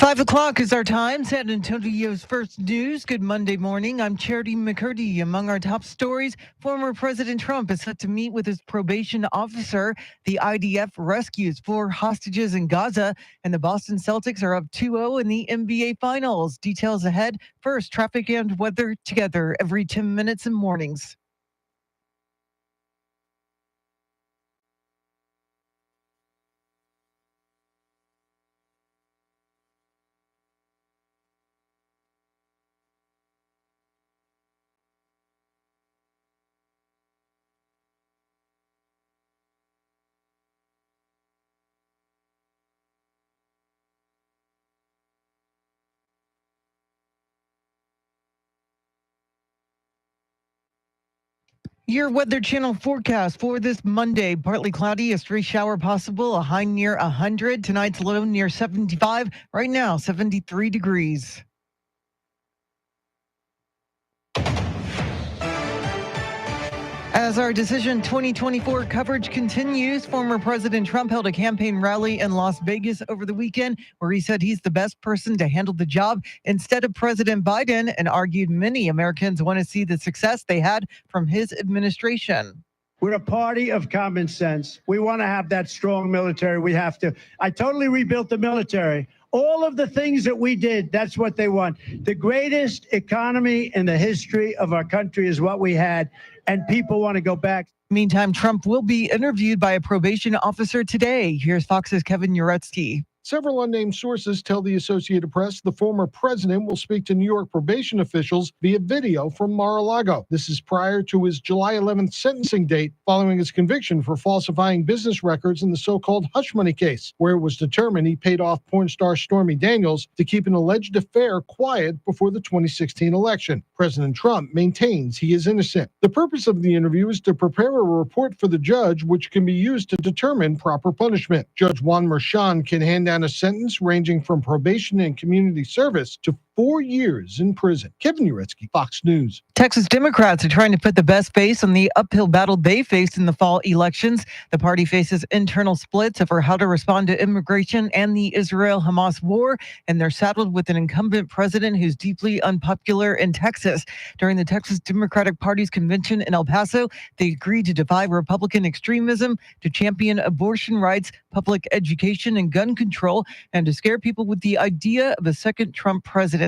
5 o'clock is our time. San Antonio's first news. Good Monday morning. I'm Charity McCurdy. Among our top stories, former President Trump is set to meet with his probation officer. The IDF rescues 4 hostages in Gaza, and the Boston Celtics are up 2-0 in the NBA Finals. Details ahead. First, traffic and weather together every 10 minutes in mornings. Your Weather Channel forecast for this Monday: partly cloudy, a stray shower possible, a high near 100. Tonight's low near 75. Right now, 73 degrees. As our Decision 2024 coverage continues, former President Trump held a campaign rally in Las Vegas over the weekend where he said he's the best person to handle the job instead of President Biden, and argued many Americans want to see the success they had from his administration. We're a party of common sense. We want to have that strong military. We have to. I totally rebuilt the military. All of the things that we did, that's what they want. The greatest economy in the history of our country is what we had, and people want to go back. Meantime, Trump will be interviewed by a probation officer today. Here's Fox's Kevin Uretsky. Several unnamed sources tell the Associated Press the former president will speak to New York probation officials via video from Mar-a-Lago. This is prior to his July 11th sentencing date, following his conviction for falsifying business records in the so-called hush money case, where it was determined he paid off porn star Stormy Daniels to keep an alleged affair quiet before the 2016 election. President Trump maintains he is innocent. The purpose of the interview is to prepare a report for the judge, which can be used to determine proper punishment. Judge Juan Merchan can hand down a sentence ranging from probation and community service to 4 years in prison. Kevin Uretsky, Fox News. Texas Democrats are trying to put the best face on the uphill battle they faced in the fall elections. The party faces internal splits over how to respond to immigration and the Israel-Hamas war, and they're saddled with an incumbent president who's deeply unpopular in Texas. During the Texas Democratic Party's convention in El Paso, they agreed to defy Republican extremism, to champion abortion rights, public education, and gun control, and to scare people with the idea of a second Trump presidency.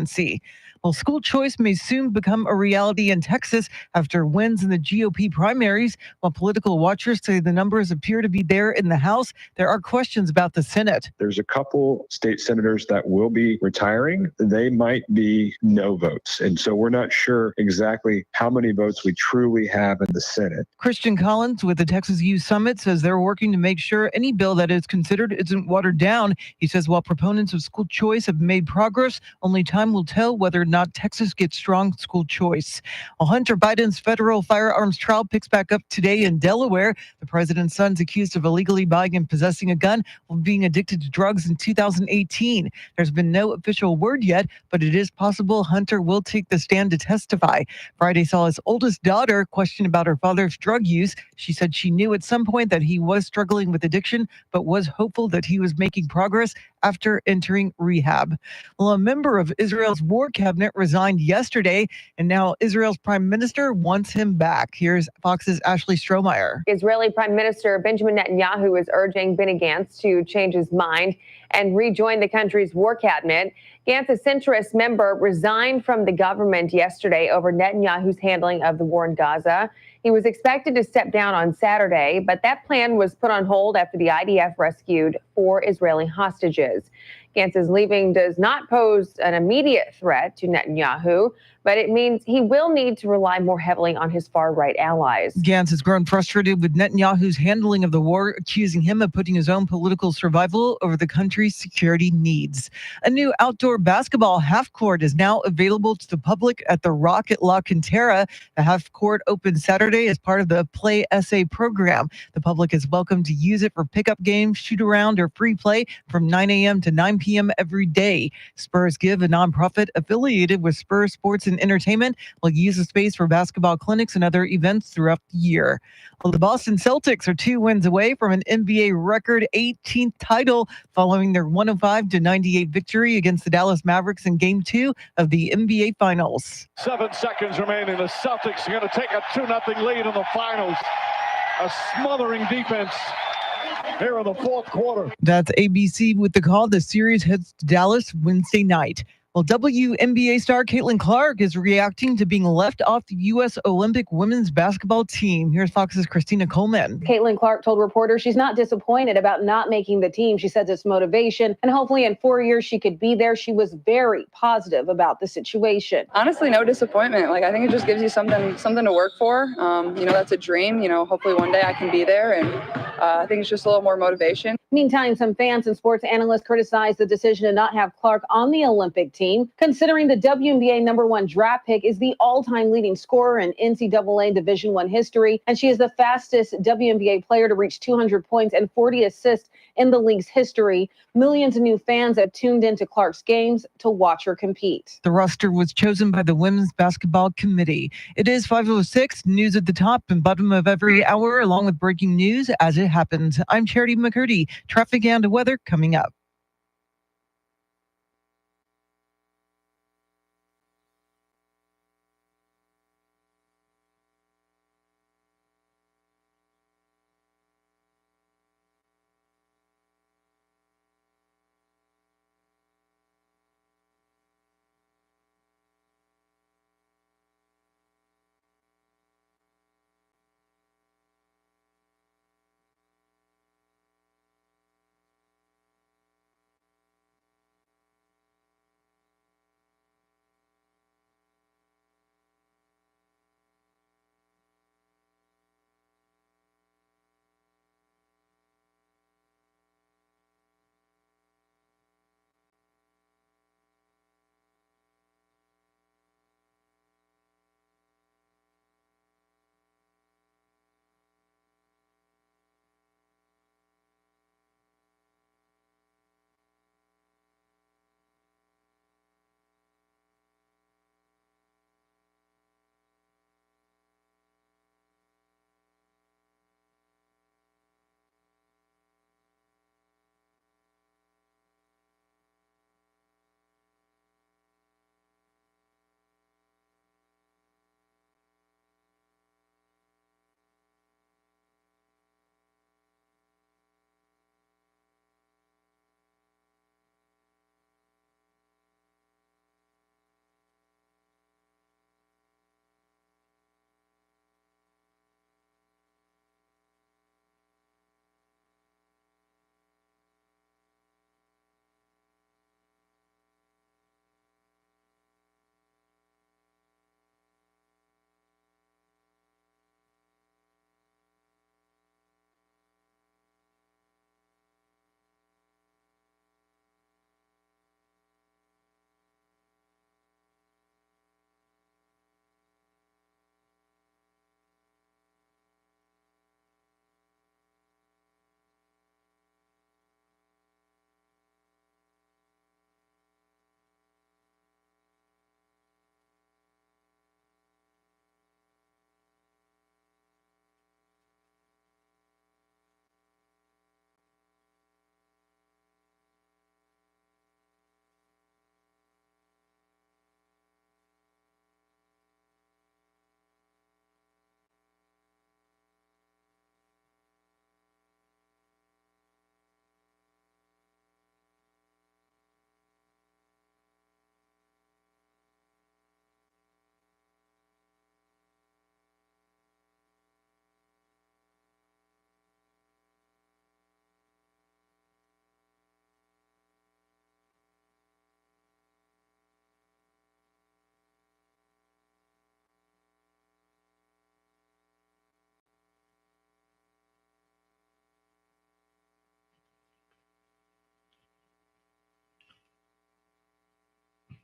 Well, school choice may soon become a reality in Texas after wins in the GOP primaries. While political watchers say the numbers appear to be there in the House, there are questions about the Senate. There's a couple state senators that will be retiring. They might be no votes. And so we're not sure exactly how many votes we truly have in the Senate. Christian Collins with the Texas Youth Summit says they're working to make sure any bill that is considered isn't watered down. He says while proponents of school choice have made progress, only time will tell whether or not Texas gets strong school choice. While Hunter Biden's federal firearms trial picks back up today in Delaware, the president's son's accused of illegally buying and possessing a gun while being addicted to drugs in 2018. There's been no official word yet, but it is possible Hunter will take the stand to testify. Friday saw his oldest daughter question about her father's drug use. She said she knew at some point that he was struggling with addiction, but was hopeful that he was making progress after entering rehab. Well, a member of Israel's war cabinet resigned yesterday, and now Israel's prime minister wants him back. Here's Fox's Ashley Strohmeyer. Israeli Prime Minister Benjamin Netanyahu is urging Benny Gantz to change his mind and rejoin the country's war cabinet. Gantz, a centrist member, resigned from the government yesterday over Netanyahu's handling of the war in Gaza. He was expected to step down on Saturday, but that plan was put on hold after the IDF rescued 4 Israeli hostages. Gantz's leaving does not pose an immediate threat to Netanyahu, but it means he will need to rely more heavily on his far-right allies. Gantz has grown frustrated with Netanyahu's handling of the war, accusing him of putting his own political survival over the country's security needs. A new outdoor basketball half-court is now available to the public at the Rock at La Cantera. The half-court opened Saturday as part of the Play SA program. The public is welcome to use it for pickup games, shoot-around, or free play from 9 a.m. to 9 p.m. every day. Spurs Give, a nonprofit affiliated with Spurs Sports and and entertainment will use the space for basketball clinics and other events throughout the year. Well, the Boston Celtics are 2 wins away from an NBA record 18th title following their 105-98 victory against the Dallas Mavericks in Game 2 of the NBA Finals. 7 seconds remaining. The Celtics are going to take a 2-0 lead in the finals. A smothering defense here in the fourth quarter. That's ABC with the call. The series heads to Dallas Wednesday night. Well, WNBA star Caitlin Clark is reacting to being left off the U.S. Olympic women's basketball team. Here's Fox's Christina Coleman. Caitlin Clark told reporters she's not disappointed about not making the team. She says it's motivation, and hopefully in 4 years she could be there. She was very positive about the situation. Honestly, no disappointment. I think it just gives you something to work for. That's a dream. Hopefully one day I can be there, and I think it's just a little more motivation. Meantime, some fans and sports analysts criticized the decision to not have Clark on the Olympic team, considering the WNBA #1 draft pick is the all-time leading scorer in NCAA Division I history, and she is the fastest WNBA player to reach 200 points and 40 assists in the league's history. Millions of new fans have tuned into Clark's games to watch her compete. The roster was chosen by the Women's Basketball Committee. It is 5:06, news at the top and bottom of every hour, along with breaking news as it happens. I'm Charity McCurdy. Traffic and weather coming up.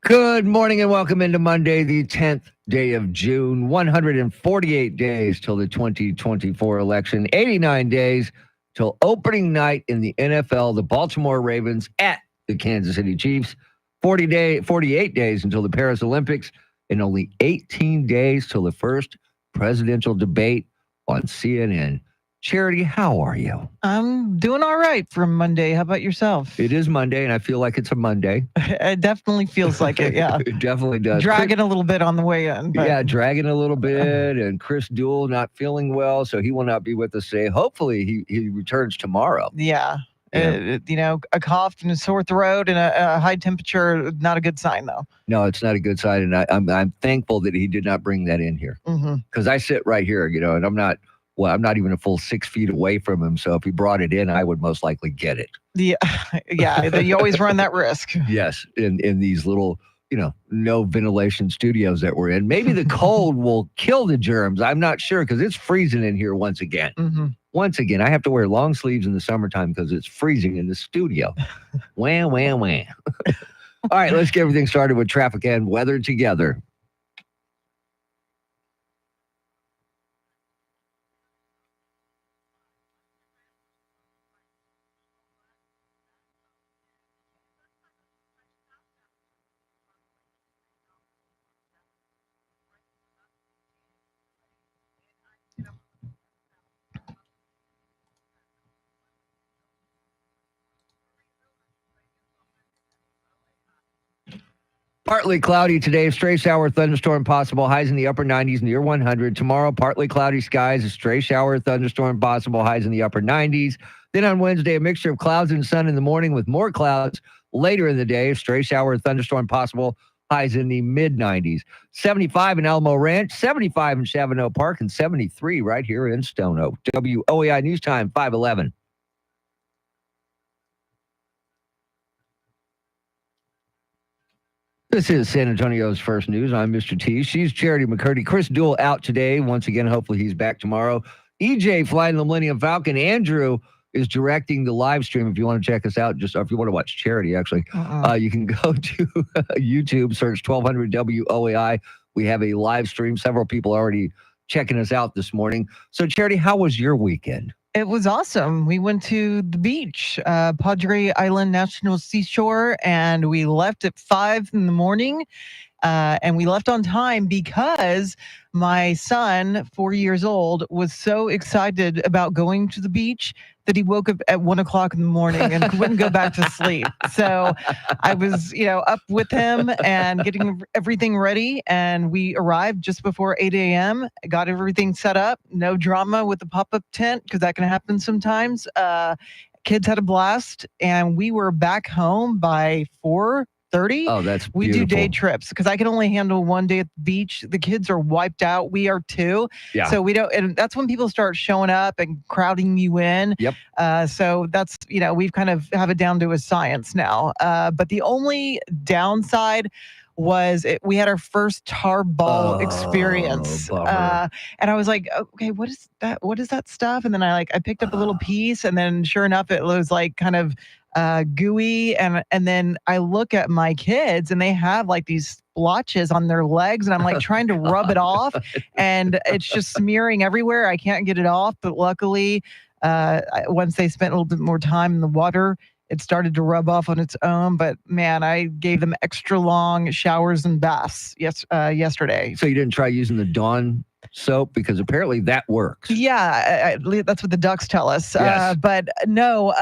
Good morning and welcome into Monday, the 10th day of June. 148 days till the 2024 election, 89 days till opening night in the NFL, the Baltimore Ravens at the Kansas City Chiefs, 48 days until the Paris Olympics, and only 18 days till the first presidential debate on CNN. Charity, how are you? I'm doing all right for Monday. How about yourself? It is Monday, and I feel like it's a Monday. It definitely feels like it, yeah. It definitely does. Dragging a little bit on the way in. But Yeah, dragging a little bit, and Chris Duell not feeling well, so he will not be with us today. Hopefully, he returns tomorrow. yeah. Yeah. A cough and a sore throat and a high temperature, not a good sign, though. No, it's not a good sign, and I'm thankful that he did not bring that in here, because I sit right here, and I'm not even a full 6 feet away from him. So if he brought it in, I would most likely get it. Yeah, yeah. You always run that risk. Yes, in these little, no ventilation studios that we're in. Maybe the cold will kill the germs. I'm not sure, because it's freezing in here once again. Once again, I have to wear long sleeves in the summertime because it's freezing in the studio. Wham, wham, wham. All right, let's get everything started with traffic and weather together. Partly cloudy today, stray shower, thunderstorm possible, highs in the upper 90s, near 100. Tomorrow, partly cloudy skies, a stray shower, thunderstorm possible, highs in the upper 90s. Then on Wednesday, a mixture of clouds and sun in the morning with more clouds later in the day, a stray shower, thunderstorm possible, highs in the mid 90s. 75 in Alamo Ranch, 75 in Chavano Park, and 73 right here in Stone Oak. WOAI News Time, 511. This is San Antonio's First News. I'm Mr. T. She's Charity McCurdy. Chris Duell out today. Once again, hopefully he's back tomorrow. EJ flying the Millennium Falcon. Andrew is directing the live stream. If you want to check us out, or if you want to watch Charity, actually, you can go to YouTube, search 1200 WOAI. We have a live stream. Several people already checking us out this morning. So, Charity, how was your weekend? It was awesome. We went to the beach, Padre Island National Seashore, and we left at 5 in the morning. And we left on time because my son, 4 years old, was so excited about going to the beach that he woke up at 1 o'clock in the morning and wouldn't go back to sleep. So I was, up with him and getting everything ready. And we arrived just before 8 a.m., got everything set up. No drama with the pop-up tent, because that can happen sometimes. Kids had a blast, and we were back home by 4:30. Oh, that's beautiful. We do day trips because I can only handle one day at the beach. The kids are wiped out. We are too. Yeah. So we don't, and that's when people start showing up and crowding you in. Yep. So that's, we've kind of have it down to a science now. But the only downside was we had our first tar ball experience. Bummer. And I was like, okay, what is that? What is that stuff? And then I picked up a little piece, and then sure enough, it was like kind of gooey, and then I look at my kids and they have like these splotches on their legs, and I'm like trying to rub it off, and it's just smearing everywhere. I can't get it off, but luckily once they spent a little bit more time in the water, it started to rub off on its own. But man, I gave them extra long showers and baths yesterday. So you didn't try using the Dawn soap, because apparently that works. Yeah, that's what the ducks tell us. Yes. But no,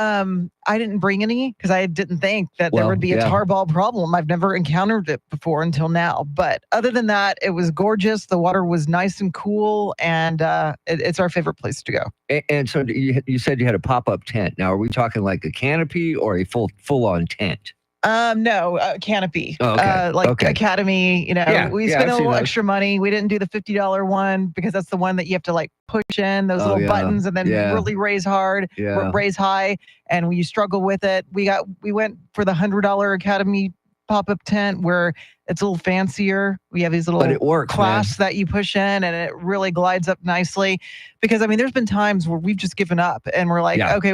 I didn't bring any because I didn't think that there would be a tarball problem. I've never encountered it before until now. But other than that, it was gorgeous. The water was nice and cool, and it's our favorite place to go. And so you said you had a pop-up tent. Now, are we talking like a canopy or a full-on tent? No, canopy. Oh, okay. Okay. Academy, we spent I've a seen little those. extra money. We didn't do the $50 one because that's the one that you have to like push in those little buttons and then really raise hard, raise high, and you struggle with it. We went for the $100 Academy pop-up tent where it's a little fancier. We have these little But it works, clasps that you push in, and it really glides up nicely. Because there's been times where we've just given up and we're like, okay,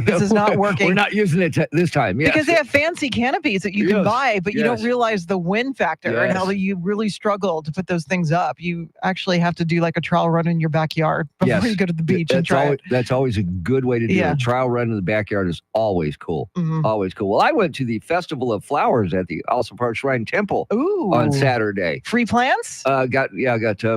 this is not working. We're not using it this time. Yes. Because they have fancy canopies that you can buy, but you don't realize the wind factor and how you really struggle to put those things up. You actually have to do like a trial run in your backyard before you go to the beach and try it. That's always a good way to do it. A trial run in the backyard is always cool. Always cool. Well, I went to the Festival of Flowers at the Alsa Park Shrine Temple Ooh. on Saturday. Free plants? I got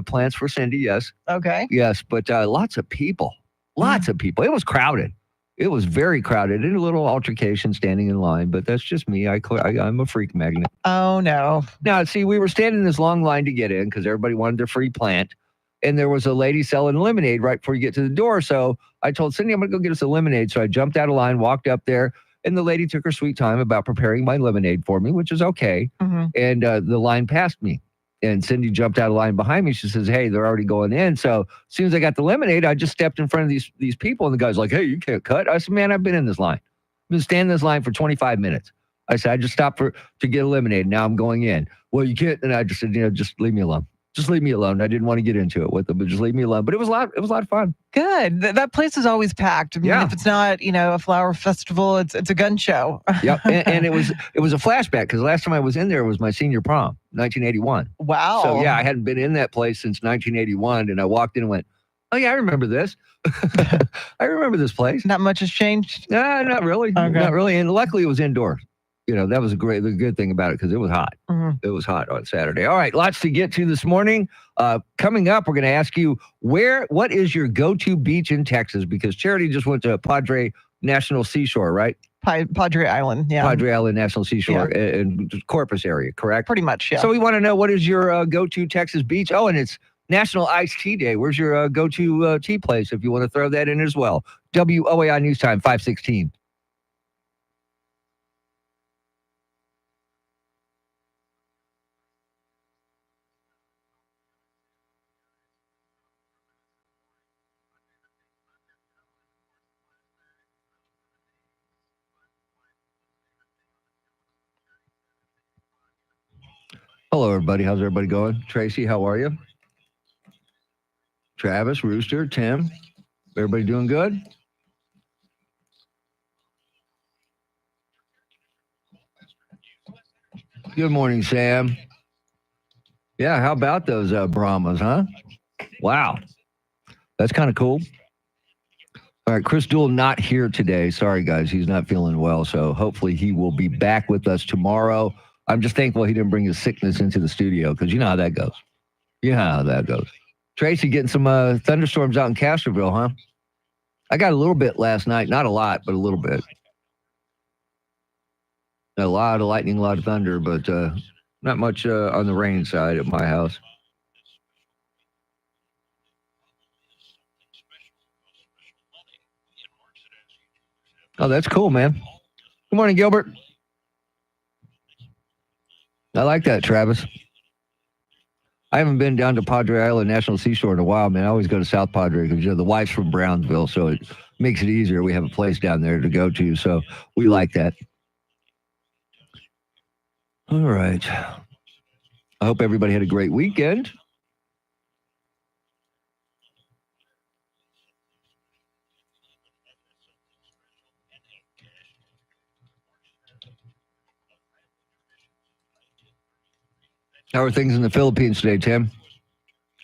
plans for Cindy. Yes, Okay. yes, but lots of people. Lots of people. It was crowded. It was very crowded. And a little altercation standing in line, but that's just me. I'm a freak magnet. Oh, no. Now, see, we were standing in this long line to get in because everybody wanted their free plant. And there was a lady selling lemonade right before you get to the door. So I told Cindy, I'm going to go get us a lemonade. So I jumped out of line, walked up there, and the lady took her sweet time about preparing my lemonade for me, which is okay. Mm-hmm. And the line passed me. And Cindy jumped out of line behind me. She says, hey, they're already going in. So as soon as I got the lemonade, I just stepped in front of these people. And the guy's like, hey, you can't cut. I said, man, I've been in this line. I've been standing in this line for 25 minutes. I said, I just stopped to get a lemonade. Now I'm going in. Well, you can't. And I just said, just leave me alone. Just leave me alone. I didn't want to get into it with them, but just leave me alone. But it was a lot of fun. Good. That place is always packed. I mean, if it's not, a flower festival, it's a gun show. Yep. And it was a flashback because last time I was in there was my senior prom, 1981. Wow. So yeah, I hadn't been in that place since 1981, and I walked in and went, oh yeah, I remember this. I remember this place. Not much has changed? Not really. Okay. Not really. And luckily it was indoors. That was the good thing about it because it was hot. Mm-hmm. It was hot on Saturday. All right, lots to get to this morning. Coming up, we're going to ask you what is your go-to beach in Texas? Because Charity just went to Padre National Seashore, right? Padre Island, yeah. Padre Island National Seashore in Corpus area, correct? Pretty much, yeah. So we want to know, what is your go-to Texas beach? Oh, and it's National Iced Tea Day. Where's your go-to tea place if you want to throw that in as well? WOAI News Time, 5:16. Hello, everybody. How's everybody going? Tracy, how are you? Travis, Rooster, Tim, everybody doing good? Good morning, Sam. Yeah, how about those Brahmas, huh? Wow. That's kind of cool. All right, Chris Duell not here today. Sorry, guys. He's not feeling well, so hopefully he will be back with us tomorrow. I'm just thankful he didn't bring his sickness into the studio because you know how that goes. Tracy, getting some thunderstorms out in Castroville, huh? I got a little bit last night. Not a lot, but a little bit. A lot of lightning, a lot of thunder, but not much on the rain side at my house. Oh, that's cool, man. Good morning, Gilbert. I like that, Travis. I haven't been down to Padre Island National Seashore in a while, man. I always go to South Padre because, the wife's from Brownsville, so it makes it easier. We have a place down there to go to, so we like that. All right. I hope everybody had a great weekend. How are things in the Philippines today, Tim?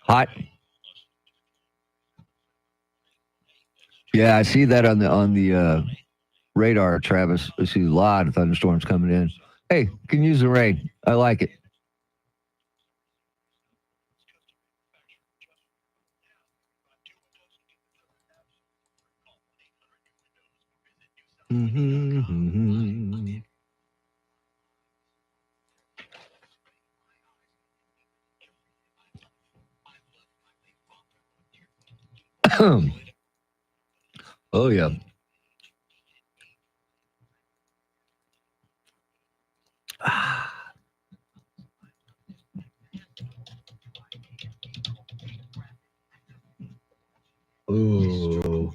Hot? Yeah, I see that on the radar, Travis. I see a lot of thunderstorms coming in. Hey, can use the rain. I like it. Oh, yeah. Oh.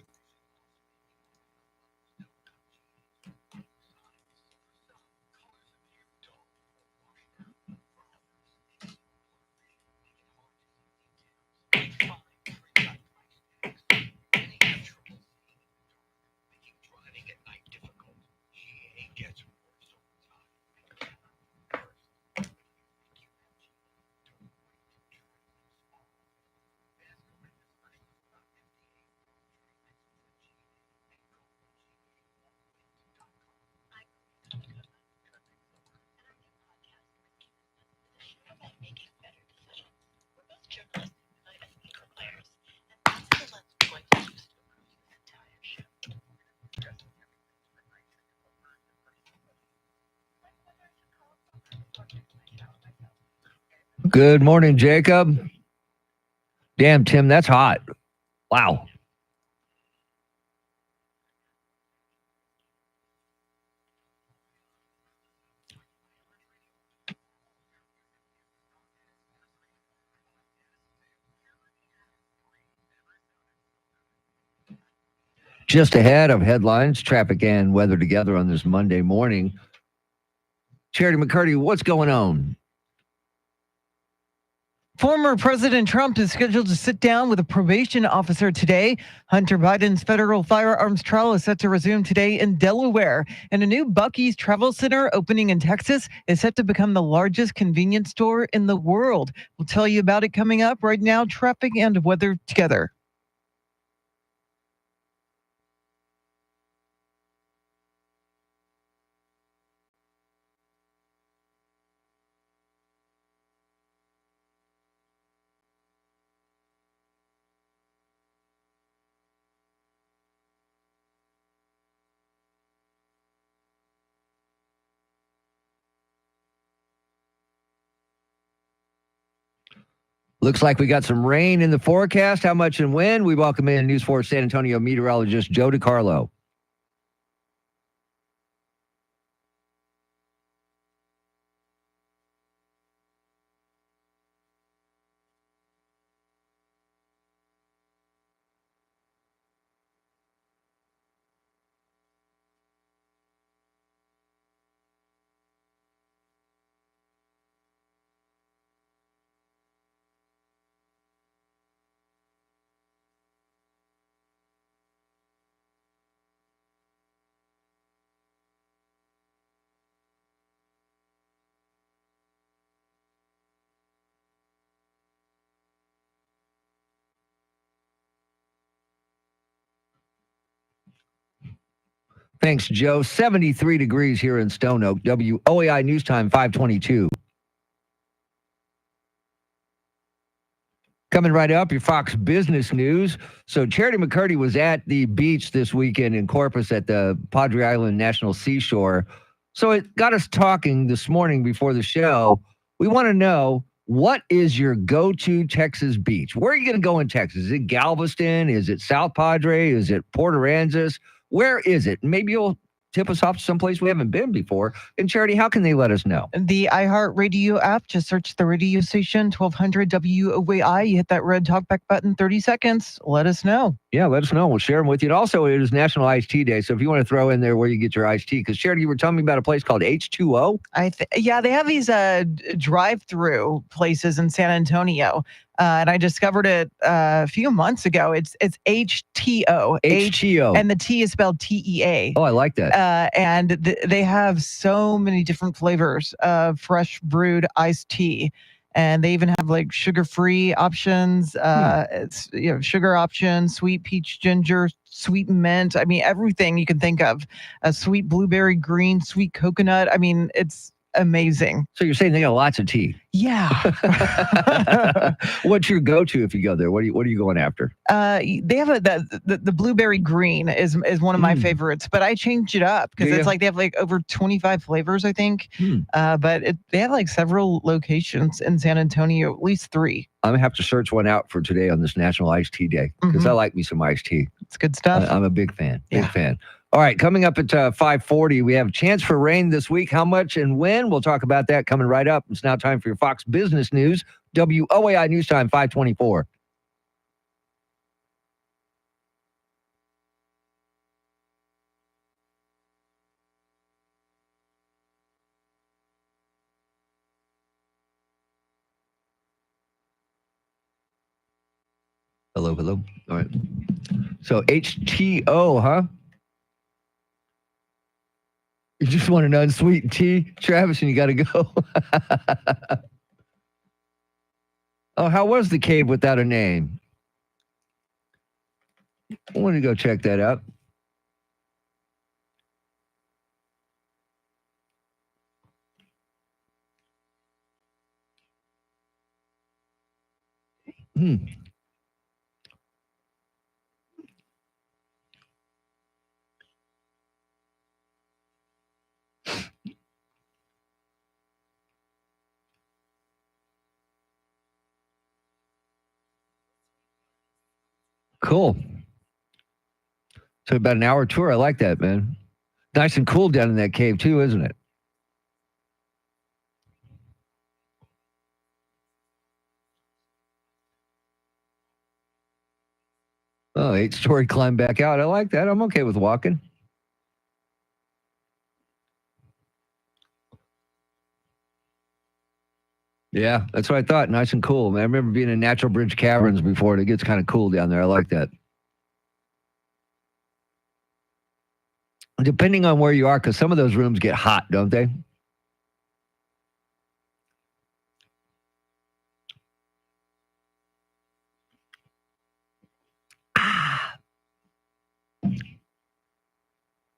Good morning, Jacob. Damn, Tim, that's hot. Wow. Just ahead of headlines, traffic and weather together on this Monday morning. Charity McCurdy, what's going on? Former President Trump is scheduled to sit down with a probation officer today. Hunter Biden's federal firearms trial is set to resume today in Delaware. And a new Buc-ee's Travel Center opening in Texas is set to become the largest convenience store in the world. We'll tell you about it coming up. Right now, traffic and weather together. Looks like we got some rain in the forecast. How much and when? We welcome in News 4 San Antonio meteorologist Joe DiCarlo. Thanks, Joe. 73 degrees here in Stone Oak. WOAI News Time 522. Coming right up, your Fox Business News. So Charity McCurdy was at the beach this weekend in Corpus at the Padre Island National Seashore. So it got us talking this morning before the show. We want to know, what is your go-to Texas beach? Where are you going to go in Texas? Is it Galveston? Is it South Padre? Is it Port Aransas? Where is it? Maybe you'll tip us off to someplace we haven't been before. And Charity, how can they let us know? The iHeartRadio app, just search the radio station 1200 WOAI. You hit that red talkback button, 30 seconds. Let us know. Yeah, let us know. We'll share them with you. And also, it is National Iced Tea Day. So if you want to throw in there where you get your iced tea, because Charity, you were telling me about a place called H2O. Yeah, they have these drive-through places in San Antonio. And I discovered it a few months ago. It's HTO. HTO. And the T is spelled TEA. Oh, I like that. And they have so many different flavors of fresh brewed iced tea. And they even have like sugar-free options. It's sugar options, sweet peach ginger, sweet mint. I mean, everything you can think of. A sweet blueberry green, sweet coconut. I mean, it's amazing. So you're saying they got lots of tea. Yeah. What's your go-to if you go there? What are you going after? They have the blueberry green is one of my favorites, but I changed it up because it's like they have like over 25 flavors, I think. But they have like several locations in San Antonio, at least 3. I'm gonna have to search one out for today on this National Iced Tea Day because I like me some iced tea. It's good stuff. I'm a big fan. Big fan. All right, coming up at 5:40, we have a chance for rain this week. How much and when? We'll talk about that coming right up. It's now time for your Fox Business News. WOAI News Time 524. Hello. All right. So HTO, huh? You just want an unsweetened tea, Travis, and you got to go. Oh, how was the cave without a name? I want to go check that out. Cool. So about an hour tour. I like that, man. Nice and cool down in that cave too, isn't it? Oh, 8-story climb back out. I like that. I'm okay with walking. Yeah, that's what I thought. Nice and cool. Man, I remember being in Natural Bridge Caverns before, and it gets kind of cool down there. I like that. Depending on where you are, because some of those rooms get hot, don't they?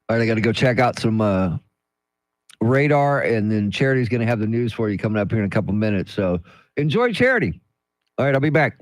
All right, I got to go check out some radar, and then Charity's going to have the news for you coming up here in a couple minutes. So enjoy Charity. All right, I'll be back.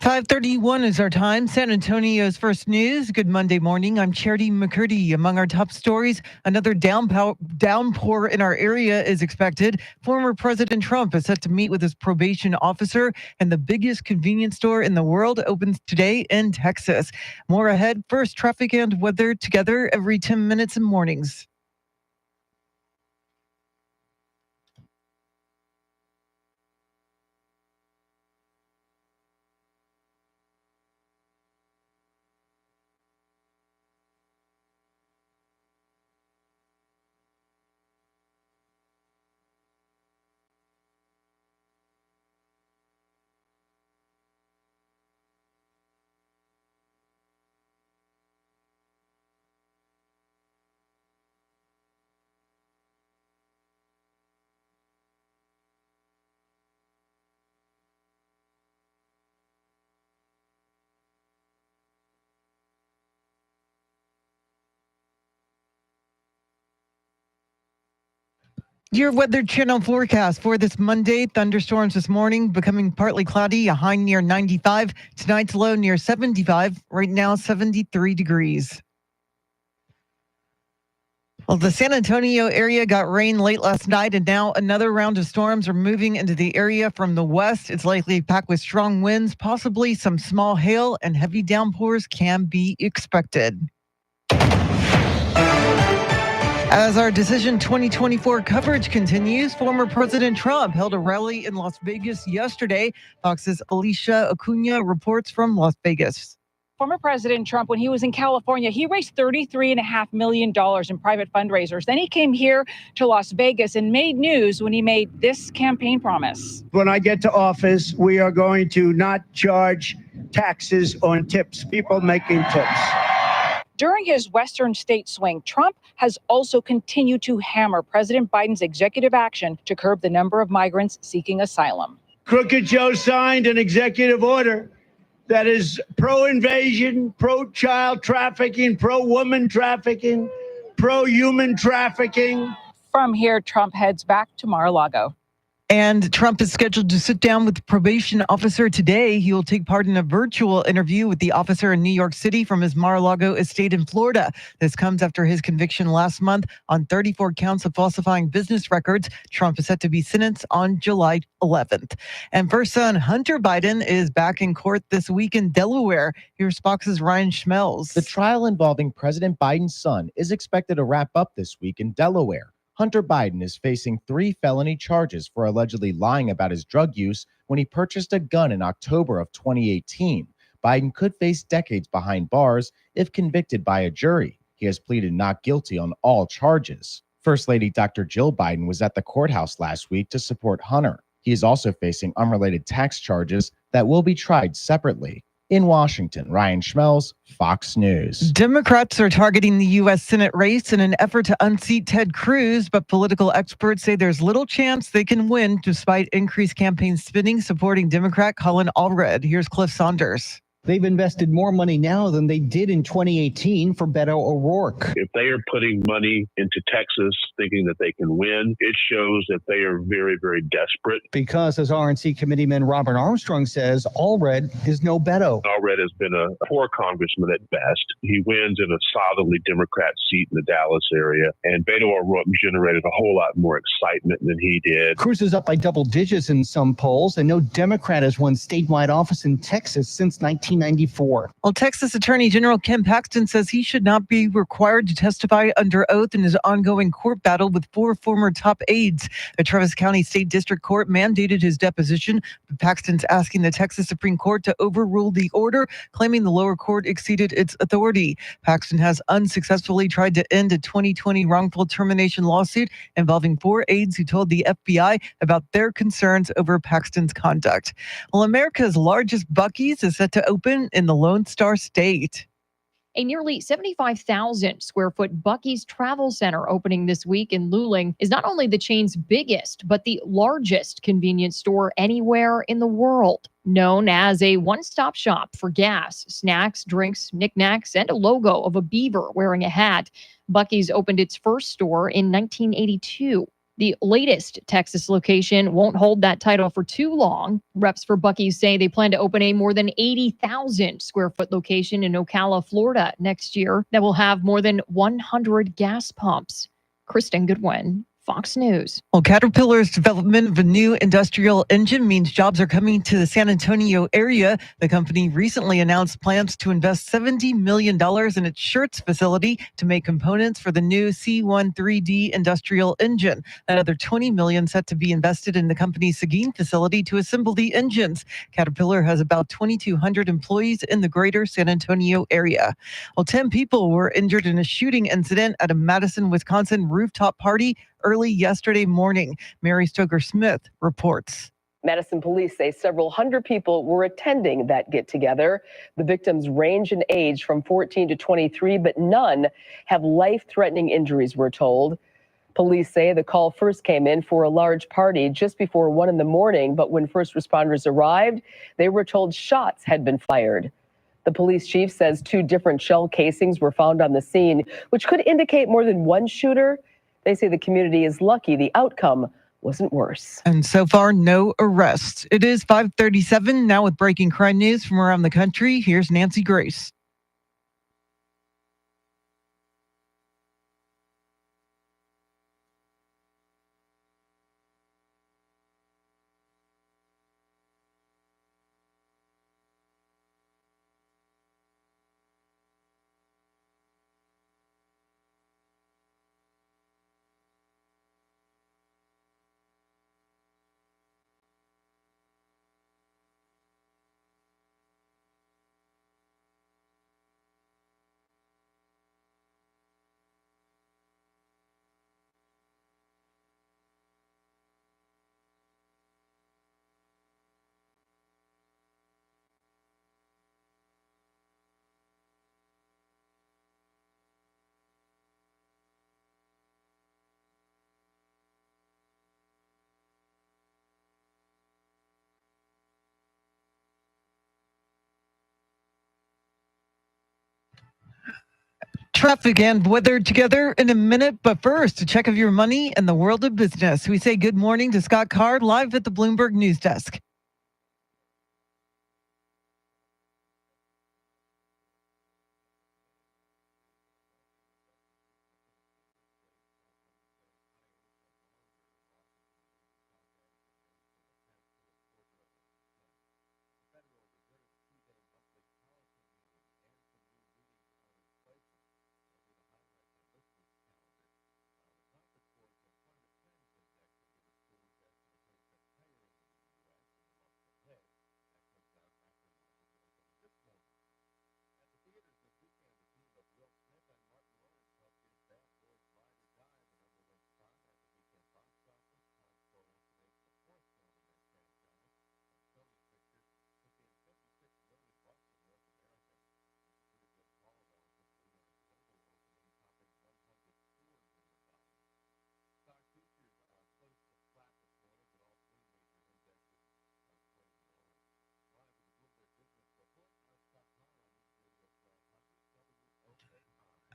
5:31 is our time. San Antonio's first news. Good Monday morning. I'm Charity McCurdy. Among our top stories, another downpour in our area is expected. Former President Trump is set to meet with his probation officer, and the biggest convenience store in the world opens today in Texas. More ahead. First, traffic and weather together every 10 minutes in mornings. Your Weather Channel forecast for this Monday. Thunderstorms this morning, becoming partly cloudy, a high near 95. Tonight's low near 75. Right now, 73 degrees. Well, the San Antonio area got rain late last night, and now another round of storms are moving into the area from the west. It's likely packed with strong winds, possibly some small hail, and heavy downpours can be expected. As our Decision 2024 coverage continues, former President Trump held a rally in Las Vegas yesterday. Fox's Alicia Acuna reports from Las Vegas. Former President Trump, when he was in California, he raised $33.5 million in private fundraisers. Then he came here to Las Vegas and made news when he made this campaign promise. When I get to office, we are going to not charge taxes on tips, people making tips. During his Western state swing, Trump has also continued to hammer President Biden's executive action to curb the number of migrants seeking asylum. Crooked Joe signed an executive order that is pro-invasion, pro-child trafficking, pro-woman trafficking, pro-human trafficking. From here, Trump heads back to Mar-a-Lago. And Trump is scheduled to sit down with the probation officer today. He will take part in a virtual interview with the officer in New York City from his Mar-a-Lago estate in Florida. This comes after his conviction last month on 34 counts of falsifying business records. Trump is set to be sentenced on July 11th. And first son Hunter Biden is back in court this week in Delaware. Here's Fox's Ryan Schmelz. The trial involving President Biden's son is expected to wrap up this week in Delaware. Hunter Biden is facing 3 felony charges for allegedly lying about his drug use when he purchased a gun in October of 2018. Biden could face decades behind bars if convicted by a jury. He has pleaded not guilty on all charges. First Lady Dr. Jill Biden was at the courthouse last week to support Hunter. He is also facing unrelated tax charges that will be tried separately. In Washington, Ryan Schmelz, Fox News. Democrats are targeting the U.S. Senate race in an effort to unseat Ted Cruz, but political experts say there's little chance they can win despite increased campaign spending supporting Democrat Colin Allred. Here's Cliff Saunders. They've invested more money now than they did in 2018 for Beto O'Rourke. If they are putting money into Texas thinking that they can win, it shows that they are very, very desperate. Because, as RNC committeeman Robert Armstrong says, Allred is no Beto. Allred has been a poor congressman at best. He wins in a solidly Democrat seat in the Dallas area, and Beto O'Rourke generated a whole lot more excitement than he did. Cruz is up by double digits in some polls, and no Democrat has won statewide office in Texas since 1994. Well, Texas Attorney General Ken Paxton says he should not be required to testify under oath in his ongoing court battle with 4 former top aides. The Travis County State District Court mandated his deposition, but Paxton's asking the Texas Supreme Court to overrule the order, claiming the lower court exceeded its authority. Paxton has unsuccessfully tried to end a 2020 wrongful termination lawsuit involving 4 aides who told the FBI about their concerns over Paxton's conduct. Well, America's largest Buc-ee's is set to open in the Lone Star State. A nearly 75,000 square foot Buc-ee's Travel Center opening this week in Luling is not only the chain's biggest, but the largest convenience store anywhere in the world. Known as a one-stop shop for gas, snacks, drinks, knickknacks, and a logo of a beaver wearing a hat, Buc-ee's opened its first store in 1982. The latest Texas location won't hold that title for too long. Reps for Buc-ee's say they plan to open a more than 80,000 square foot location in Ocala, Florida next year that will have more than 100 gas pumps. Kristen Goodwin, Fox News. Well, Caterpillar's development of a new industrial engine means jobs are coming to the San Antonio area. The company recently announced plans to invest $70 million in its Schertz facility to make components for the new C13D industrial engine. Another $20 million set to be invested in the company's Seguin facility to assemble the engines. Caterpillar has about 2,200 employees in the greater San Antonio area. Well, 10 people were injured in a shooting incident at a Madison, Wisconsin rooftop party early yesterday morning. Mary Stoker Smith reports. Madison police say several hundred people were attending that get-together. The victims range in age from 14 to 23, but none have life-threatening injuries, we're told. Police say the call first came in for a large party just before 1 a.m, but when first responders arrived, they were told shots had been fired. The police chief says 2 different shell casings were found on the scene, which could indicate more than one shooter. They say the community is lucky the outcome wasn't worse. And so far, no arrests. It is 5:37 now with breaking crime news from around the country. Here's Nancy Grace. Traffic and weather together in a minute, but first, a check of your money and the world of business. We say good morning to Scott Card live at the Bloomberg News Desk.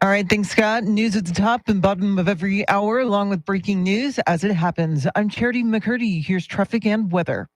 All right, thanks, Scott. News at the top and bottom of every hour, along with breaking news as it happens. I'm Charity McCurdy. Here's traffic and weather.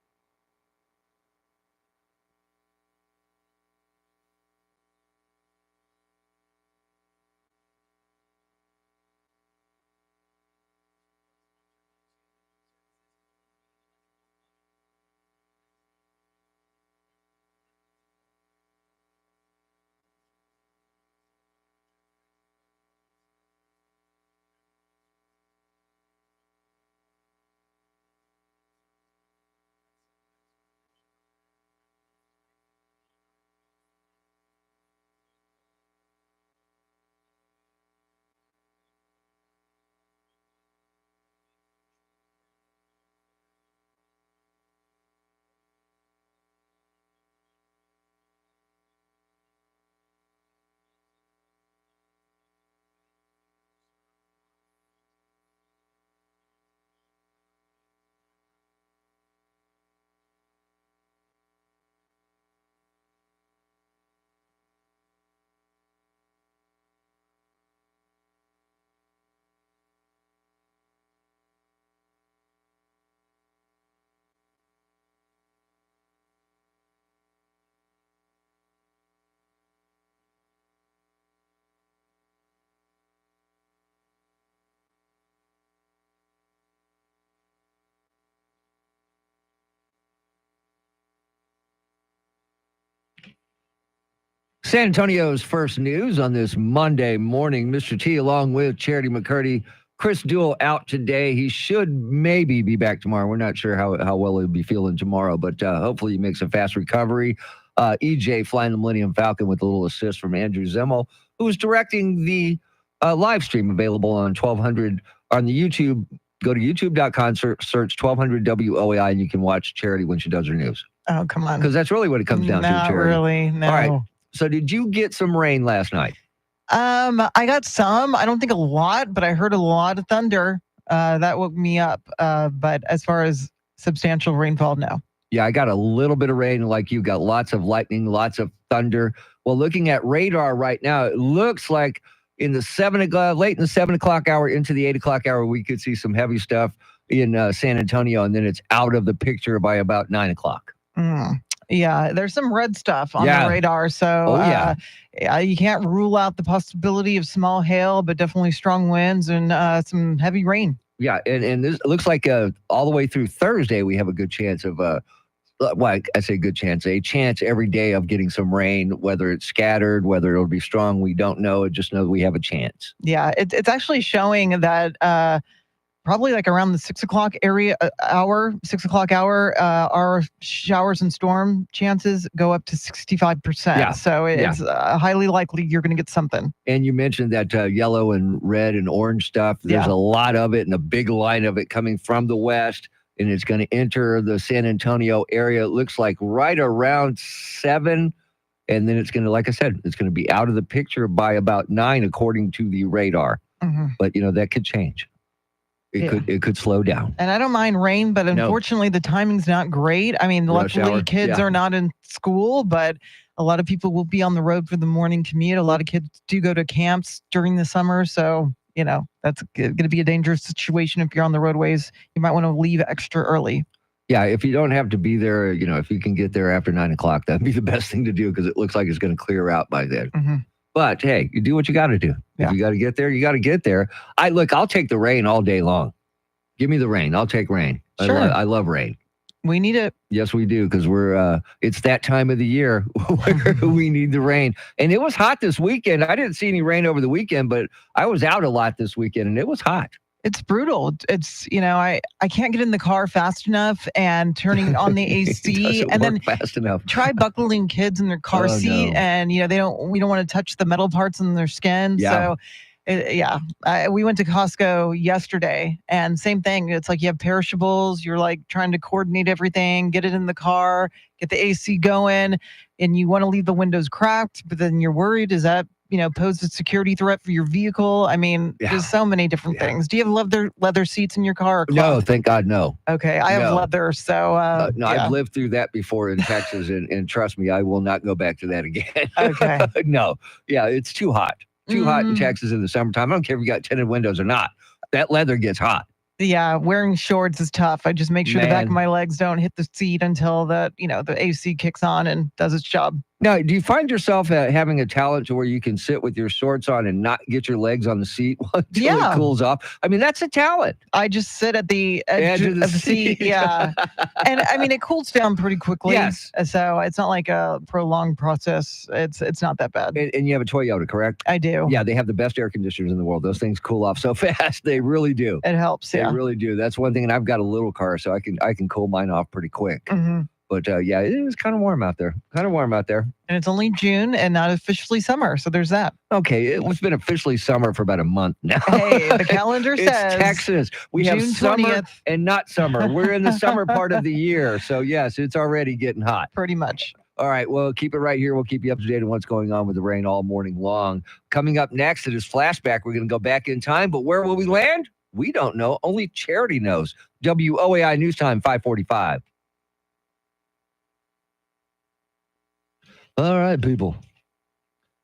San Antonio's first news on this Monday morning. Mr. T, along with Charity McCurdy, Chris Duell out today. He should maybe be back tomorrow. We're not sure how well he'll be feeling tomorrow, but hopefully he makes a fast recovery. EJ flying the Millennium Falcon with a little assist from Andrew Zimmel, who is directing the live stream available on 1200 on the YouTube. Go to youtube.com, search 1200 WOAI, and you can watch Charity when she does her news. Oh, come on. Because that's really what it comes down to, Not Charity. really, no. All right. So did you get some rain last night? I got some. I don't think a lot, but I heard a lot of thunder. That woke me up. But as far as substantial rainfall, no. Yeah, I got a little bit of rain like you. Got lots of lightning, lots of thunder. Well, looking at radar right now, it looks like in the late in the 7 o'clock hour into the 8 o'clock hour, we could see some heavy stuff in San Antonio, and then it's out of the picture by about 9 o'clock. Yeah, there's some red stuff on the radar. So you can't rule out the possibility of small hail, but definitely strong winds and some heavy rain. Yeah, and this looks like all the way through Thursday, we have a good chance of, I say good chance, a chance every day of getting some rain, whether it's scattered, whether it'll be strong, we don't know. Just know that we have a chance. Yeah, it's actually showing that probably like around the 6 o'clock hour, our showers and storm chances go up to 65%. Yeah. So it's highly likely you're going to get something. And you mentioned that yellow and red and orange stuff. There's a lot of it and a big line of it coming from the west, and it's going to enter the San Antonio area. It looks like right around 7. And then it's going to, like I said, it's going to be out of the picture by about 9, according to the radar. But, that could change. It could slow down. And I don't mind rain, but unfortunately the timing's not great. I mean, Rush luckily hour. kids are not in school, but a lot of people will be on the road for the morning commute. A lot of kids do go to camps during the summer. So, that's going to be a dangerous situation if you're on the roadways. You might want to leave extra early. Yeah, if you don't have to be there, if you can get there after 9 o'clock, that'd be the best thing to do because it looks like it's going to clear out by then. But hey, you do what you got to do. If you got to get there, you got to get there. I'll take the rain all day long. Give me the rain. I'll take rain. Sure. I love rain. We need it. Yes, we do, because it's that time of the year where we need the rain. And it was hot this weekend. I didn't see any rain over the weekend, but I was out a lot this weekend, and it was hot. It's brutal. It's, I can't get in the car fast enough and turning on the AC and then fast enough. Try buckling kids in their car seat. No. And, we don't want to touch the metal parts on their skin. Yeah. So we went to Costco yesterday and same thing. It's like you have perishables. You're like trying to coordinate everything, get it in the car, get the AC going, and you want to leave the windows cracked, but then you're worried, is that, pose a security threat for your vehicle? I mean, there's so many different things. Do you have leather seats in your car? Or no, thank God, no. Okay, I have leather, so no, I've lived through that before in Texas, and trust me, I will not go back to that again. Okay. No, it's too hot. Too hot in Texas in the summertime. I don't care if you got tinted windows or not. That leather gets hot. Yeah, wearing shorts is tough. I just make sure the back of my legs don't hit the seat until the AC kicks on and does its job. Now, do you find yourself having a talent to where you can sit with your shorts on and not get your legs on the seat until it cools off? I mean, that's a talent. I just sit at the edge of the seat. Yeah. And I mean, it cools down pretty quickly. Yes. So it's not like a prolonged process. It's not that bad. And you have a Toyota, correct? I do. Yeah, they have the best air conditioners in the world. Those things cool off so fast. They really do. It helps. They really do. That's one thing. And I've got a little car, so I can cool mine off pretty quick. But it is kind of warm out there. And it's only June and not officially summer. So there's that. Okay. It's been officially summer for about a month now. Hey, the calendar says. It's Texas. We have June summer 20th. and not summer. We're in the summer part of the year. So, yes, it's already getting hot. Pretty much. All right. Well, keep it right here. We'll keep you up to date on what's going on with the rain all morning long. Coming up next, it is Flashback. We're going to go back in time. But where will we land? We don't know. Only Charity knows. WOAI News Time, 545. All right, people.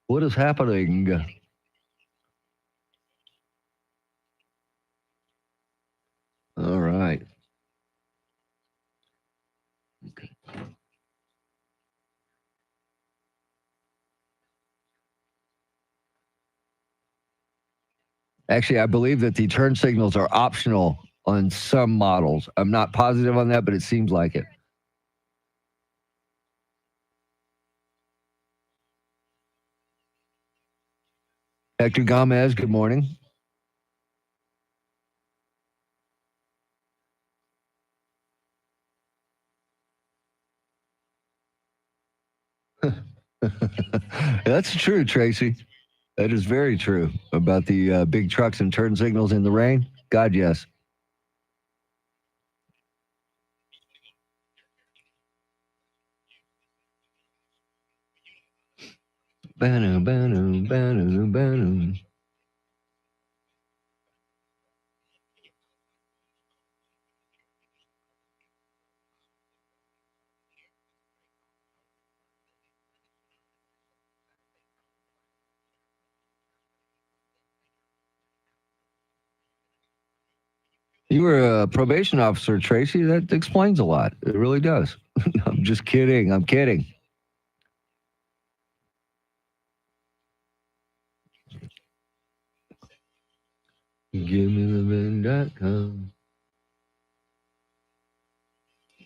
What is happening? All right. Okay. Actually, I believe that the turn signals are optional on some models. I'm not positive on that, but it seems like it. Hector Gomez, good morning. That's true, Tracy. That is very true about the big trucks and turn signals in the rain. God, yes. Banu, banu, banu, banu. You were a probation officer, Tracy. That explains a lot. It really does. I'm just kidding. I'm kidding. Give me the VIN.com.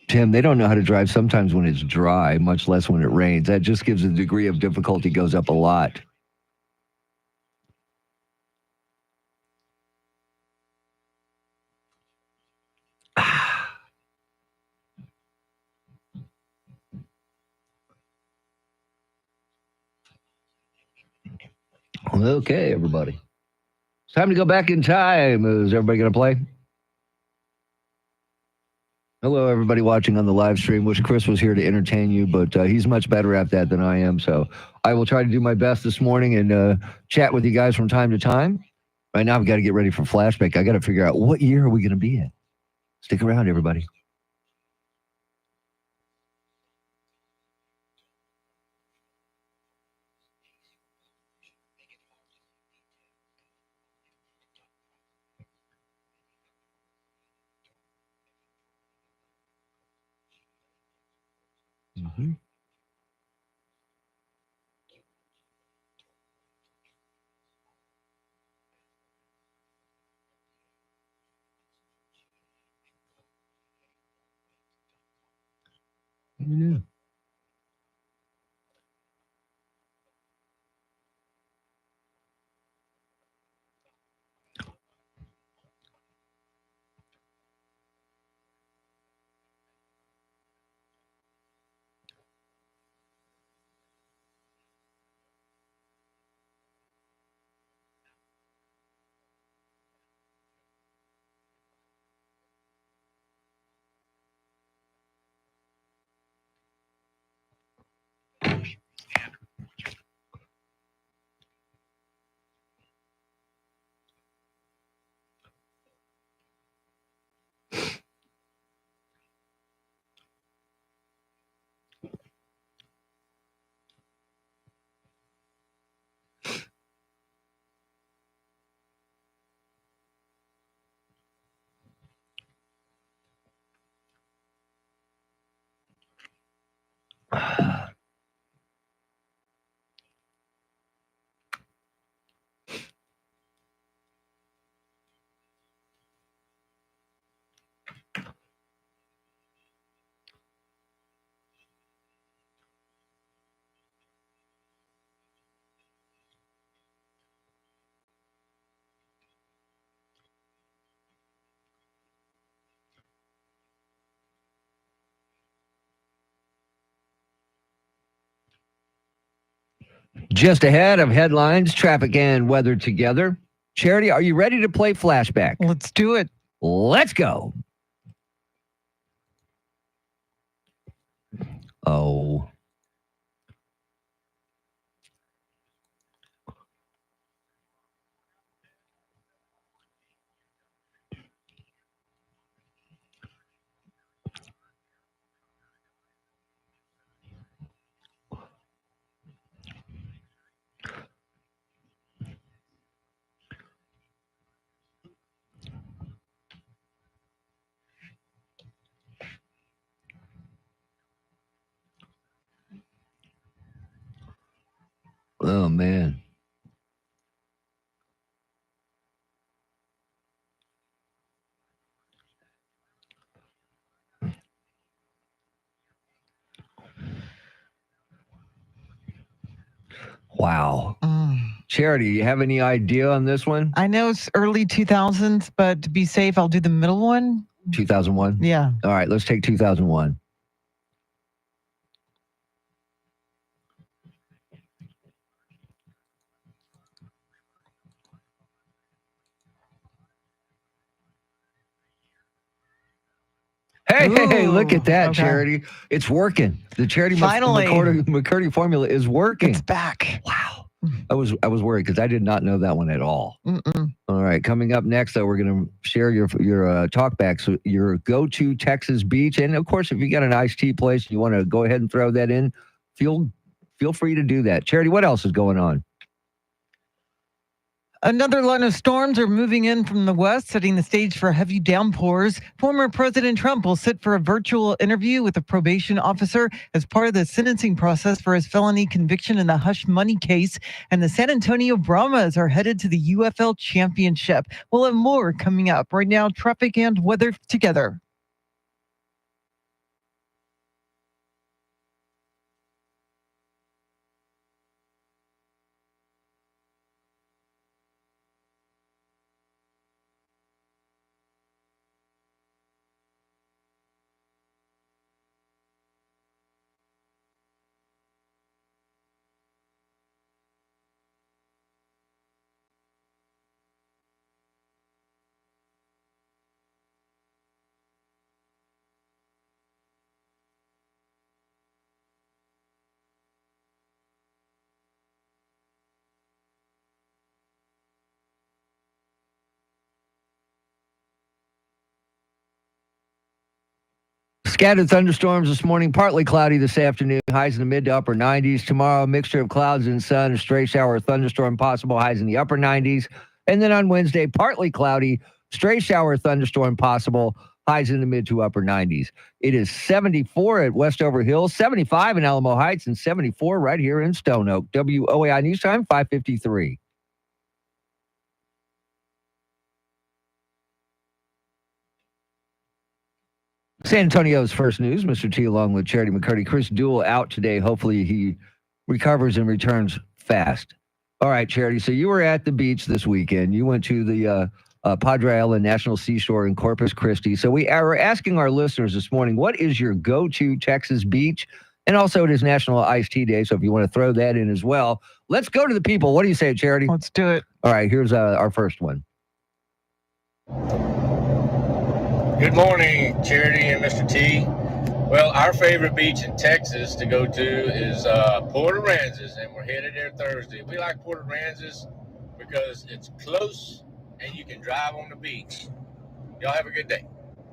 Tim, they don't know how to drive sometimes when it's dry, much less when it rains. That just gives the degree of difficulty goes up a lot. Okay, everybody. It's time to go back in time. Is everybody going to play? Hello, everybody watching on the live stream. Wish Chris was here to entertain you, but he's much better at that than I am. So I will try to do my best this morning and chat with you guys from time to time. Right now, I've got to get ready for flashback. I got to figure out what year are we going to be in. Stick around, everybody. Mm-hmm. Yeah. Just ahead of headlines, traffic, and weather together. Charity, are you ready to play flashback? Let's do it. Let's go. Oh. Oh, man. Wow. Charity, you have any idea on this one? I know it's early 2000s, but to be safe, I'll do the middle one. 2001? Yeah. All right, let's take 2001. Hey, look at that, okay. Charity. It's working. The Charity Finally. McCurdy formula is working. It's back. Wow. I was worried because I did not know that one at all. Mm-mm. All right, coming up next, though, we're going to share your talkbacks, your go-to Texas beach, and of course, if you got an iced tea place, you want to go ahead and throw that in. Feel free to do that. Charity, what else is going on? Another line of storms are moving in from the west, setting the stage for heavy downpours. Former President Trump will sit for a virtual interview with a probation officer as part of the sentencing process for his felony conviction in the hush money case. And the San Antonio Brahmas are headed to the UFL Championship. We'll have more coming up. Right now, traffic and weather together. Scattered thunderstorms this morning, partly cloudy this afternoon, highs in the mid to upper 90s. Tomorrow, a mixture of clouds and sun, a stray shower or thunderstorm possible, highs in the upper 90s. And then on Wednesday, partly cloudy, stray shower or thunderstorm possible, highs in the mid to upper 90s. It is 74 at Westover Hills, 75 in Alamo Heights, and 74 right here in Stone Oak. WOAI News Time, 5:53. San Antonio's first news, Mr. T along with Charity McCurdy. Chris Duell out today. Hopefully he recovers and returns fast. All right, Charity. So you were at the beach this weekend. You went to the Padre Island National Seashore in Corpus Christi. So we are asking our listeners this morning, what is your go-to Texas beach? And also it is National Iced Tea Day. So if you want to throw that in as well, let's go to the people. What do you say, Charity? Let's do it. All right, here's our first one. Good morning, Charity and Mr. T. Well, our favorite beach in Texas to go to is Port Aransas, and we're headed there Thursday. We like Port Aransas because it's close and you can drive on the beach. Y'all have a good day.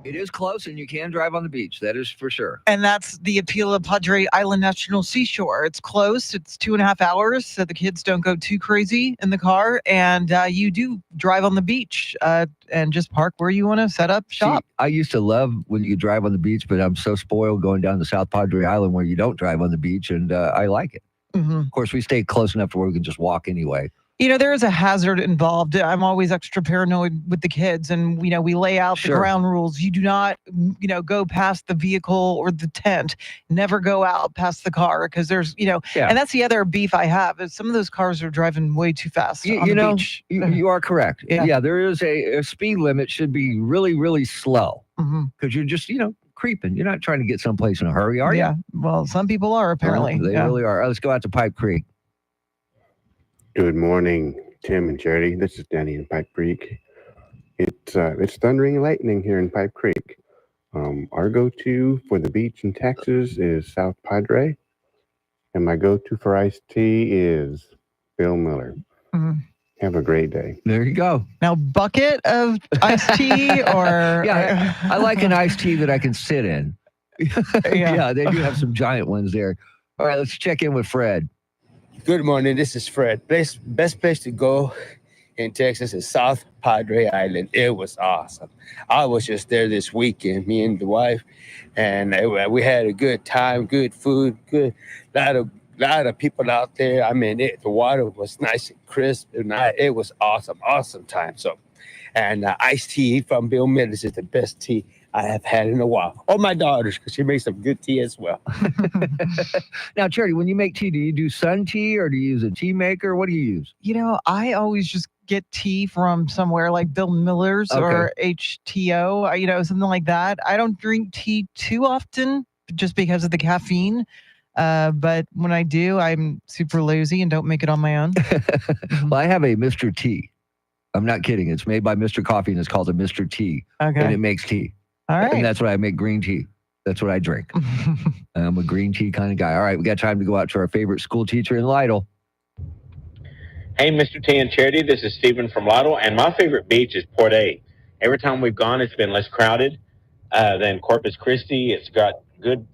It is close and you can drive on the beach. That is for sure. And that's the appeal of Padre Island National Seashore. It's close. It's 2.5 hours, so the kids don't go too crazy in the car. And you do drive on the beach and just park where you want to set up shop. See, I used to love when you could drive on the beach, but I'm so spoiled going down to South Padre Island where you don't drive on the beach, and I like it. Mm-hmm. Of course, we stay close enough to where we can just walk anyway. You know, there is a hazard involved. I'm always extra paranoid with the kids. And, you know, we lay out the ground rules. You do not, you know, go past the vehicle or the tent. Never go out past the car because there's, you know, and that's the other beef I have is some of those cars are driving way too fast on the beach. You are correct. Yeah. Yeah, there is a speed limit should be really, really slow because you're just, you know, creeping. You're not trying to get someplace in a hurry, are you? Yeah. Well, some people are apparently. They really are. Let's go out to Pipe Creek. Good morning, Tim and Charity. This is Danny in Pipe Creek. It's thundering and lightning here in Pipe Creek. Our go-to for the beach in Texas is South Padre, and my go-to for iced tea is Bill Miller. Have a great day. There you go. Now, bucket of iced tea or... Yeah, I like an iced tea that I can sit in. Yeah, they do have some giant ones there. All right, let's check in with Fred. Good morning. This is Fred. Best place to go in Texas is South Padre Island. It was awesome. I was just there this weekend, me and the wife, and we had a good time, good food, good lot of people out there. I mean, the water was nice and crisp, and it was awesome time. So, and iced tea from Bill Miller's is the best tea I have had in a while. Or my daughters, because she makes some good tea as well. Now, Charity, when you make tea, do you do sun tea or do you use a tea maker? What do you use? I always just get tea from somewhere like Bill Miller's or HTO, something like that. I don't drink tea too often just because of the caffeine. But when I do, I'm super lazy and don't make it on my own. Well, I have a Mr. Tea. I'm not kidding. It's made by Mr. Coffee and it's called a Mr. Tea. Okay. And it makes tea. All right. And that's what I make, green tea. That's what I drink. I'm a green tea kind of guy. All right, we got time to go out to our favorite school teacher in Lytle. Hey, Mr. T and Charity, this is Stephen from Lytle, and my favorite beach is Port A. Every time we've gone, it's been less crowded than Corpus Christi. It's got good,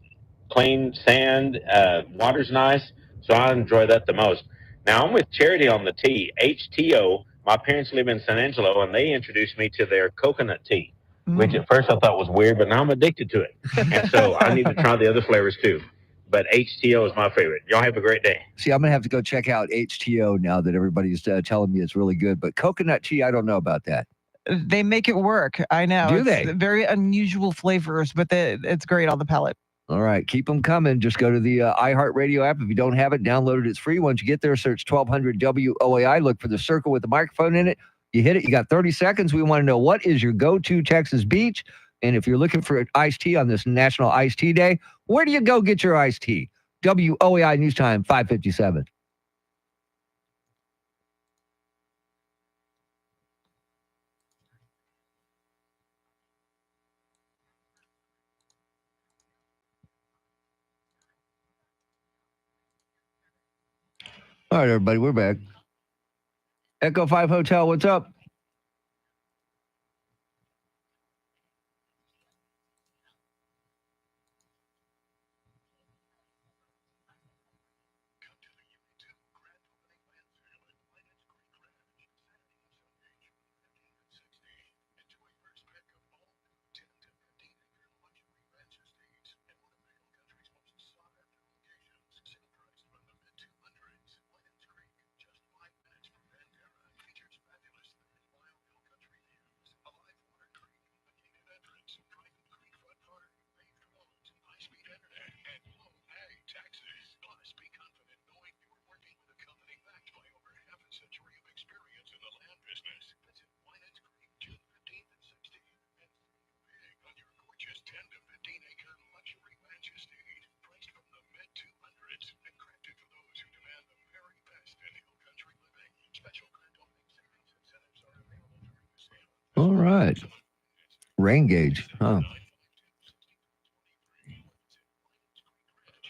plain sand. Water's nice, so I enjoy that the most. Now, I'm with Charity on the tea. HTO, my parents live in San Angelo, and they introduced me to their coconut tea, which at first I thought was weird, but now I'm addicted to it. And so I need to try the other flavors too. But HTO is my favorite. Y'all have a great day. See, I'm going to have to go check out HTO now that everybody's telling me it's really good. But coconut tea, I don't know about that. They make it work. I know. Do It's they? Very unusual flavors, but it's great on the palate. All right, keep them coming. Just go to the iHeartRadio app. If you don't have it, download it. It's free. Once you get there, search 1200 WOAI. Look for the circle with the microphone in it. You hit it. You got 30 seconds. We want to know what is your go-to Texas beach. And if you're looking for iced tea on this National Iced Tea Day, where do you go get your iced tea? WOAI News Time, 5:57. All right, everybody, we're back. Echo 5 Hotel, what's up? All right. Rain gauge, huh?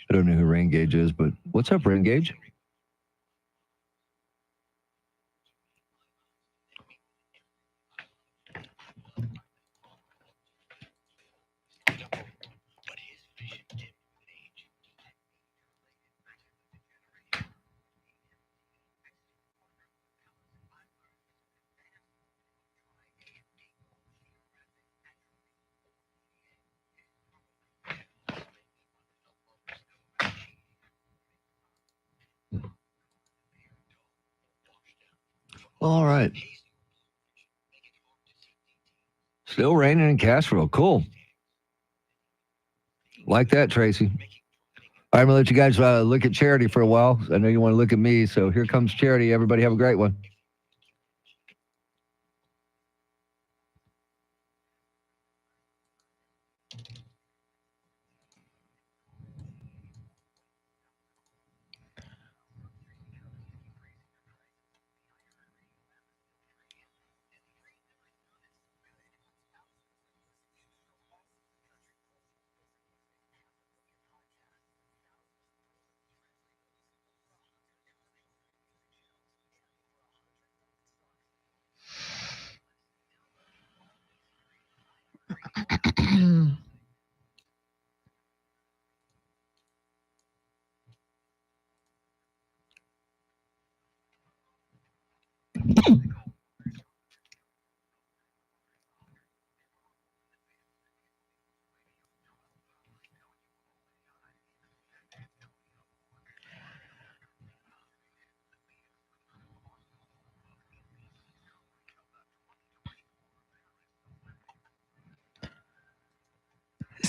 I don't know who Rain Gauge is, but what's up, Rain Gauge? All right. Still raining in Castroville. Cool. Like that, Tracy. All right, I'm going to let you guys look at Charity for a while. I know you want to look at me, so here comes Charity. Everybody have a great one.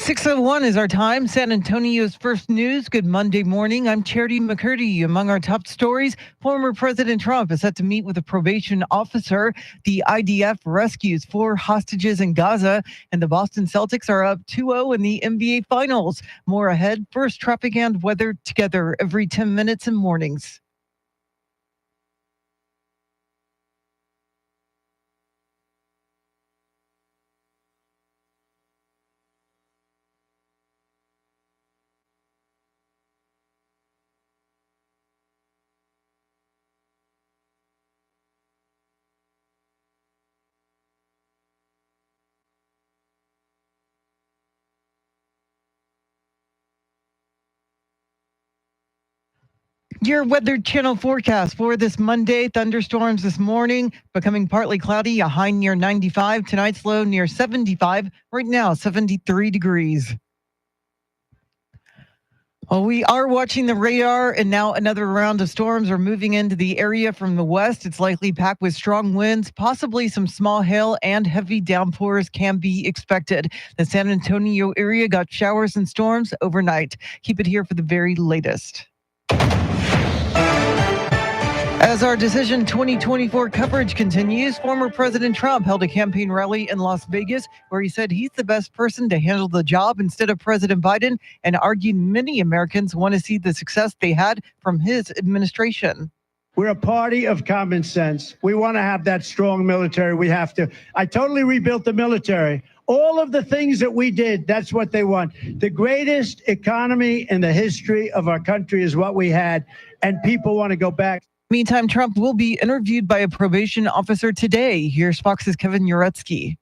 6:01 is our time. San Antonio's first news. Good Monday morning. I'm Charity McCurdy. Among our top stories, former President Trump is set to meet with a probation officer. The IDF rescues 4 hostages in Gaza, and the Boston Celtics are up 2-0 in the NBA Finals. More ahead. First, traffic and weather together every 10 minutes in mornings. Your Weather Channel forecast for this Monday. Thunderstorms this morning, becoming partly cloudy, a high near 95. Tonight's low near 75. Right now, 73 degrees. Well, we are watching the radar, and now another round of storms are moving into the area from the west. It's likely packed with strong winds, possibly some small hail and heavy downpours can be expected. The San Antonio area got showers and storms overnight. Keep it here for the very latest. As our Decision 2024 coverage continues, former President Trump held a campaign rally in Las Vegas where he said he's the best person to handle the job instead of President Biden, and argued many Americans want to see the success they had from his administration. We're a party of common sense. We want to have that strong military. We have to. I totally rebuilt the military. All of the things that we did, that's what they want. The greatest economy in the history of our country is what we had, and people want to go back. Meantime, Trump will be interviewed by a probation officer today. Here's Fox's Kevin Uretsky.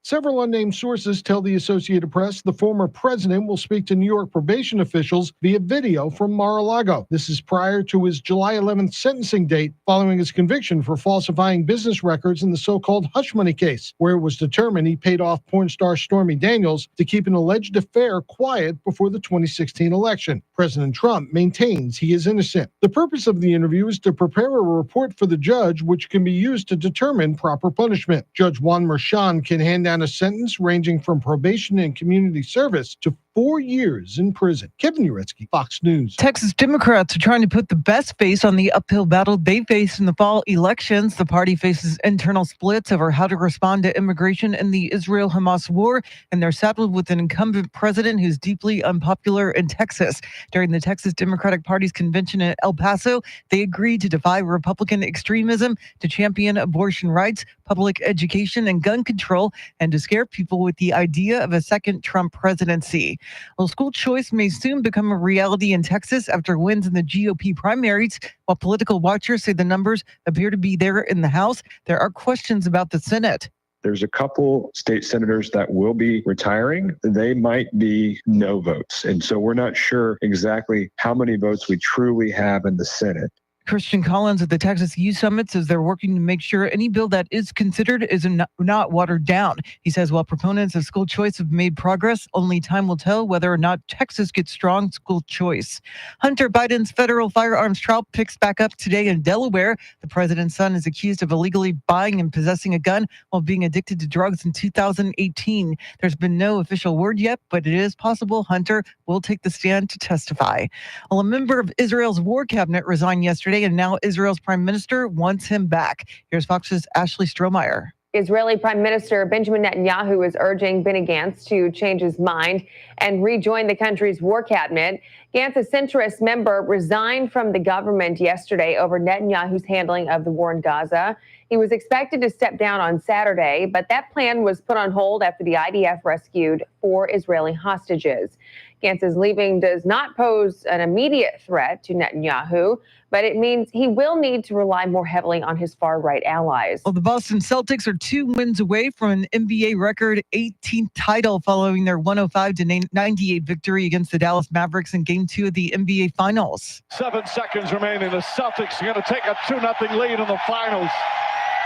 Several unnamed sources tell the Associated Press the former president will speak to New York probation officials via video from Mar-a-Lago. This is prior to his July 11th sentencing date, following his conviction for falsifying business records in the so-called hush money case, where it was determined he paid off porn star Stormy Daniels to keep an alleged affair quiet before the 2016 election. President Trump maintains he is innocent. The purpose of the interview is to prepare a report for the judge, which can be used to determine proper punishment. Judge Juan Merchan can hand down a sentence ranging from probation and community service to 4 years in prison. Kevin Uretsky, Fox News. Texas Democrats are trying to put the best face on the uphill battle they face in the fall elections. The party faces internal splits over how to respond to immigration in the Israel-Hamas war, and they're saddled with an incumbent president who's deeply unpopular in Texas. During the Texas Democratic Party's convention in El Paso, they agreed to defy Republican extremism, to champion abortion rights, public education, and gun control, and to scare people with the idea of a second Trump presidency. Well, school choice may soon become a reality in Texas after wins in the GOP primaries. While political watchers say the numbers appear to be there in the House, there are questions about the Senate. There's a couple state senators that will be retiring. They might be no votes. And so we're not sure exactly how many votes we truly have in the Senate. Christian Collins at the Texas Youth Summit says they're working to make sure any bill that is considered is not watered down. He says while proponents of school choice have made progress, only time will tell whether or not Texas gets strong school choice. Hunter Biden's federal firearms trial picks back up today in Delaware. The president's son is accused of illegally buying and possessing a gun while being addicted to drugs in 2018. There's been no official word yet, but it is possible Hunter will take the stand to testify. Well, a member of Israel's war cabinet resigned yesterday, and now Israel's prime minister wants him back. Here's Fox's Ashley Strohmeyer. Israeli Prime Minister Benjamin Netanyahu is urging Benny Gantz to change his mind and rejoin the country's war cabinet. Gantz's centrist member resigned from the government yesterday over Netanyahu's handling of the war in Gaza. He was expected to step down on Saturday, but that plan was put on hold after the IDF rescued 4 Israeli hostages. Gantz's leaving does not pose an immediate threat to Netanyahu, but it means he will need to rely more heavily on his far-right allies. Well, the Boston Celtics are 2 wins away from an NBA record 18th title following their 105-98 victory against the Dallas Mavericks in Game 2 of the NBA Finals. 7 seconds remaining. The Celtics are going to take a 2-0 lead in the finals.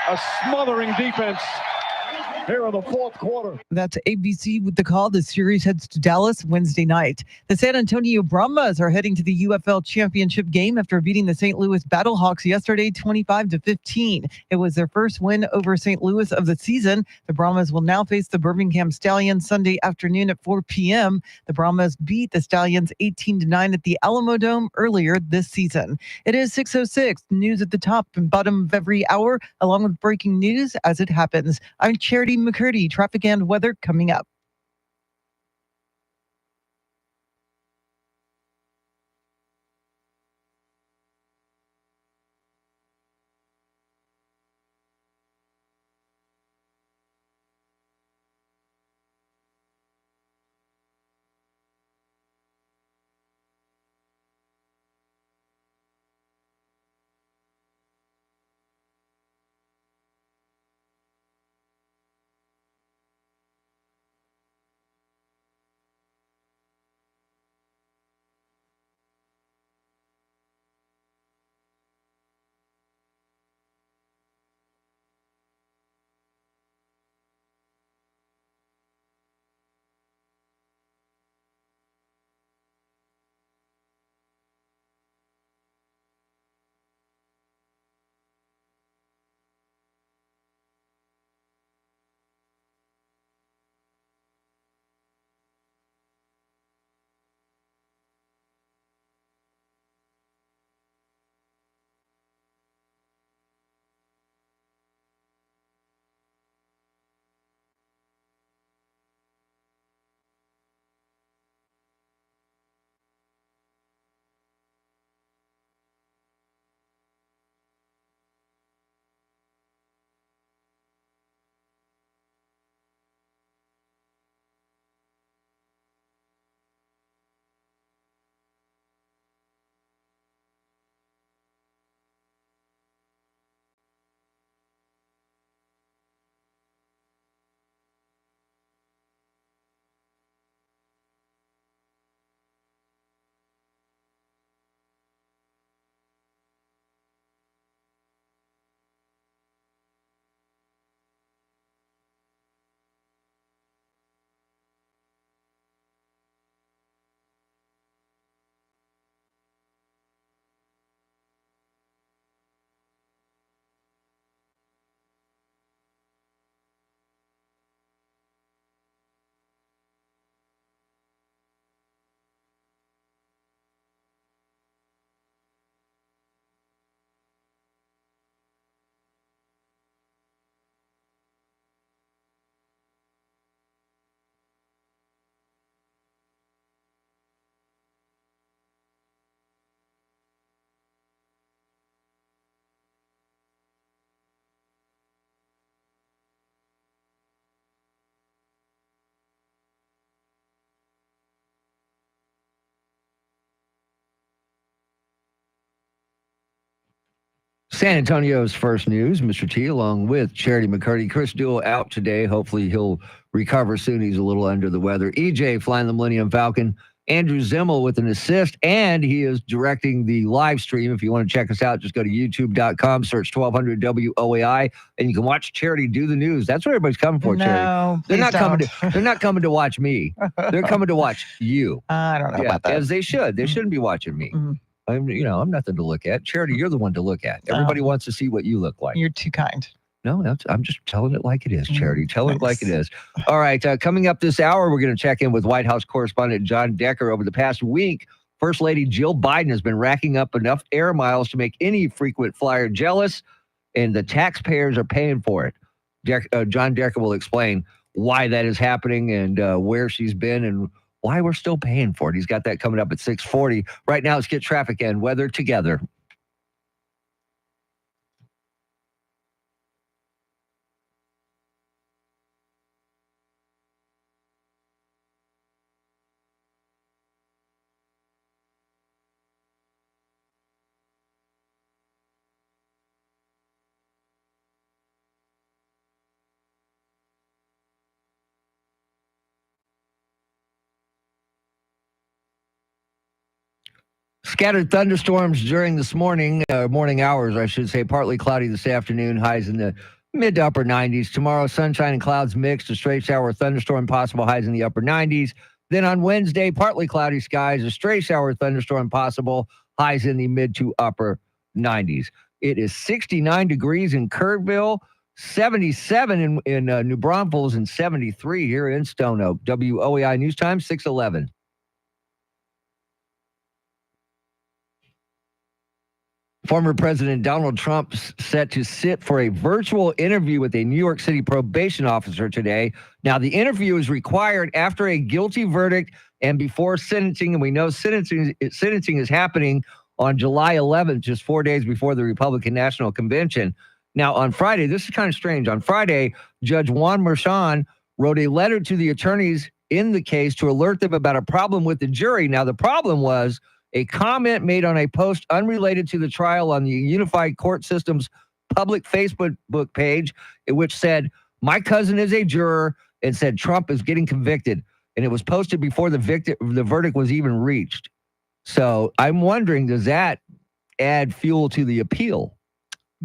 A smothering defense here in the fourth quarter. That's ABC with the call. The series heads to Dallas Wednesday night. The San Antonio Brahmas are heading to the UFL championship game after beating the St. Louis Battlehawks yesterday 25-15. It was their first win over St. Louis of the season. The Brahmas will now face the Birmingham Stallions Sunday afternoon at 4 p.m. The Brahmas beat the Stallions 18-9 at the Alamo Dome earlier this season. It is 6:06. News at the top and bottom of every hour, along with breaking news as it happens. I'm Charity McCurdy. Traffic and weather coming up. San Antonio's first news, Mr. T, along with Charity McCurdy. Chris Duell out today. Hopefully he'll recover soon. He's a little under the weather. EJ flying the Millennium Falcon. Andrew Zimmel with an assist, and he is directing the live stream. If you want to check us out, just go to youtube.com, search 1200 WOAI, and you can watch Charity do the news. That's what everybody's coming for, Charity. They're not coming to watch me. They're coming to watch you. I don't know about that. As they should. They shouldn't be watching me. I'm nothing to look at. Charity, you're the one to look at. Everybody wants to see what you look like. You're too kind. No, I'm just telling it like it is, Charity. Tell it like it is. All right, coming up this hour, we're going to check in with White House correspondent John Decker. Over the past week, First Lady Jill Biden has been racking up enough air miles to make any frequent flyer jealous, and the taxpayers are paying for it. John Decker will explain why that is happening and where she's been and why we're still paying for it. He's got that coming up at 6:40. Right now, let's get traffic and weather together. Scattered thunderstorms during this morning hours, I should say. Partly cloudy this afternoon, highs in the mid to upper 90s. Tomorrow, sunshine and clouds mixed, a stray shower or thunderstorm possible, highs in the upper 90s. Then on Wednesday, partly cloudy skies, a stray shower or thunderstorm possible, highs in the mid to upper 90s. It is 69 degrees in Kerrville, 77 in New Braunfels, and 73 here in Stone Oak. WOAI News Time, 6:11. Former President Donald Trump set to sit for a virtual interview with a New York City probation officer today. Now, the interview is required after a guilty verdict and before sentencing, and we know sentencing is happening on July 11th, just 4 days before the Republican National Convention. Now, on Friday, this is kind of strange. On Friday, Judge Juan Merchan wrote a letter to the attorneys in the case to alert them about a problem with the jury. Now, the problem was a comment made on a post unrelated to the trial on the Unified Court System's public Facebook page, which said, "My cousin is a juror," and said Trump is getting convicted. And it was posted before the verdict was even reached. So I'm wondering, does that add fuel to the appeal?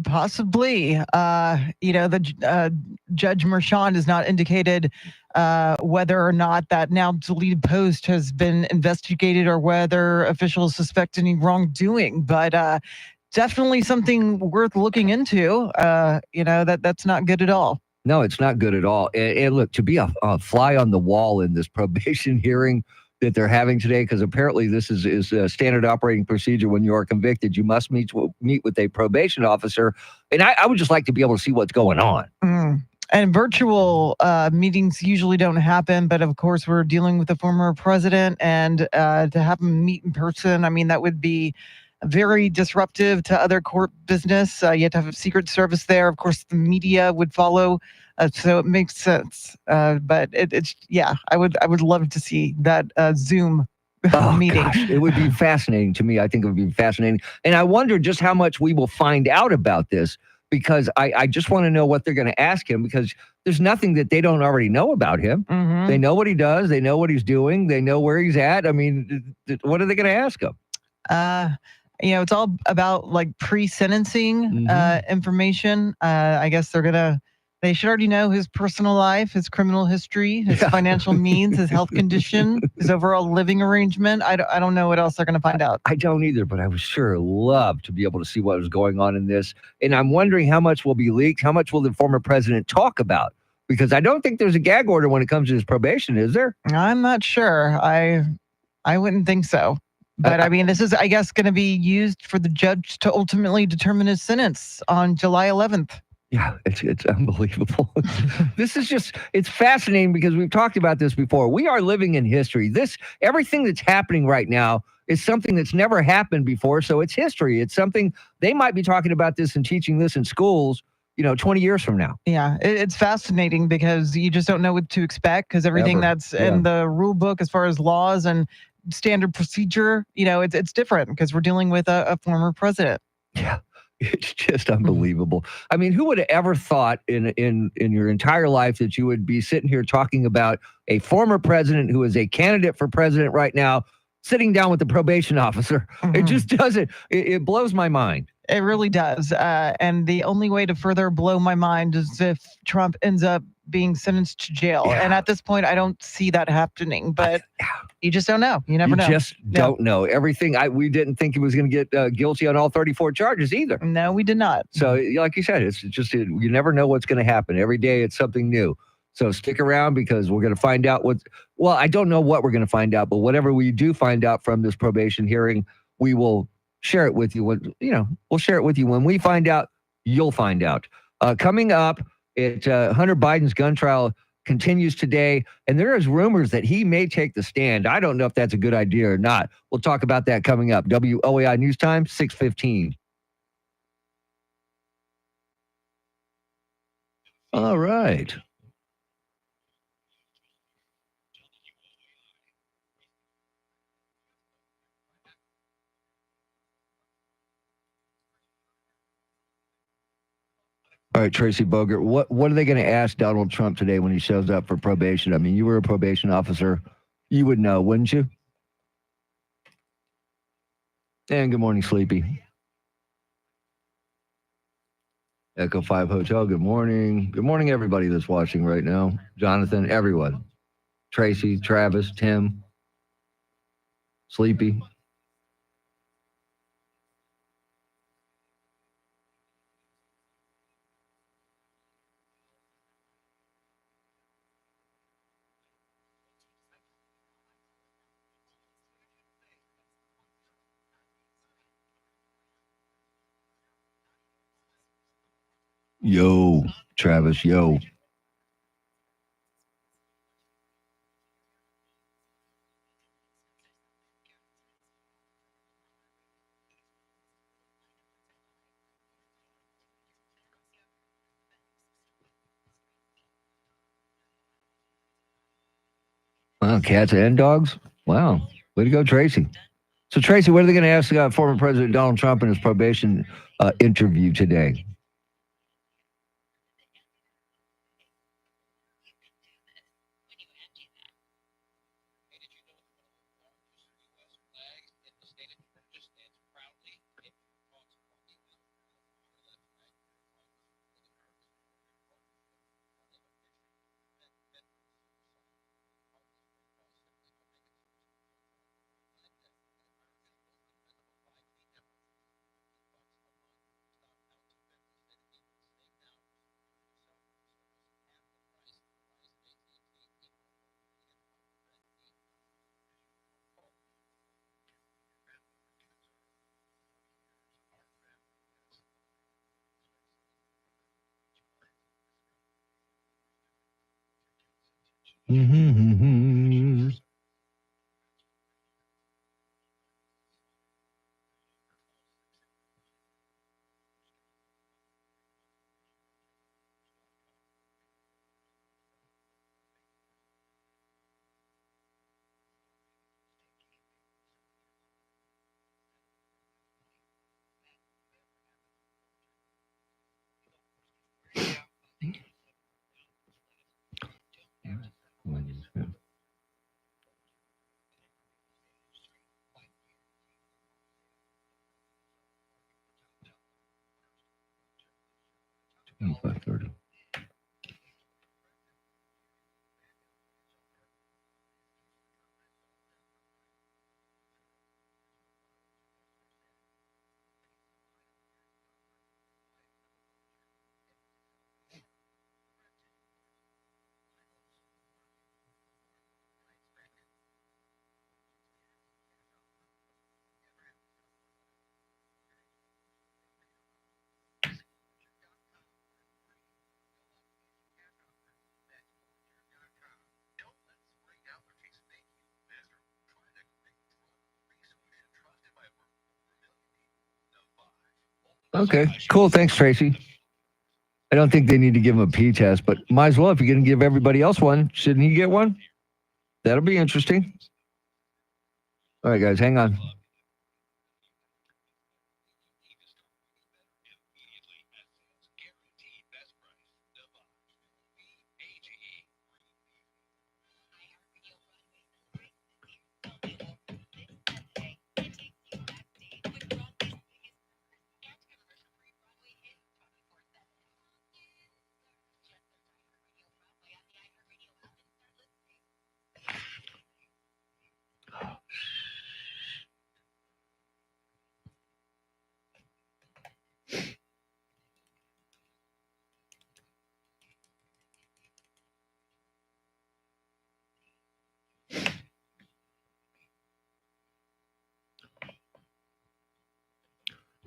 Possibly. The Judge Merchan has not indicated whether or not that now deleted post has been investigated or whether officials suspect any wrongdoing. But definitely something worth looking into. That's not good at all. No, it's not good at all. And look, to be a fly on the wall in this probation hearing that they're having today, because apparently this is a standard operating procedure. When you are convicted, you must meet with a probation officer. And I would just like to be able to see what's going on. And virtual meetings usually don't happen, but of course we're dealing with a former president, and to have him meet in person, I mean, that would be very disruptive to other court business. You have to have a Secret Service there. Of course, the media would follow, so it makes sense. But I would love to see that Zoom meeting. Gosh, it would be fascinating to me. I think it would be fascinating. And I wonder just how much we will find out about this, because I just want to know what they're going to ask him, because there's nothing that they don't already know about him. Mm-hmm. They know what he does. They know what he's doing. They know where he's at. I mean, what are they going to ask him? It's all about like pre-sentencing information. I guess they should already know his personal life, his criminal history, his financial means, his health condition, his overall living arrangement. I don't know what else they're going to find out. I don't either, but I would sure love to be able to see what was going on in this. And I'm wondering how much will be leaked. How much will the former president talk about? Because I don't think there's a gag order when it comes to his probation, is there? I'm not sure. I wouldn't think so. But I mean, this is, I guess, going to be used for the judge to ultimately determine his sentence on July 11th. Yeah, it's unbelievable. It's fascinating because we've talked about this before. We are living in history. Everything that's happening right now is something that's never happened before. So it's history. It's something they might be talking about this and teaching this in schools, 20 years from now. Yeah, it's fascinating because you just don't know what to expect, because everything that's in the rule book as far as laws and standard procedure, it's different because we're dealing with a former president. Yeah. It's just unbelievable. I mean, who would have ever thought in your entire life that you would be sitting here talking about a former president who is a candidate for president right now, sitting down with the probation officer? It just doesn't. It blows my mind. It really does. And the only way to further blow my mind is if Trump ends up being sentenced to jail. Yeah. And at this point, I don't see that happening. But you just don't know. You never know. You just don't know. Everything. We didn't think he was going to get guilty on all 34 charges either. No, we did not. So like you said, it's just you never know what's going to happen. Every day it's something new. So stick around, because we're going to find out I don't know what we're going to find out, but whatever we do find out from this probation hearing, we will share it with you. We'll share it with you. When we find out, you'll find out. Coming up, Hunter Biden's gun trial continues today, and there is rumors that he may take the stand. I don't know if that's a good idea or not. We'll talk about that coming up. WOAI News Time, 6:15. All right. All right, Tracy Bogert, what are they going to ask Donald Trump today when he shows up for probation? I mean, you were a probation officer. You would know, wouldn't you? And good morning, Sleepy. Echo 5 Hotel, good morning. Good morning, everybody that's watching right now. Jonathan, everyone. Tracy, Travis, Tim, Sleepy. Yo, Travis, yo. Wow, cats and dogs? Wow. Way to go, Tracy. So, Tracy, what are they going to ask former President Donald Trump in his probation interview today? Mm-hmm. Okay, cool. Thanks, Tracy. I don't think they need to give him a P test, but might as well if you're going to give everybody else one. Shouldn't he get one? That'll be interesting. All right, guys, hang on.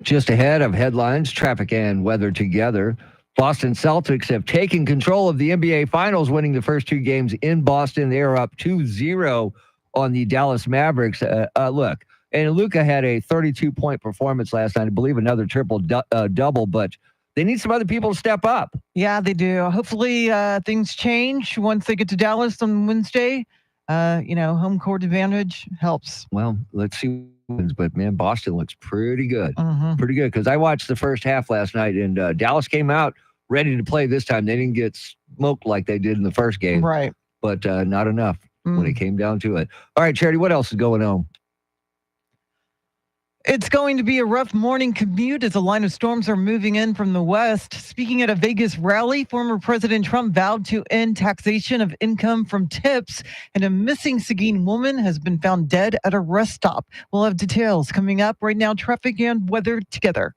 Just ahead of headlines, traffic and weather together. Boston Celtics have taken control of the NBA Finals, winning the first two games in Boston. They are up 2-0 on the Dallas Mavericks. Look, and Luka had a 32-point performance last night. I believe another triple-double, but they need some other people to step up. Yeah, they do. Hopefully things change once they get to Dallas on Wednesday. Home court advantage helps. Well, let's see. But man, Boston looks pretty good. Mm-hmm. Pretty good. Because I watched the first half last night, and Dallas came out ready to play this time. They didn't get smoked like they did in the first game. Right. But not enough when it came down to it. All right, Charity, what else is going on? It's going to be a rough morning commute as a line of storms are moving in from the west. Speaking at a Vegas rally, former President Trump vowed to end taxation of income from tips, and a missing Seguin woman has been found dead at a rest stop. We'll have details coming up right now. Traffic and weather together.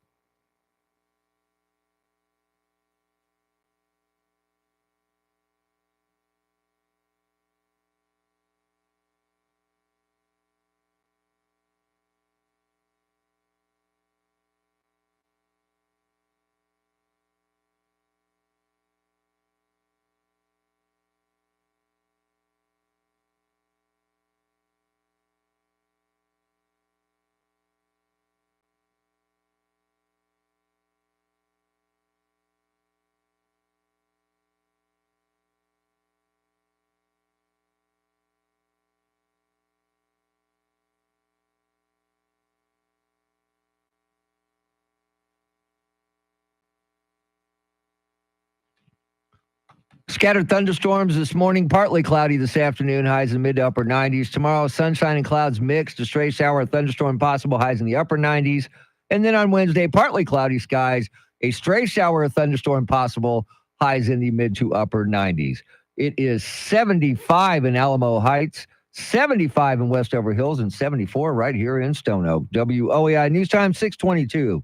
Scattered thunderstorms this morning, partly cloudy this afternoon, highs in the mid to upper 90s. Tomorrow, sunshine and clouds mixed, a stray shower, thunderstorm possible, highs in the upper 90s. And then on Wednesday, partly cloudy skies, a stray shower, or thunderstorm possible, highs in the mid to upper 90s. It is 75 in Alamo Heights, 75 in Westover Hills, and 74 right here in Stone Oak. WOAI News Time, 622.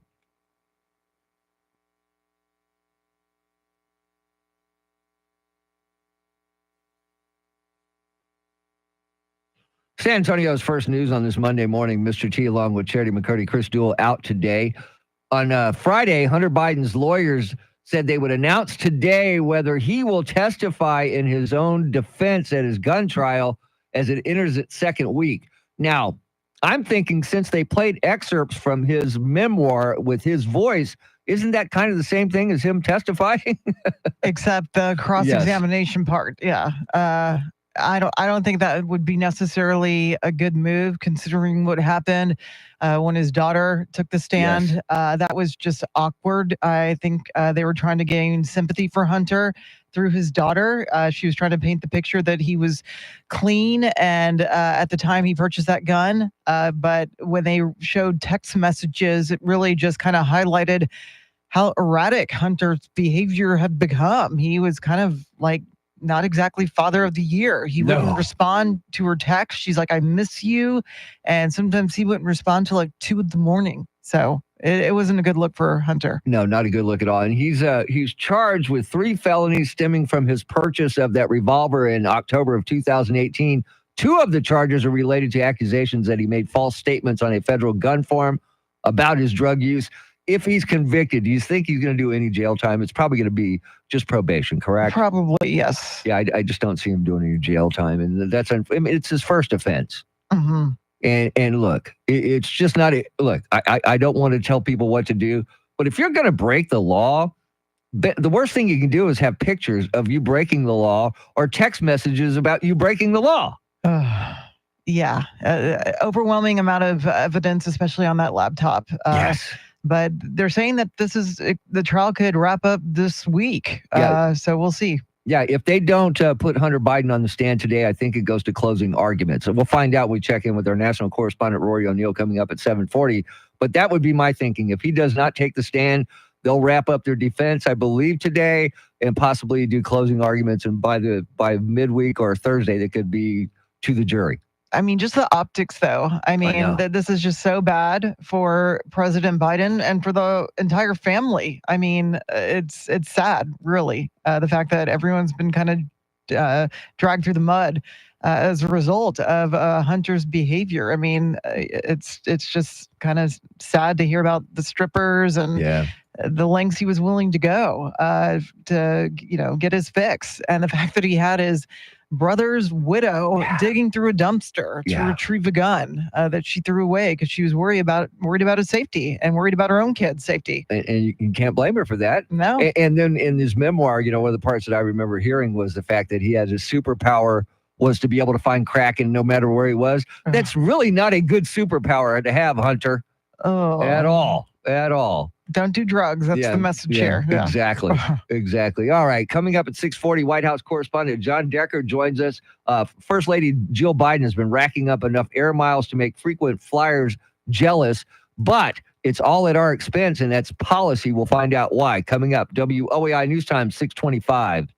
San Antonio's first news on this Monday morning. Mr. T, along with Charity McCurdy, Chris Duell, out today. On Friday, Hunter Biden's lawyers said they would announce today whether he will testify in his own defense at his gun trial as it enters its second week. Now, I'm thinking since they played excerpts from his memoir with his voice, isn't that kind of the same thing as him testifying? Except the cross-examination part. Yeah. I don't think that would be necessarily a good move considering what happened when his daughter took the stand. Yes. That was just awkward. I think they were trying to gain sympathy for Hunter through his daughter. She was trying to paint the picture that he was clean and at the time he purchased that gun. But when they showed text messages, it really just kind of highlighted how erratic Hunter's behavior had become. He was kind of like not exactly father of the year. He wouldn't respond to her text. She's like, I miss you. And sometimes he wouldn't respond till like 2 a.m. So it wasn't a good look for Hunter. No, not a good look at all. And he's charged with 3 felonies stemming from his purchase of that revolver in October of 2018. 2 of the charges are related to accusations that he made false statements on a federal gun form about his drug use. If he's convicted, do you think he's going to do any jail time? It's probably going to be just probation, correct? Probably, yes. Yeah, I just don't see him doing any jail time. And it's his first offense. Mm-hmm. And look, it's just not I don't want to tell people what to do, but if you're going to break the law, the worst thing you can do is have pictures of you breaking the law or text messages about you breaking the law. Yeah. Overwhelming amount of evidence, especially on that laptop. Yes. But they're saying that the trial could wrap up this week. Yeah. So we'll see. Yeah, if they don't put Hunter Biden on the stand today, I think it goes to closing arguments. So we'll find out when we check in with our national correspondent, Rory O'Neill, coming up at 7:40. But that would be my thinking. If he does not take the stand, they'll wrap up their defense, I believe, today and possibly do closing arguments. And by midweek or Thursday, they could be to the jury. I mean, just the optics, though. I mean, this is just so bad for President Biden and for the entire family. I mean, it's sad, really. The fact that everyone's been kind of dragged through the mud as a result of Hunter's behavior. I mean, it's just kind of sad to hear about the strippers and the lengths he was willing to go to, get his fix. And the fact that he had his brother's widow digging through a dumpster to retrieve a gun that she threw away because she was worried about his safety and worried about her own kids' safety. And you can't blame her for that. No. And then in his memoir, one of the parts that I remember hearing was the fact that he had his superpower was to be able to find crack in no matter where he was. That's really not a good superpower to have, Hunter. Oh. At all. Don't do drugs. That's the message here. Yeah. Exactly. All right. Coming up at 6:40, White House correspondent John Decker joins us. First Lady Jill Biden has been racking up enough air miles to make frequent flyers jealous. but it's all at our expense, and that's policy. We'll find out why. Coming up, WOAI News Time, 625.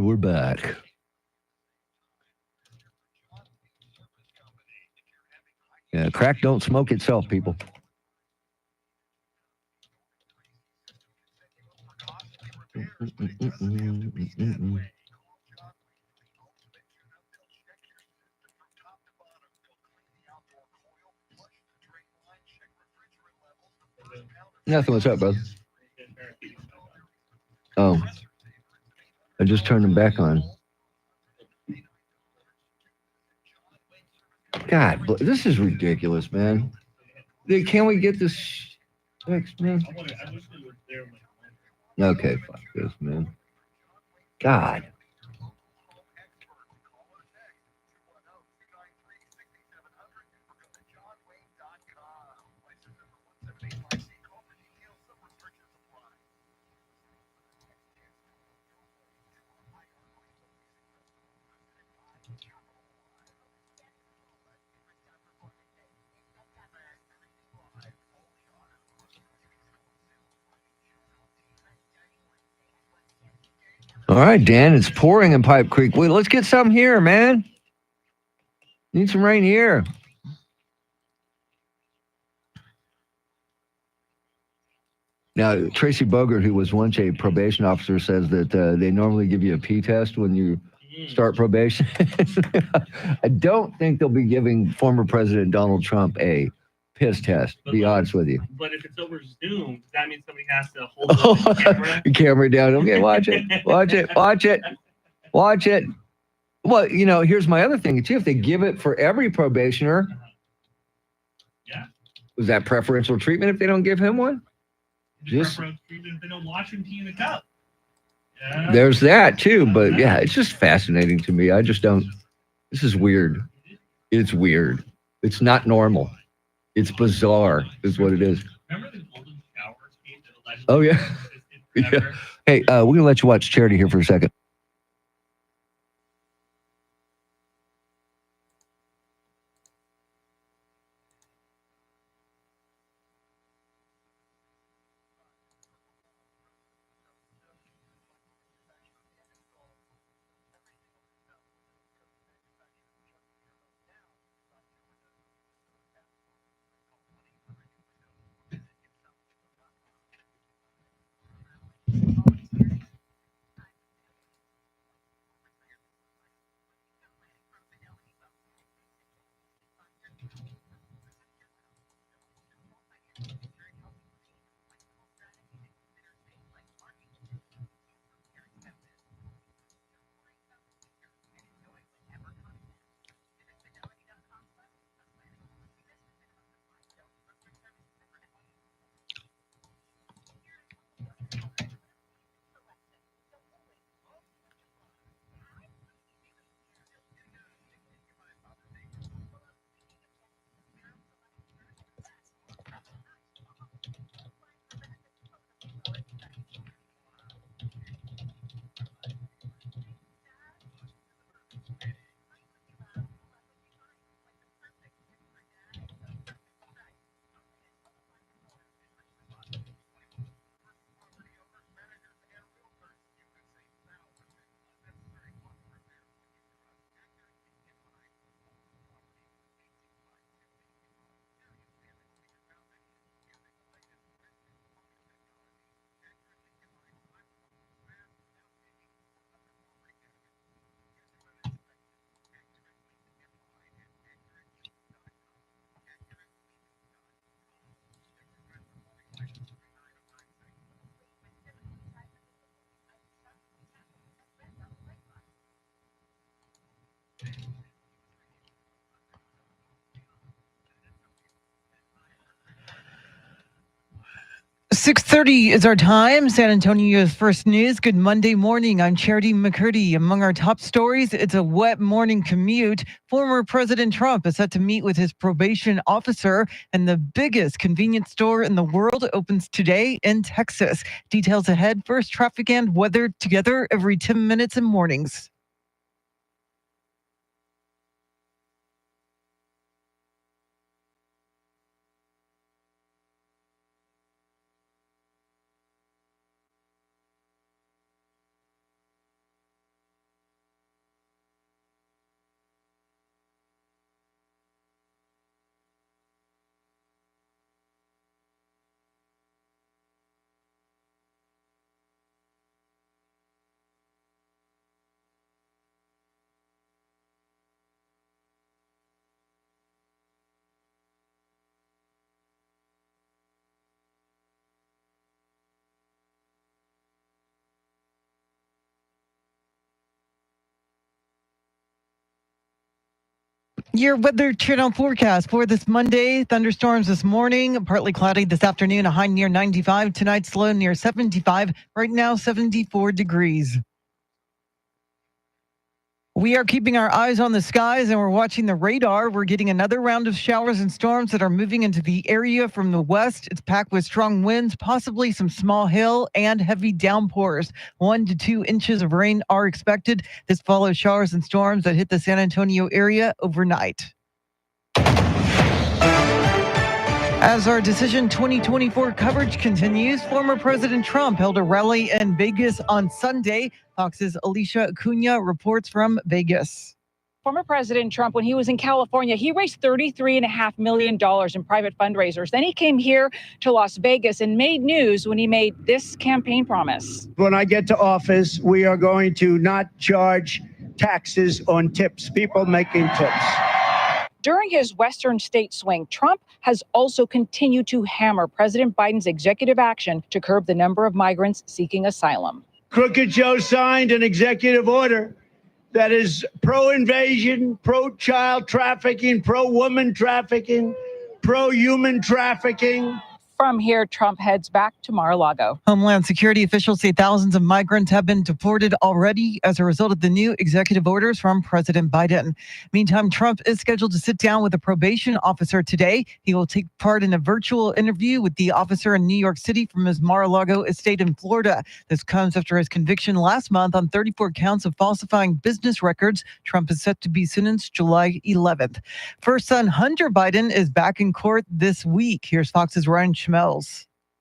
We're back. Yeah, crack don't smoke itself, people. Nothing. What's up, brother? Oh, I just turned them back on. God, this is ridiculous, man. Can we get this text, man? Okay, fuck this, man. God. All right, Dan, it's pouring in Pipe Creek. Wait, let's get some here, man. Need some rain here. Now, Tracy Bogert, who was once a probation officer, says that they normally give you a P test when you start probation. I don't think they'll be giving former President Donald Trump a piss test, to be honest with you. But if it's over Zoom, does that mean somebody has to hold the camera? The camera down. Okay, watch it. Watch it. Watch it. Watch it. Well, you know, here's my other thing, too. If they give it for every probationer, Yeah. was that preferential treatment if they don't give him one? Just If they don't watch him pee in the cup. Yeah. there's that, too. But yeah, it's just fascinating to me. I just don't. This is weird. It's weird. It's not normal. It's bizarre, is what it is. Remember the golden shower speech that allegedly Oh, yeah. Yeah. Hey, we're going to let you watch Charity here for a second. .30 is our time. San Antonio's First News. Good Monday morning. I'm Charity McCurdy. Among our top stories, it's a wet morning commute. Former President Trump is set to meet with his probation officer, and the biggest convenience store in the world opens today in Texas. Details ahead. First, traffic and weather together every 10 minutes in mornings. Your Weather Channel forecast for this Monday: thunderstorms this morning, partly cloudy this afternoon, a high near 95. Tonight's low near 75. Right now, 74 degrees. We are keeping our eyes on the skies and we're watching the radar. We're getting another round of showers and storms that are moving into the area from the west. It's packed with strong winds, possibly some small hail and heavy downpours. 1 to 2 inches of rain are expected. This follows showers and storms that hit the San Antonio area overnight. As our Decision 2024 coverage continues, former President Trump held a rally in Vegas on Sunday. Fox's Alicia Acuna reports from Vegas. Former President Trump, when he was in California, he raised $33.5 million in private fundraisers. Then he came here to Las Vegas and made news when he made this campaign promise. When I get to office, we are going to not charge taxes on tips, people making tips. During his Western state swing, Trump has also continued to hammer President Biden's executive action to curb the number of migrants seeking asylum. Crooked Joe signed an executive order that is pro-invasion, pro-child trafficking, pro-woman trafficking, pro-human trafficking. From here, Trump heads back to Mar-a-Lago. Homeland Security officials say thousands of migrants have been deported already as a result of the new executive orders from President Biden. Meantime, Trump is scheduled to sit down with a probation officer today. He will take part in a virtual interview with the officer in New York City from his Mar-a-Lago estate in Florida. This comes after his conviction last month on 34 counts of falsifying business records. Trump is set to be sentenced July 11th. First son Hunter Biden is back in court this week. Here's Fox's Ryan Schmelz.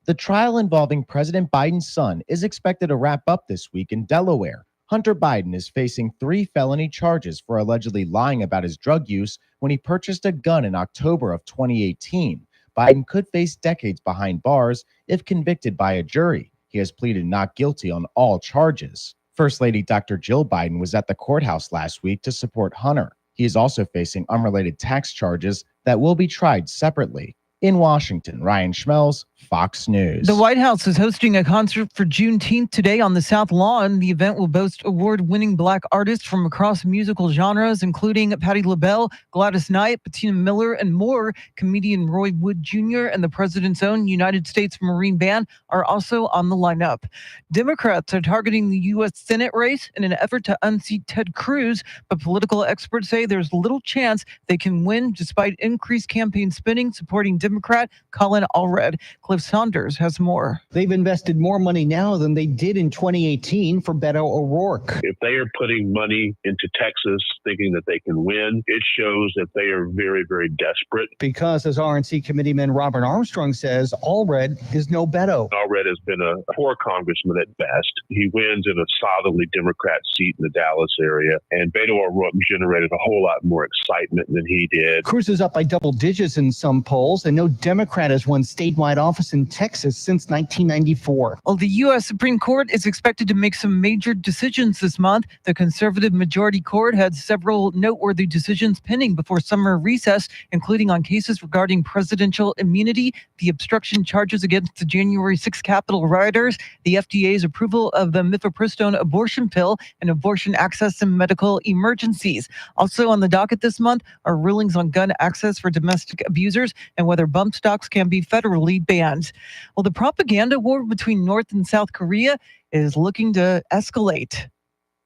The trial involving President Biden's son is expected to wrap up this week in Delaware. Hunter Biden is facing 3 felony charges for allegedly lying about his drug use when he purchased a gun in October of 2018. Biden could face decades behind bars if convicted by a jury. He has pleaded not guilty on all charges. First Lady Dr. Jill Biden was at the courthouse last week to support Hunter. He is also facing unrelated tax charges that will be tried separately. In Washington, Ryan Schmelz, Fox News. The White House is hosting a concert for Juneteenth today on the South Lawn. The event will boast award-winning Black artists from across musical genres, including Patti LaBelle, Gladys Knight, Bettina Miller, and more. Comedian Roy Wood Jr. and the president's own United States Marine Band are also on the lineup. Democrats are targeting the U.S. Senate race in an effort to unseat Ted Cruz, but political experts say there's little chance they can win despite increased campaign spending supporting Democrat Colin Allred. Cliff Saunders has more. They've invested more money now than they did in 2018 for Beto O'Rourke. If they are putting money into Texas thinking that they can win, it shows that they are very, very desperate. Because, as RNC committeeman Robert Armstrong says, Allred is no Beto. Allred has been a poor congressman at best. He wins in a solidly Democrat seat in the Dallas area, and Beto O'Rourke generated a whole lot more excitement than he did. Cruz is up by double digits in some polls, and no Democrat has won statewide office in Texas since 1994. Well, the U.S. Supreme Court is expected to make some major decisions this month. The conservative majority court had several noteworthy decisions pending before summer recess, including on cases regarding presidential immunity, the obstruction charges against the January 6 Capitol rioters, the FDA's approval of the mifepristone abortion pill, and abortion access in medical emergencies. Also on the docket this month are rulings on gun access for domestic abusers and whether bump stocks can be federally banned. Well, the propaganda war between North and South Korea is looking to escalate.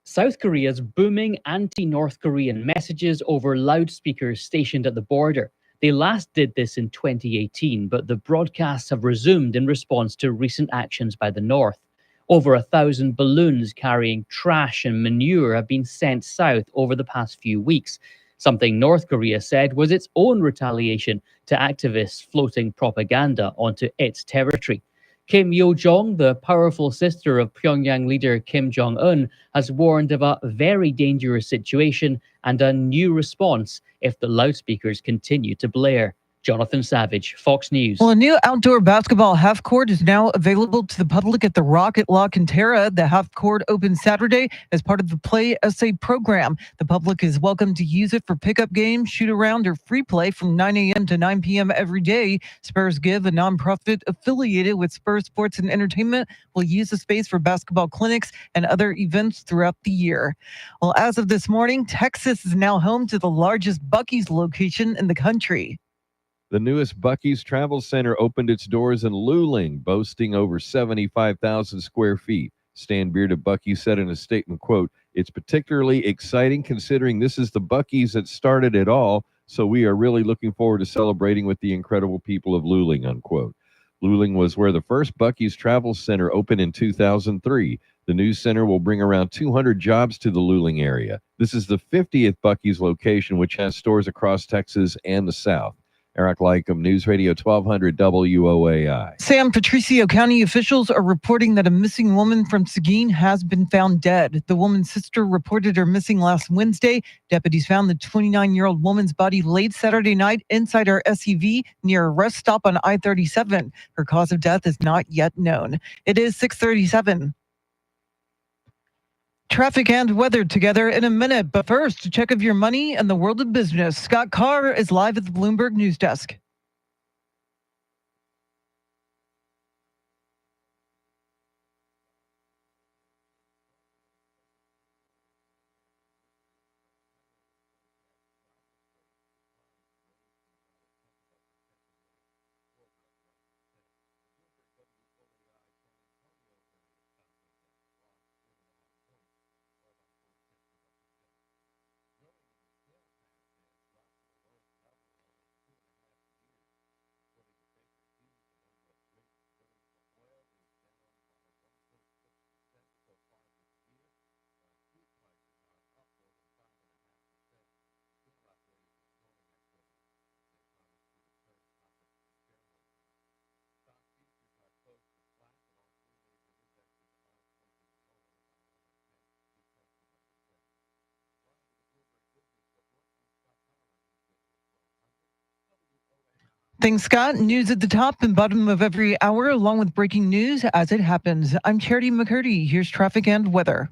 South Korea's booming anti-North Korean messages over loudspeakers stationed at the border. They last did this in 2018, but the broadcasts have resumed in response to recent actions by the North. Over 1,000 balloons carrying trash and manure have been sent south over the past few weeks, something North Korea said was its own retaliation to activists floating propaganda onto its territory. Kim Yo-jong, the powerful sister of Pyongyang leader Kim Jong-un, has warned of a very dangerous situation and a new response if the loudspeakers continue to blare. Jonathan Savage, Fox News. Well, a new outdoor basketball half court is now available to the public at the Rocket La Cantera. The half court opens Saturday as part of the Play SA program. The public is welcome to use it for pickup games, shoot around, or free play from 9 a.m. to 9 p.m. every day. Spurs Give, a nonprofit affiliated with Spurs Sports and Entertainment, will use the space for basketball clinics and other events throughout the year. Well, as of this morning, Texas is now home to the largest Buc-ee's location in the country. The newest Buc-ee's Travel Center opened its doors in Luling, boasting over 75,000 square feet. Stan Beard of Buc-ee's said in a statement, quote, "It's particularly exciting considering this is the Buc-ee's that started it all, so we are really looking forward to celebrating with the incredible people of Luling," unquote. Luling was where the first Buc-ee's Travel Center opened in 2003. The new center will bring around 200 jobs to the Luling area. This is the 50th Buc-ee's location, which has stores across Texas and the South. Eric Lycum, News Radio 1200 WOAI. San Patricio County officials are reporting that a missing woman from Seguin has been found dead. The woman's sister reported her missing last Wednesday. Deputies found the 29-year-old woman's body late Saturday night inside her SUV near a rest stop on I-37. Her cause of death is not yet known. It is 6:37. Traffic and weather together in a minute, but first, a check of your money and the world of business. Scott Carr is live at the Bloomberg News Desk. Thanks, Scott. News at the top and bottom of every hour, along with breaking news as it happens. I'm Charity McCurdy. Here's traffic and weather.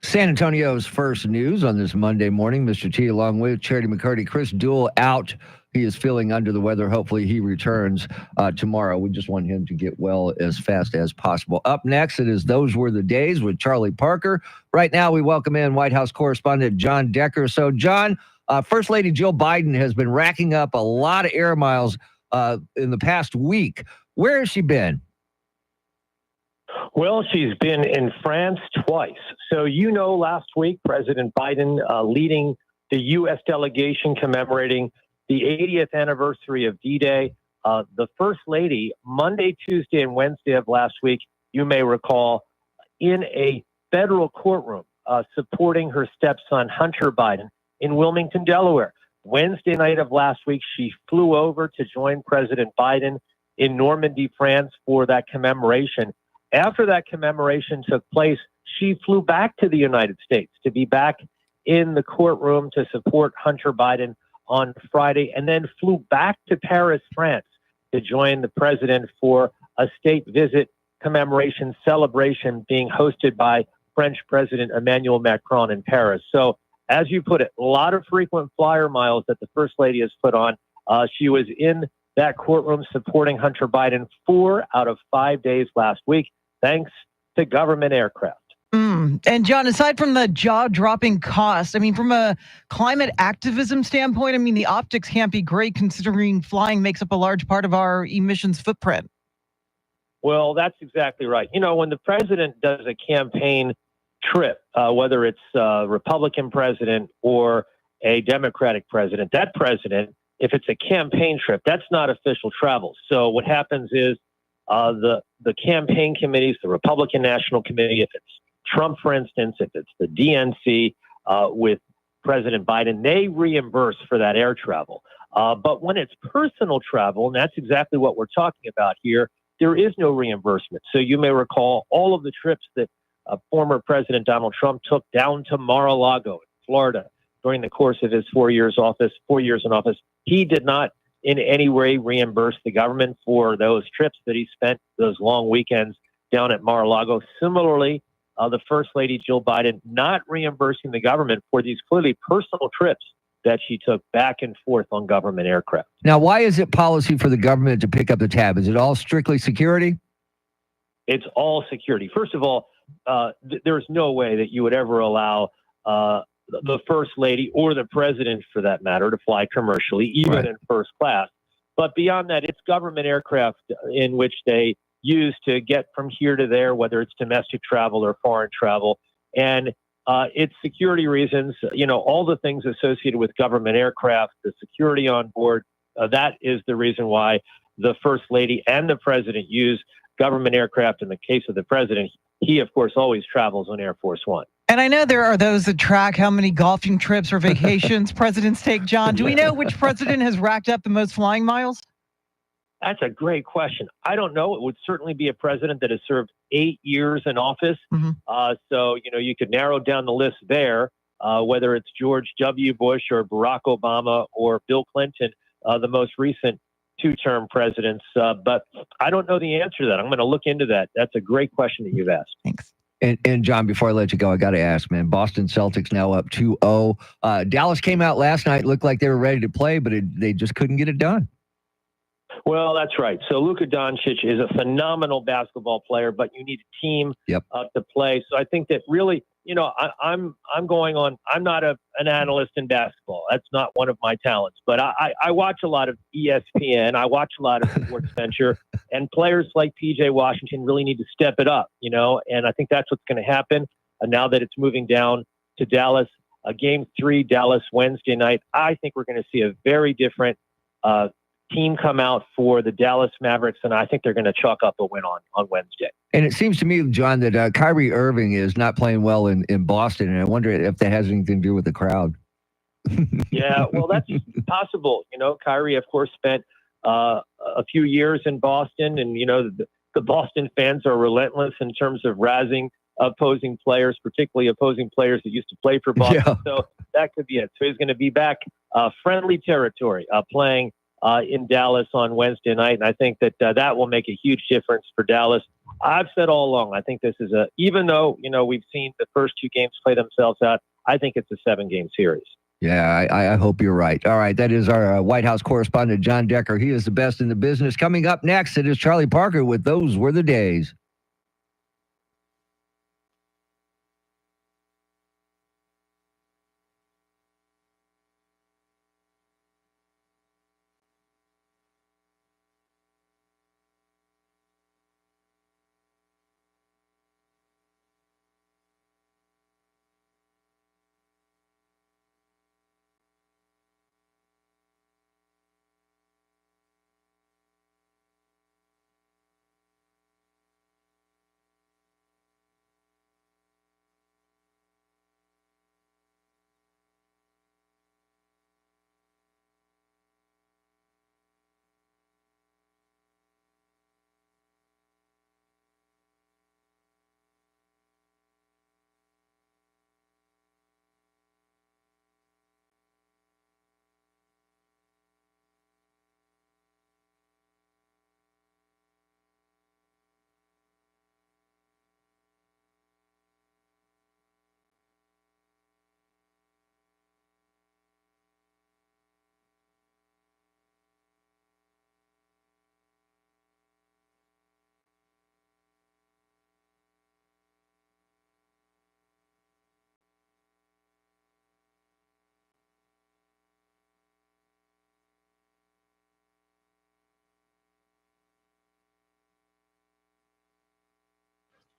San Antonio's first news on this Monday morning. Mr. T, along with Charity McCurdy, Chris Duell out. He is feeling under the weather. Hopefully he returns tomorrow. We just want him to get well as fast as possible. Up next, it is Those Were the Days with Charlie Parker. Right now, we welcome in White House correspondent John Decker. So, John, First Lady Jill Biden has been racking up a lot of air miles in the past week. Where has she been? Well, she's been in France twice. So, last week, President Biden leading the U.S. delegation commemorating the 80th anniversary of D-Day. The First Lady, Monday, Tuesday, and Wednesday of last week, you may recall, in a federal courtroom supporting her stepson, Hunter Biden, in Wilmington, Delaware. Wednesday night of last week, she flew over to join President Biden in Normandy, France, for that commemoration. After that commemoration took place, she flew back to the United States to be back in the courtroom to support Hunter Biden on Friday, and then flew back to Paris, France, to join the president for a state visit commemoration celebration being hosted by French President Emmanuel Macron in Paris. So, as you put it, a lot of frequent flyer miles that the First Lady has put on. She was in that courtroom supporting Hunter Biden 4 out of 5 days last week, thanks to government aircraft. And John, aside from the jaw-dropping cost, from a climate activism standpoint, the optics can't be great considering flying makes up a large part of our emissions footprint. Well, that's exactly right. When the president does a campaign trip, whether it's a Republican president or a Democratic president, that president, if it's a campaign trip, that's not official travel. So what happens is the campaign committees, the Republican National Committee, if it's Trump, for instance, if it's the DNC with President Biden, they reimburse for that air travel. But when it's personal travel, and that's exactly what we're talking about here, there is no reimbursement. So you may recall all of the trips that former President Donald Trump took down to Mar-a-Lago in Florida during the course of his 4 years in office. He did not in any way reimburse the government for those trips that he spent, those long weekends down at Mar-a-Lago. Similarly, the First Lady, Jill Biden, not reimbursing the government for these clearly personal trips that she took back and forth on government aircraft. Now, why is it policy for the government to pick up the tab? Is it all strictly security? It's all security. First of all, there's no way that you would ever allow the First Lady or the president, for that matter, to fly commercially, even in first class. But beyond that, it's government aircraft in which they use to get from here to there, whether it's domestic travel or foreign travel. And it's security reasons, all the things associated with government aircraft, the security on board, that is the reason why the First Lady and the president use government aircraft. In the case of the president, he, of course, always travels on Air Force One. And I know there are those that track how many golfing trips or vacations presidents take. John, do we know which president has racked up the most flying miles? That's a great question. I don't know. It would certainly be a president that has served 8 years in office. So, you could narrow down the list there, whether it's George W. Bush or Barack Obama or Bill Clinton, the most recent two-term presidents. But I don't know the answer to that. I'm going to look into that. That's a great question that you've asked. Thanks. And John, before I let you go, I got to ask, man, Boston Celtics now up 2-0. Dallas came out last night, looked like they were ready to play, but they just couldn't get it done. Well, that's right. So Luka Doncic is a phenomenal basketball player, but you need a team to play. So I think that really, I'm going on. I'm not an analyst in basketball. That's not one of my talents. But I watch a lot of ESPN. I watch a lot of Sports Venture, and players like PJ Washington really need to step it up. And I think that's what's going to happen now that it's moving down to Dallas. Game 3, Dallas Wednesday night. I think we're going to see a very different team come out for the Dallas Mavericks, and I think they're going to chalk up a win on Wednesday. And it seems to me, John, that Kyrie Irving is not playing well in Boston, and I wonder if that has anything to do with the crowd. Yeah, well, that's possible. Kyrie, of course, spent a few years in Boston, and, the Boston fans are relentless in terms of razzing opposing players, particularly opposing players that used to play for Boston. Yeah. So that could be it. So he's going to be back friendly territory, playing in Dallas on Wednesday night. And I think that that will make a huge difference for Dallas. I've said all along, I think this is even though, we've seen the first 2 games play themselves out, I think it's a 7-game series. Yeah, I hope you're right. All right, that is our White House correspondent, John Decker. He is the best in the business. Coming up next, it is Charlie Parker with Those Were the Days.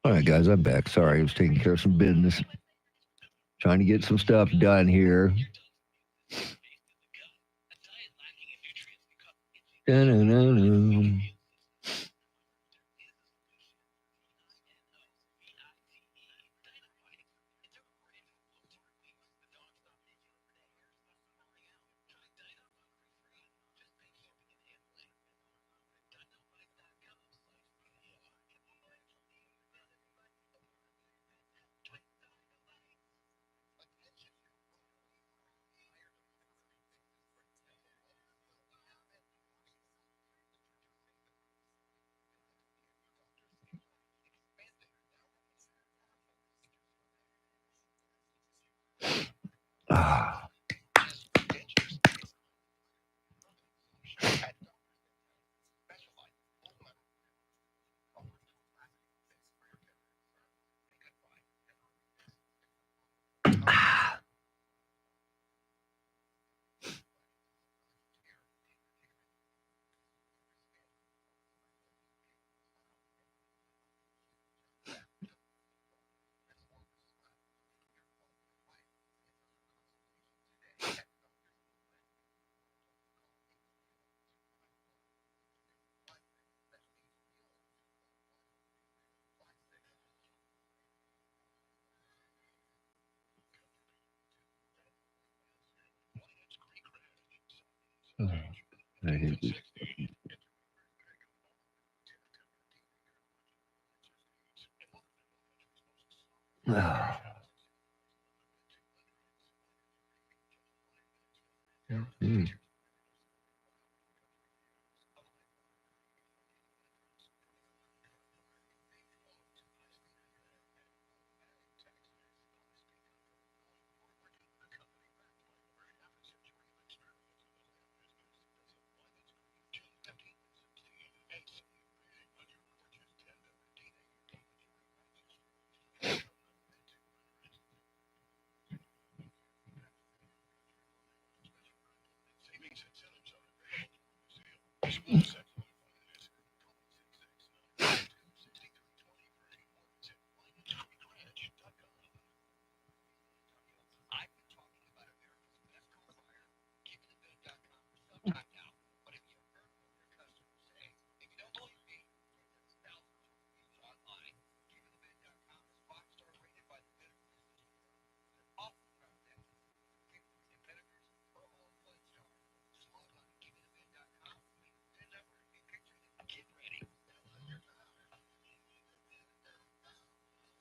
All right, guys, I'm back. Sorry, I was taking care of some business. Trying to get some stuff done here. Da-na-na-na. Ah. I hate this. Ah. Mm.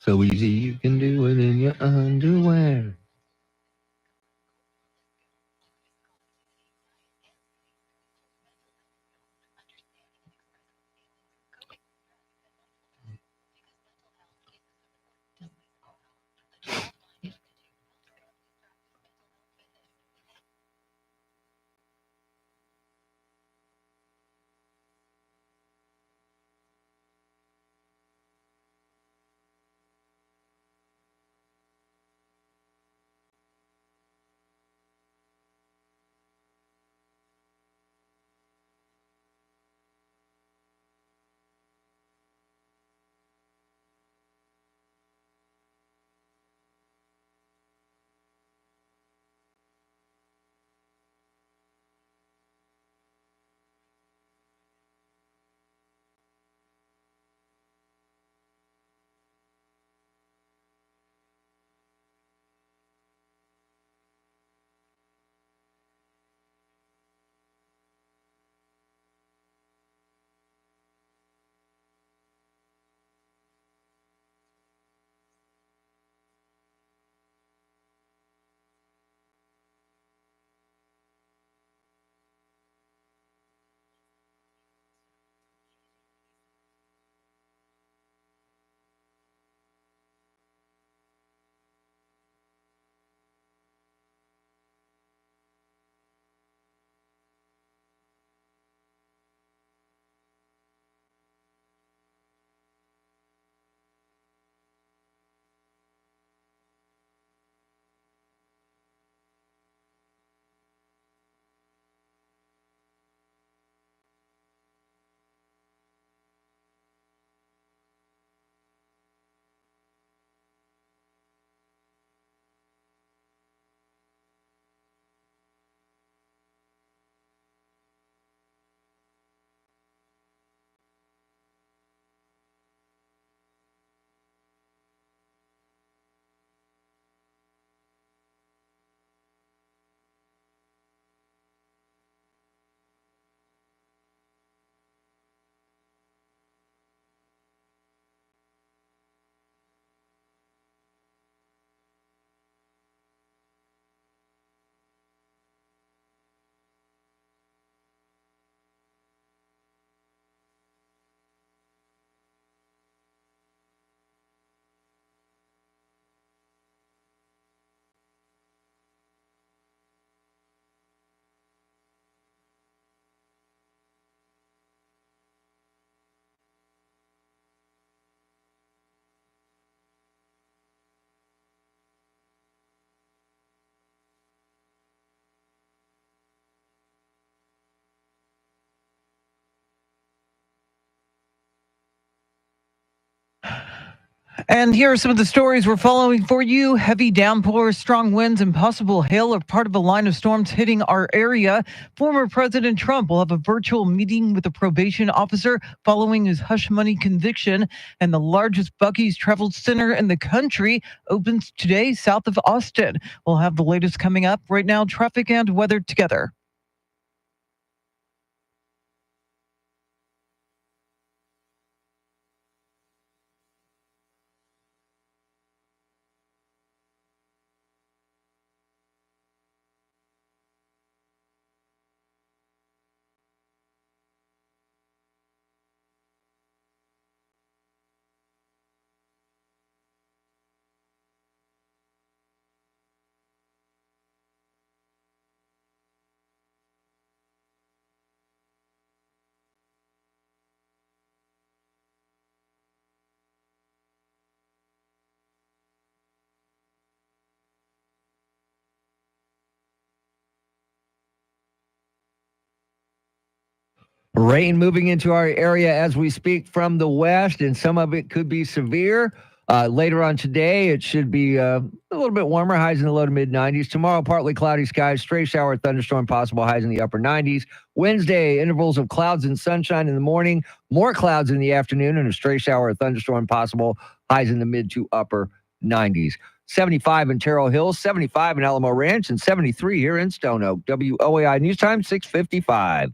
So easy you can do it in your underwear. And here are some of the stories we're following for you. Heavy downpours, strong winds, and possible hail are part of a line of storms hitting our area. Former President Trump will have a virtual meeting with a probation officer following his hush money conviction. And the largest Buc-ee's travel center in the country opens today south of Austin. We'll have the latest coming up. Right now, traffic and weather together. Rain moving into our area as we speak from the west, and some of it could be severe. Later on today, it should be a little bit warmer, highs in the low to mid 90s. Tomorrow, partly cloudy skies, stray shower, thunderstorm possible, highs in the upper 90s. Wednesday, intervals of clouds and sunshine in the morning, more clouds in the afternoon, and a stray shower or thunderstorm possible, highs in the mid to upper 90s. 75 in Terrell Hills, 75 in Alamo Ranch, and 73 here in Stone Oak. WOAI News Time, 6:55.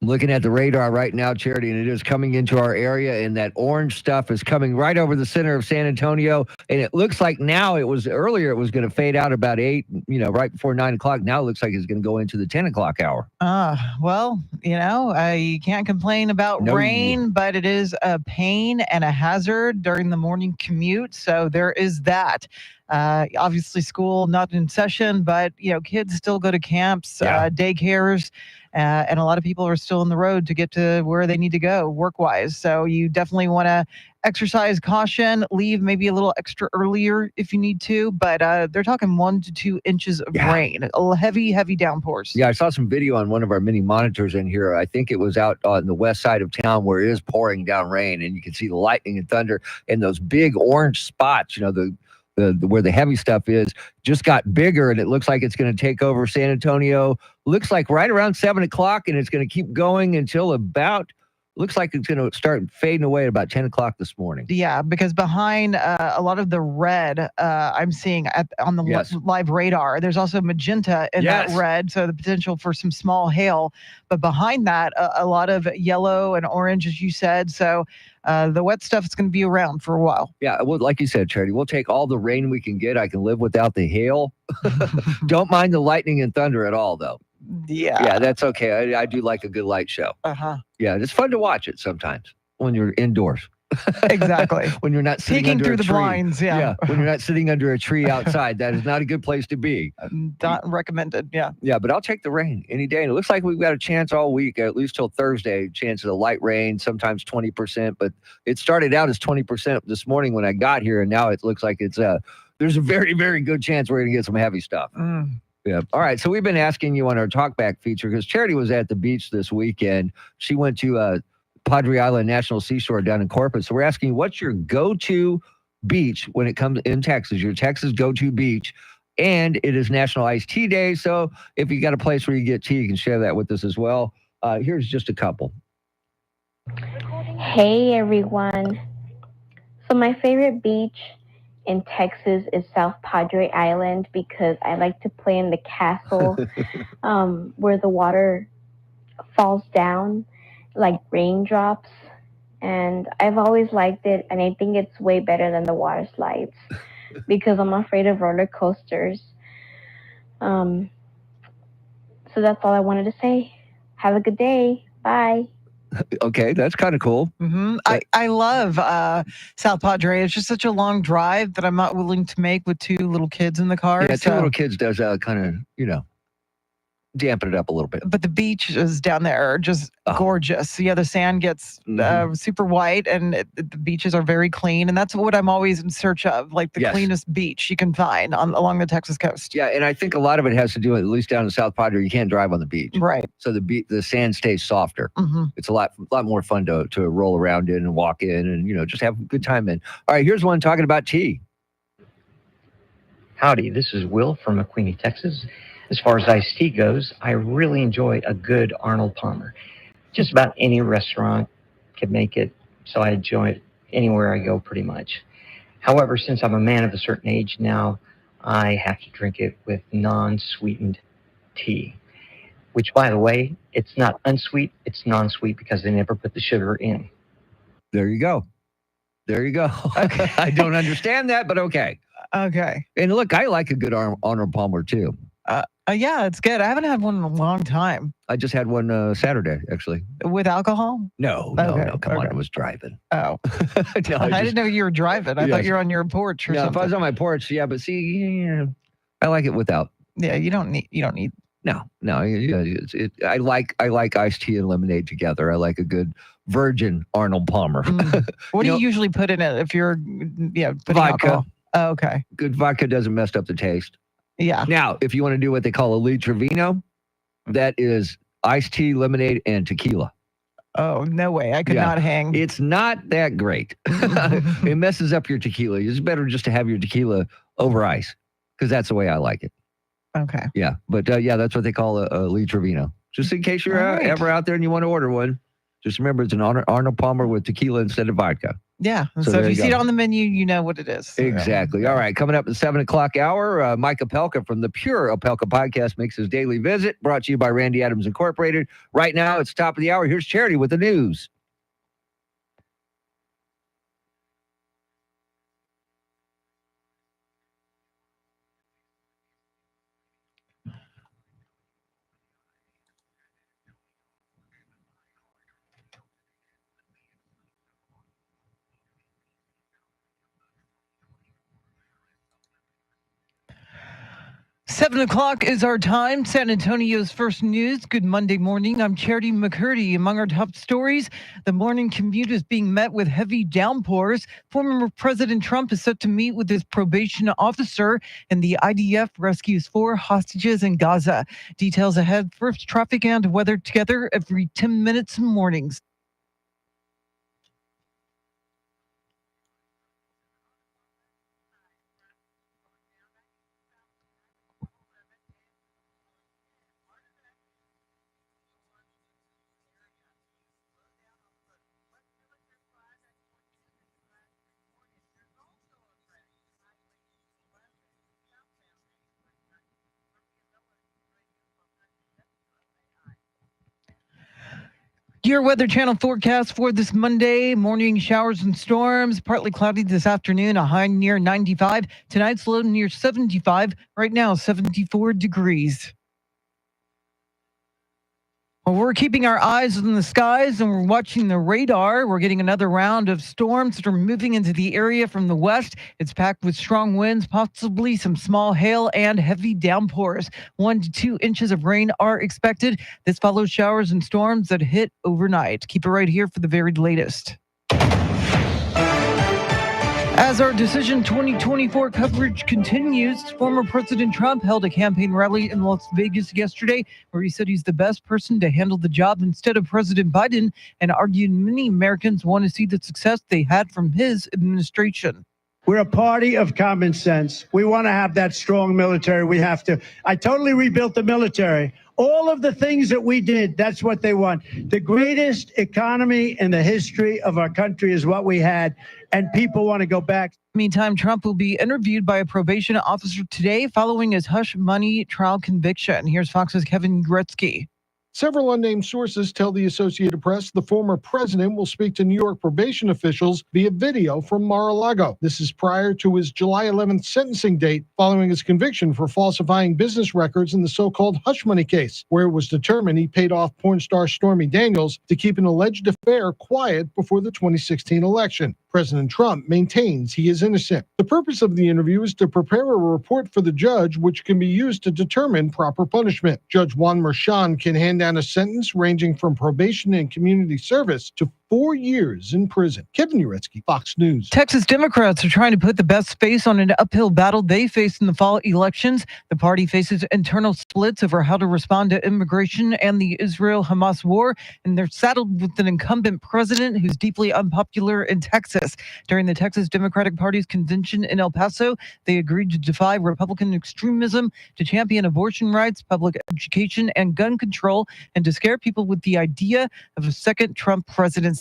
I'm looking at the radar right now, Charity, and it is coming into our area, and that orange stuff is coming right over the center of San Antonio. And it looks like now it was earlier, it was going to fade out about 8, right before 9 o'clock. Now it looks like it's going to go into the 10 o'clock hour. Well, you can't complain about rain, but it is a pain and a hazard during the morning commute. So there is that. Obviously, school not in session, but kids still go to camps, daycares, and a lot of people are still on the road to get to where they need to go work-wise. So you definitely want to exercise caution, leave maybe a little extra earlier if you need to, but they're talking 1 to 2 inches of rain, heavy downpours. Yeah, I saw some video on one of our mini monitors in here. I think it was out on the west side of town where it is pouring down rain, and you can see the lightning and thunder and those big orange spots, where the heavy stuff is, just got bigger, and it looks like it's going to take over San Antonio. Looks like right around 7 o'clock, and it's going to keep going until looks like it's going to start fading away at about 10 o'clock this morning. Yeah, because behind a lot of the red I'm seeing on the live radar, there's also magenta in that red, so the potential for some small hail. But behind that, a lot of yellow and orange, as you said. So the wet stuff is going to be around for a while. Yeah, well, like you said, Charity, we'll take all the rain we can get. I can live without the hail. Don't mind the lightning and thunder at all, though. Yeah, that's okay. I do like a good light show. Yeah, it's fun to watch it sometimes when you're indoors. Exactly. When you're not sitting peeking under through a the tree. blinds. Yeah. When you're not sitting under a tree outside, that is not a good place to be. Not recommended. Yeah. Yeah, but I'll take the rain any day. And it looks like we've got a chance all week, at least till Thursday. Chance of light rain, sometimes 20%. But it started out as 20% this morning when I got here, and now it looks like it's there's a very, very good chance we're going to get some heavy stuff. Yeah. All right. So we've been asking you on our talkback feature because Charity was at the beach this weekend. She went to Padre Island National Seashore down in Corpus. So we're asking you, what's your go-to beach when it comes in Texas? Your Texas go-to beach. And it is National Iced Tea Day. So if you got a place where you get tea, you can share that with us as well. Here's just a couple. Hey, everyone. So my favorite beach in Texas is South Padre Island because I like to play in the castle where the water falls down like raindrops. And I've always liked it, and I think it's way better than the water slides because I'm afraid of roller coasters. So that's all I wanted to say. Have a good day. Bye. Okay, that's kind of cool. I love South Padre. It's just such a long drive that I'm not willing to make with 2 little kids in the car. Yeah, 2 little kids does kind of, dampen it up a little bit. But the beaches down there are just gorgeous. Yeah, the sand gets super white, and the beaches are very clean. And that's what I'm always in search of, like the cleanest beach you can find along the Texas coast. Yeah, and I think a lot of it has to do with, at least down in South Padre, you can't drive on the beach. Right. So the sand stays softer. It's a lot more fun to roll around in and walk in and, just have a good time in. All right, here's one talking about tea. Howdy, this is Will from McQueenie, Texas. As far as iced tea goes, I really enjoy a good Arnold Palmer. Just about any restaurant can make it, so I enjoy it anywhere I go pretty much. However, since I'm a man of a certain age now, I have to drink it with non-sweetened tea, which, by the way, it's not unsweet, it's non-sweet because they never put the sugar in. There you go. Okay. I don't understand that, but okay. Okay. And look, I like a good Arnold Palmer too. Yeah, it's good. I haven't had one in a long time. I just had one Saturday, actually. With alcohol? No, come on, I was driving. Oh. No, I didn't know you were driving. I thought you were on your porch or something. If I was on my porch, yeah, but see, I like it without. Yeah, you don't need. No. I like iced tea and lemonade together. I like a good virgin Arnold Palmer. What do you usually put in it if you're putting vodka? Alcohol? Oh, okay. Good vodka doesn't mess up the taste. Yeah. Now, if you want to do what they call a litro vino, that is iced tea, lemonade, and tequila. Oh, no way. I could not hang. It's not that great. It messes up your tequila. It's better just to have your tequila over ice, because that's the way I like it. Okay. Yeah. But that's what they call a litro vino. Just in case you're ever out there and you want to order one, just remember it's an Arnold Palmer with tequila instead of vodka. Yeah. So if you see it on the menu, you know what it is. Exactly. All right. Coming up at the 7 o'clock hour, Mike Opelka from the Pure Opelka podcast makes his daily visit, brought to you by Randy Adams Incorporated. Right now, it's top of the hour. Here's Charity with the news. Seven o'clock is our time. San Antonio's first news. Good Monday morning. I'm Charity McCurdy. Among our top stories, the morning commute is being met with heavy downpours. Former President Trump is set to meet with his probation officer, and the IDF rescues 4 hostages in Gaza. Details ahead. First, traffic and weather together every 10 minutes in mornings. Your Weather Channel forecast for this Monday: morning showers and storms, partly cloudy this afternoon, a high near 95. Tonight's low near 75. Right now, 74 degrees. Well, we're keeping our eyes on the skies and we're watching the radar. We're getting another round of storms that are moving into the area from the west. It's packed with strong winds, possibly some small hail and heavy downpours. 1 to 2 inches of rain are expected. This follows showers and storms that hit overnight. Keep it right here for the very latest. As our Decision 2024 coverage continues, former President Trump held a campaign rally in Las Vegas yesterday where he said he's the best person to handle the job instead of President Biden, and argued many Americans want to see the success they had from his administration. We're a party of common sense. We want to have that strong military. I totally rebuilt the military. All of the things that we did, that's what they want. The greatest economy in the history of our country is what we had, and people want to go back. Meantime, Trump will be interviewed by a probation officer today following his hush money trial conviction. Here's Fox's Kevin Gretzky. Several unnamed sources tell the Associated Press the former president will speak to New York probation officials via video from Mar-a-Lago. This is prior to his July 11th sentencing date, following his conviction for falsifying business records in the so-called hush money case, where it was determined he paid off porn star Stormy Daniels to keep an alleged affair quiet before the 2016 election. President Trump maintains he is innocent. The purpose of the interview is to prepare a report for the judge, which can be used to determine proper punishment. Judge Juan Merchan can hand down a sentence ranging from probation and community service to 4 years in prison. Kevin Uretsky, Fox News. Texas Democrats are trying to put the best face on an uphill battle they faced in the fall elections. The party faces internal splits over how to respond to immigration and the Israel-Hamas war, and they're saddled with an incumbent president who's deeply unpopular in Texas. During the Texas Democratic Party's convention in El Paso, they agreed to defy Republican extremism, to champion abortion rights, public education, and gun control, and to scare people with the idea of a second Trump presidency.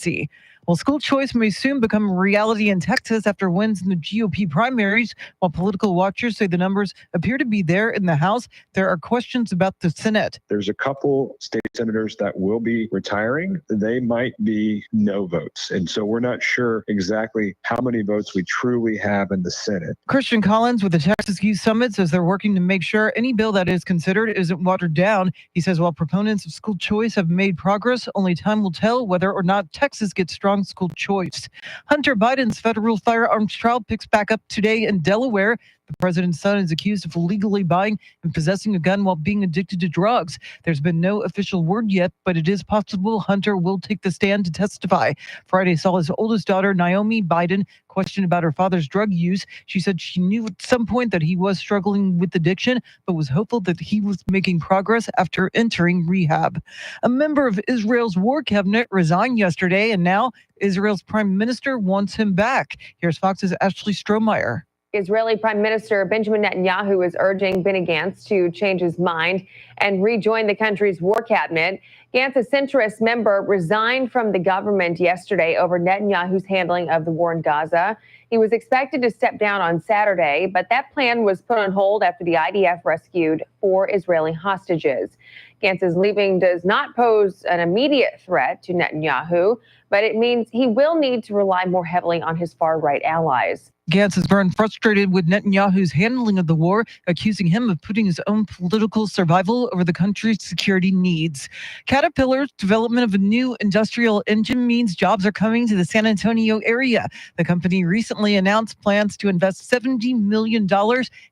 Well, school choice may soon become a reality in Texas after wins in the GOP primaries. While political watchers say the numbers appear to be there in the House, there are questions about the Senate. There's a couple state senators that will be retiring. They might be no votes. And so we're not sure exactly how many votes we truly have in the Senate. Christian Collins with the Texas Youth Summit says they're working to make sure any bill that is considered isn't watered down. He says while proponents of school choice have made progress, only time will tell whether or not Texas gets strong school choice. Hunter Biden's federal firearms trial picks back up today in Delaware. The president's son is accused of illegally buying and possessing a gun while being addicted to drugs. There's been no official word yet, but it is possible Hunter will take the stand to testify. Friday saw his oldest daughter, Naomi Biden, questioned about her father's drug use. She said she knew at some point that he was struggling with addiction, but was hopeful that he was making progress after entering rehab. A member of Israel's war cabinet resigned yesterday, and now Israel's prime minister wants him back. Here's Fox's Ashley Strohmeyer. Israeli Prime Minister Benjamin Netanyahu is urging Benny Gantz to change his mind and rejoin the country's war cabinet. Gantz, a centrist member, resigned from the government yesterday over Netanyahu's handling of the war in Gaza. He was expected to step down on Saturday, but that plan was put on hold after the IDF rescued 4 Israeli hostages. Gantz's leaving does not pose an immediate threat to Netanyahu, but it means he will need to rely more heavily on his far-right allies. Gantz has grown frustrated with Netanyahu's handling of the war, accusing him of putting his own political survival over the country's security needs. Caterpillar's development of a new industrial engine means jobs are coming to the San Antonio area. The company recently announced plans to invest $70 million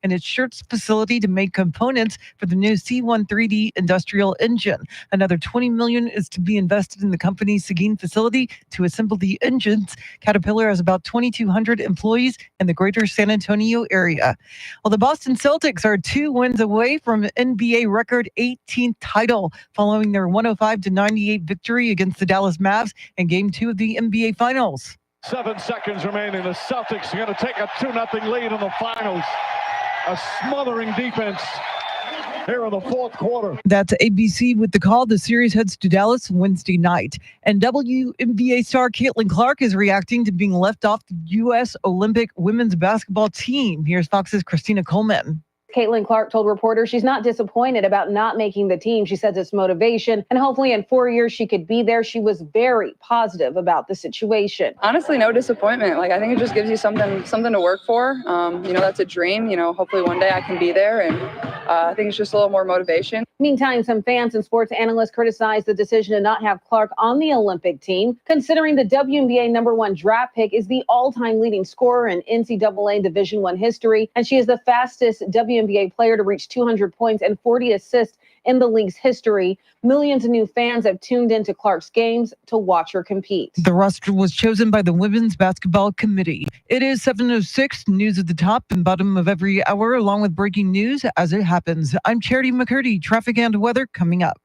in its Schertz facility to make components for the new C-130 industrial engine. Another $20 million is to be invested in the company's Seguin facility to assemble the engines. Caterpillar has about 2,200 employees in the greater San Antonio area. Well, the Boston Celtics are 2 wins away from NBA record 18th title following their 105-98 victory against the Dallas Mavs in Game 2 of the NBA Finals. 7 seconds remaining. The Celtics are going to take a 2-0 lead in the finals. A smothering defense here in the fourth quarter. That's ABC with the call. The series heads to Dallas Wednesday night. And WNBA star Caitlin Clark is reacting to being left off the U.S. Olympic women's basketball team. Here's Fox's Christina Coleman. Caitlin Clark told reporters she's not disappointed about not making the team. She says it's motivation, and hopefully in 4 years she could be there. She was very positive about the situation. Honestly, no disappointment. I think it just gives you something to work for. That's a dream. Hopefully one day I can be there, and I think it's just a little more motivation. Meantime, some fans and sports analysts criticized the decision to not have Clark on the Olympic team, considering the WNBA #1 draft pick is the all-time leading scorer in NCAA Division I history, and she is the fastest WNBA player to reach 200 points and 40 assists in the league's history. Millions of new fans have tuned into Clark's games to watch her compete. The roster was chosen by the Women's Basketball Committee. It is 7:06, news at the top and bottom of every hour, along with breaking news as it happens. I'm Charity McCurdy. Traffic and weather coming up.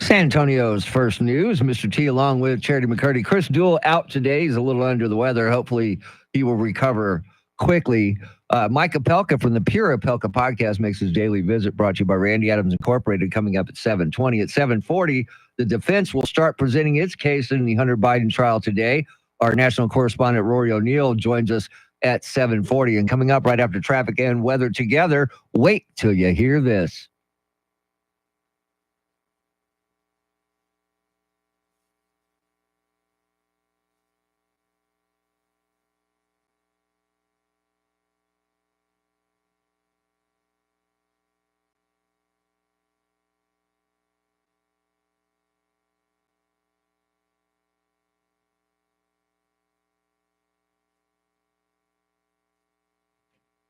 San Antonio's first news. Mr. T along with Charity McCurdy. Chris Duell out today. He's a little under the weather. Hopefully he will recover quickly. Mike Opelka from the Pure Opelka podcast makes his daily visit, brought to you by Randy Adams Incorporated, coming up at 7:20. At 7:40, the defense will start presenting its case in the Hunter Biden trial today. Our national correspondent, Rory O'Neill, joins us at 7:40. And coming up right after traffic and weather together, wait till you hear this.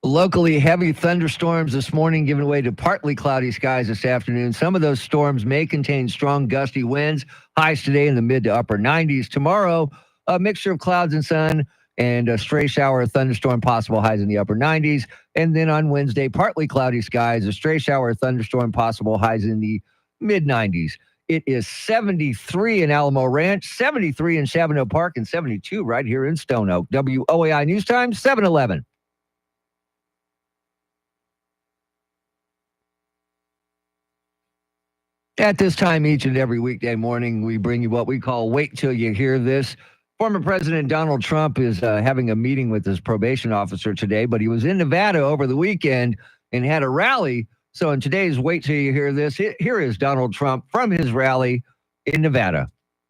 Locally, heavy thunderstorms this morning, giving way to partly cloudy skies this afternoon. Some of those storms may contain strong gusty winds. Highs today in the mid to upper 90s. Tomorrow, a mixture of clouds and sun and a stray shower or thunderstorm possible, highs in the upper 90s. And then on Wednesday, partly cloudy skies, a stray shower or thunderstorm possible, highs in the mid 90s. It is 73 in Alamo Ranch, 73 in Chavano Park, and 72 right here in Stone Oak. WOAI News Time, 7:11. At this time, each and every weekday morning, we bring you what we call Wait Till You Hear This. Former President Donald Trump is having a meeting with his probation officer today, but he was in Nevada over the weekend and had a rally. So in today's Wait Till You Hear This, here is Donald Trump from his rally in Nevada.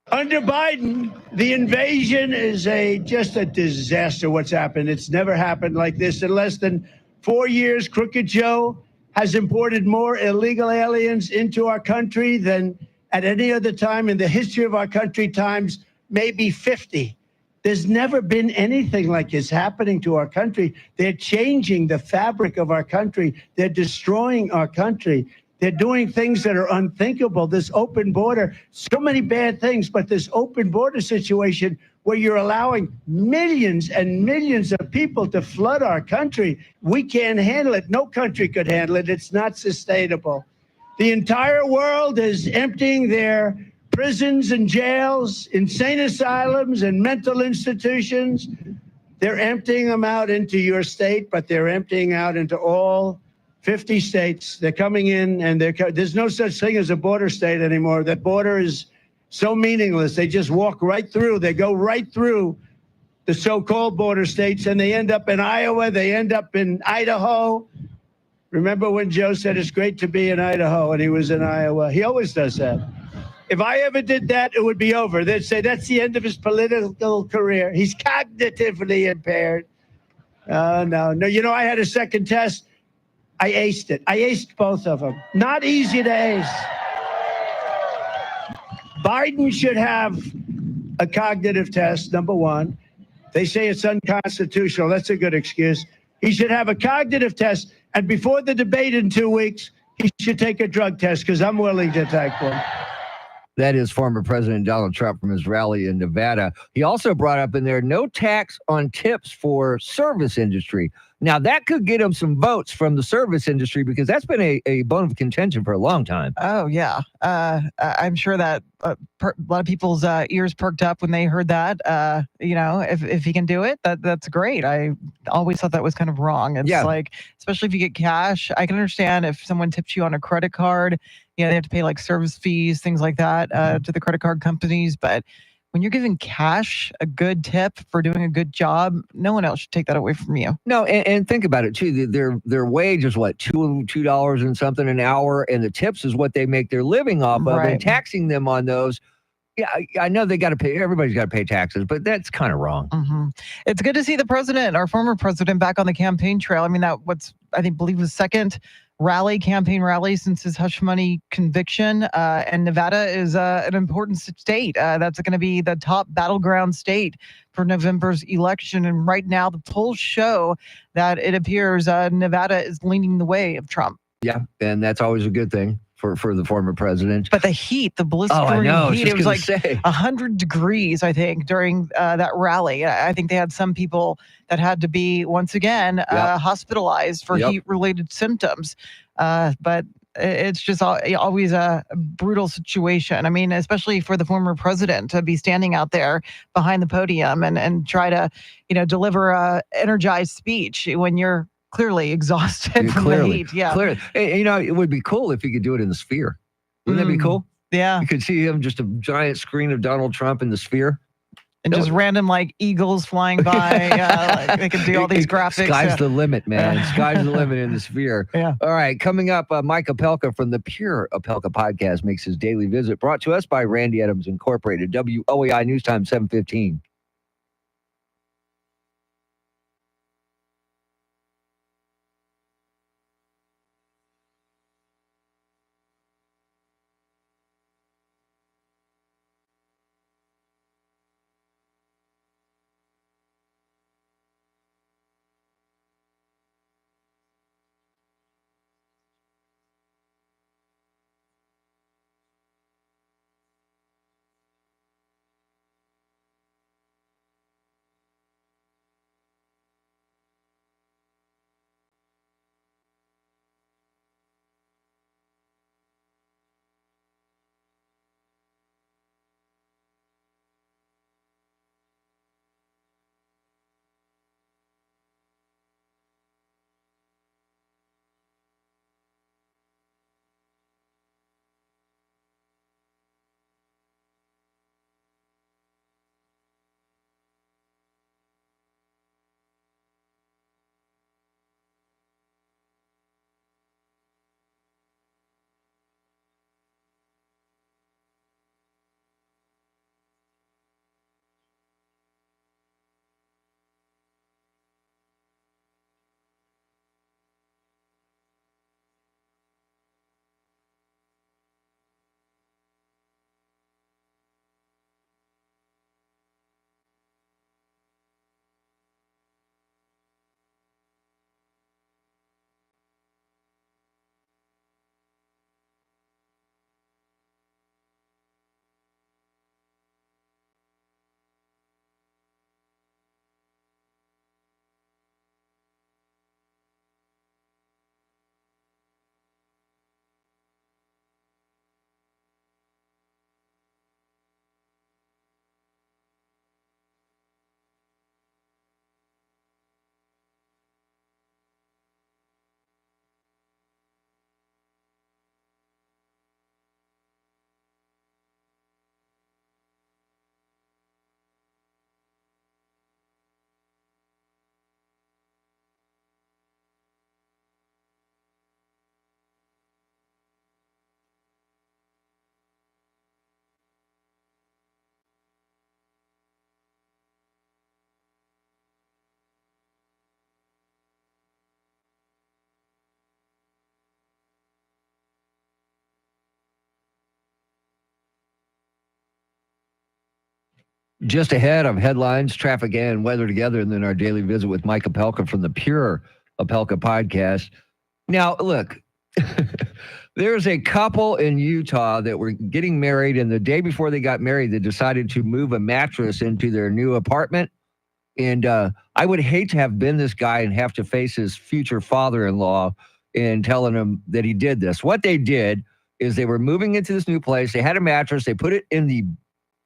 Under Biden, the invasion is just a disaster. What's happened? It's never happened like this in less than 4 years. Crooked Joe has imported more illegal aliens into our country than at any other time in the history of our country, times maybe 50. There's never been anything like this happening to our country. They're changing the fabric of our country. They're destroying our country. They're doing things that are unthinkable. This open border, so many bad things, but this open border situation where you're allowing millions and millions of people to flood our country, we can't handle it. No country could handle it. It's not sustainable. The entire world is emptying their prisons and jails, insane asylums and mental institutions. They're emptying them out into your state, but they're emptying out into all 50 states. They're coming in, and there's no such thing as a border state anymore. That border is so meaningless. They just walk right through. They go right through the so-called border states, and they end up in Iowa. They end up in Idaho. Remember when Joe said it's great to be in Idaho, and he was in Iowa? He always does that. If I ever did that, it would be over. They'd say that's the end of his political career. He's cognitively impaired. No. You know, I had a second test. I aced it. I aced both of them. Not easy to ace. Biden should have a cognitive test, number one. They say it's unconstitutional. That's a good excuse. He should have a cognitive test. And before the debate in 2 weeks, he should take a drug test, because I'm willing to take one. That is former President Donald Trump from his rally in Nevada. He also brought up in there no tax on tips for service industry. Now, that could get him some votes from the service industry, because that's been a bone of contention for a long time. Oh, yeah. I'm sure that a lot of people's ears perked up when they heard that. You know, if he can do it, that's great. I always thought that was kind of wrong. It's like, especially if you get cash, I can understand if someone tips you on a credit card, they have to pay like service fees, things like that to the credit card companies. But when you're giving cash, a good tip for doing a good job, no one else should take that away from you. No, and think about it too. Their wage is what, $2 and something an hour, and the tips is what they make their living off of. Right. And taxing them on those, yeah, I know they got to pay. Everybody's got to pay taxes, but that's kind of wrong. Mm-hmm. It's good to see the president, our former president, back on the campaign trail. I mean, I believe was second campaign rally since his hush money conviction. And Nevada is an important state. That's going to be the top battleground state for November's election. And right now, the polls show that it appears Nevada is leaning the way of Trump. Yeah, and that's always a good thing for the former president. But the heat, the blistering heat, it was like 100 degrees, I think, during that rally. I think they had some people that had to be, once again, hospitalized for heat-related symptoms. But it's just always a brutal situation. I mean, especially for the former president to be standing out there behind the podium and try to, deliver a energized speech when you're clearly exhausted from the heat. Yeah. Clearly. It would be cool if he could do it in the Sphere. Wouldn't that be cool? Yeah. You could see him, just a giant screen of Donald Trump in the Sphere. And just random eagles flying by. They can do all these graphics. Sky's the limit, man. Sky's the limit in the Sphere. Yeah. All right. Coming up, Mike Opelka from the Pure Opelka podcast makes his daily visit, brought to us by Randy Adams Incorporated. WOAI News Time 7:15. Just ahead of headlines, traffic, and weather together, and then our daily visit with Mike Opelka from the Pure Opelka podcast. Now, look, there's a couple in Utah that were getting married, and the day before they got married, they decided to move a mattress into their new apartment. And I would hate to have been this guy and have to face his future father-in-law and telling him that he did this. What they did is they were moving into this new place. They had a mattress. They put it in the